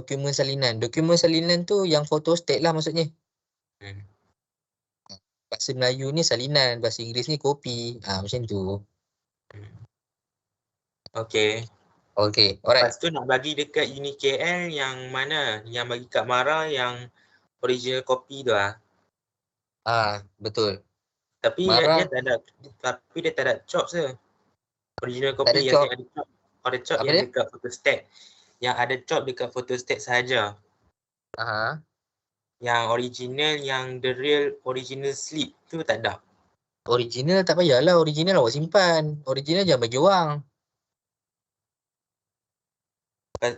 tu yang photostat lah maksudnya. Bahasa Melayu ni salinan, bahasa Inggeris ni kopi. Macam tu. Okay. Okay, alright. Lepas tu nak bagi dekat Uni KL yang mana? Yang bagi kat MARA yang original copy tu lah. Betul. Tapi MARA, dia tak ada chop sir. Original copy yang ada chop. Ada chop yang dekat photostat. Yang ada chop dekat photostat sahaja. Yang original, yang the real original slip tu tak ada. Original tak payahlah, original awak simpan. Original jangan bagi orang.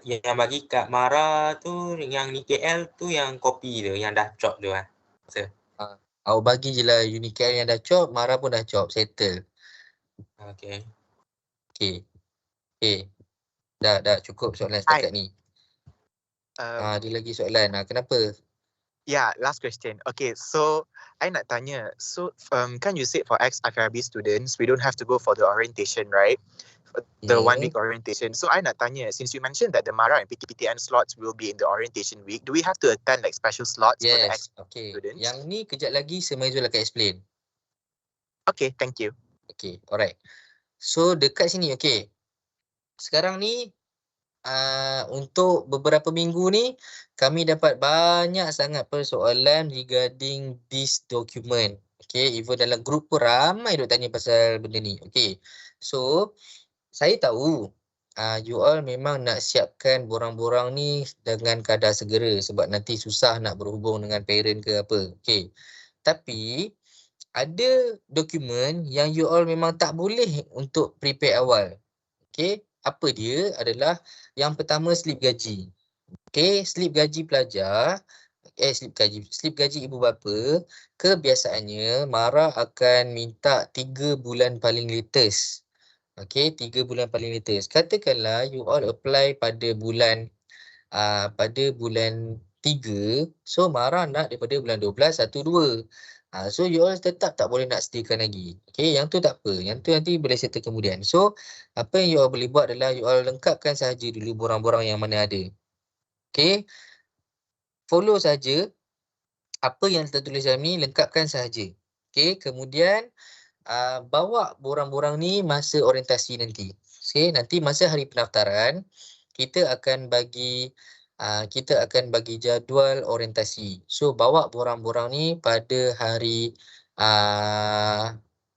Yang bagi kat MARA tu, yang ni KL tu yang kopi tu, yang dah chop tu lah. Sir. Awak bagi je lah Unicare yang dah chop, MARA pun dah chop, settle. Okay. Dah cukup soalan setakat ni. Ada lagi soalan. Kenapa? Last question. Okay, so I nak tanya. So kan you said for ex-FRB students, we don't have to go for the orientation, right? The 1 week orientation. So I nak tanya, since you mentioned that the MARA and PTPTN slots will be in the orientation week, do we have to attend like special slots for the ex-students? Yang ni kejap lagi Semaizul akan explain. Okay, thank you. Okay, alright. So dekat sini, okay. Sekarang ni untuk beberapa minggu ni kami dapat banyak sangat persoalan regarding this document. Okay, even dalam grup pun ramai duk tanya pasal benda ni. Okay, so saya tahu you all memang nak siapkan borang-borang ni dengan kadar segera sebab nanti susah nak berhubung dengan parent ke apa. Okay, tapi ada dokumen yang you all memang tak boleh untuk prepare awal. Okay, apa dia adalah yang pertama slip gaji. Okay, slip gaji pelajar, slip gaji ibu bapa, kebiasaannya MARA akan minta 3 bulan paling latest. Okay, 3 bulan paling latest. Katakanlah you all apply pada bulan 3, so MARA nak daripada bulan 12, 1, 2. So you all tetap tak boleh nak sediakan lagi. Okay, yang tu tak apa. Yang tu nanti boleh settle kemudian. So, apa yang you all boleh buat adalah you all lengkapkan sahaja dulu borang-borang yang mana ada. Okay, follow saja apa yang tertulis dalam ni, lengkapkan sahaja. Okay, kemudian bawa borang-borang ni masa orientasi nanti. Okay, nanti masa hari pendaftaran kita akan bagi jadual orientasi. So bawa borang-borang ni pada hari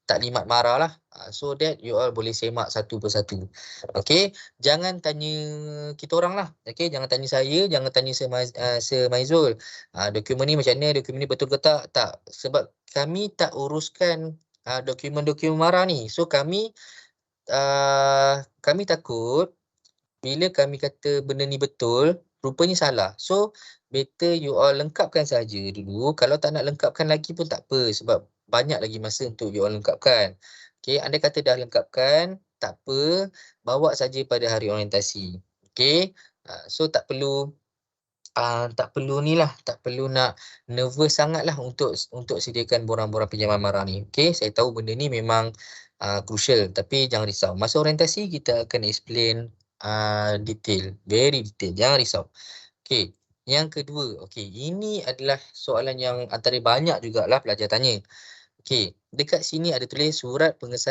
taklimat MARA lah. So that you all boleh semak satu persatu. Okay, jangan tanya kita orang lah. Okay, jangan tanya saya, jangan tanya Semaizul. Dokumen ni macam mana, dokumen ni betul ke tak? Tak, sebab kami tak uruskan dokumen-dokumen MARA ni. So kami takut bila kami kata benda ni betul, rupanya salah. So, better you all lengkapkan saja dulu. Kalau tak nak lengkapkan lagi pun tak apa sebab banyak lagi masa untuk you all lengkapkan. Okay, andai kata dah lengkapkan, tak apa, bawa saja pada hari orientasi. Okay, so tak perlu nak nervous sangat lah untuk sediakan borang-borang pinjaman barang ni. Okay, saya tahu benda ni memang crucial tapi jangan risau. Masa orientasi kita akan explain detail, very detail, jangan risau. Okay, yang kedua, okay, ini adalah soalan yang antara banyak jugalah pelajar tanya. Okay, dekat sini ada tulis surat pengesahan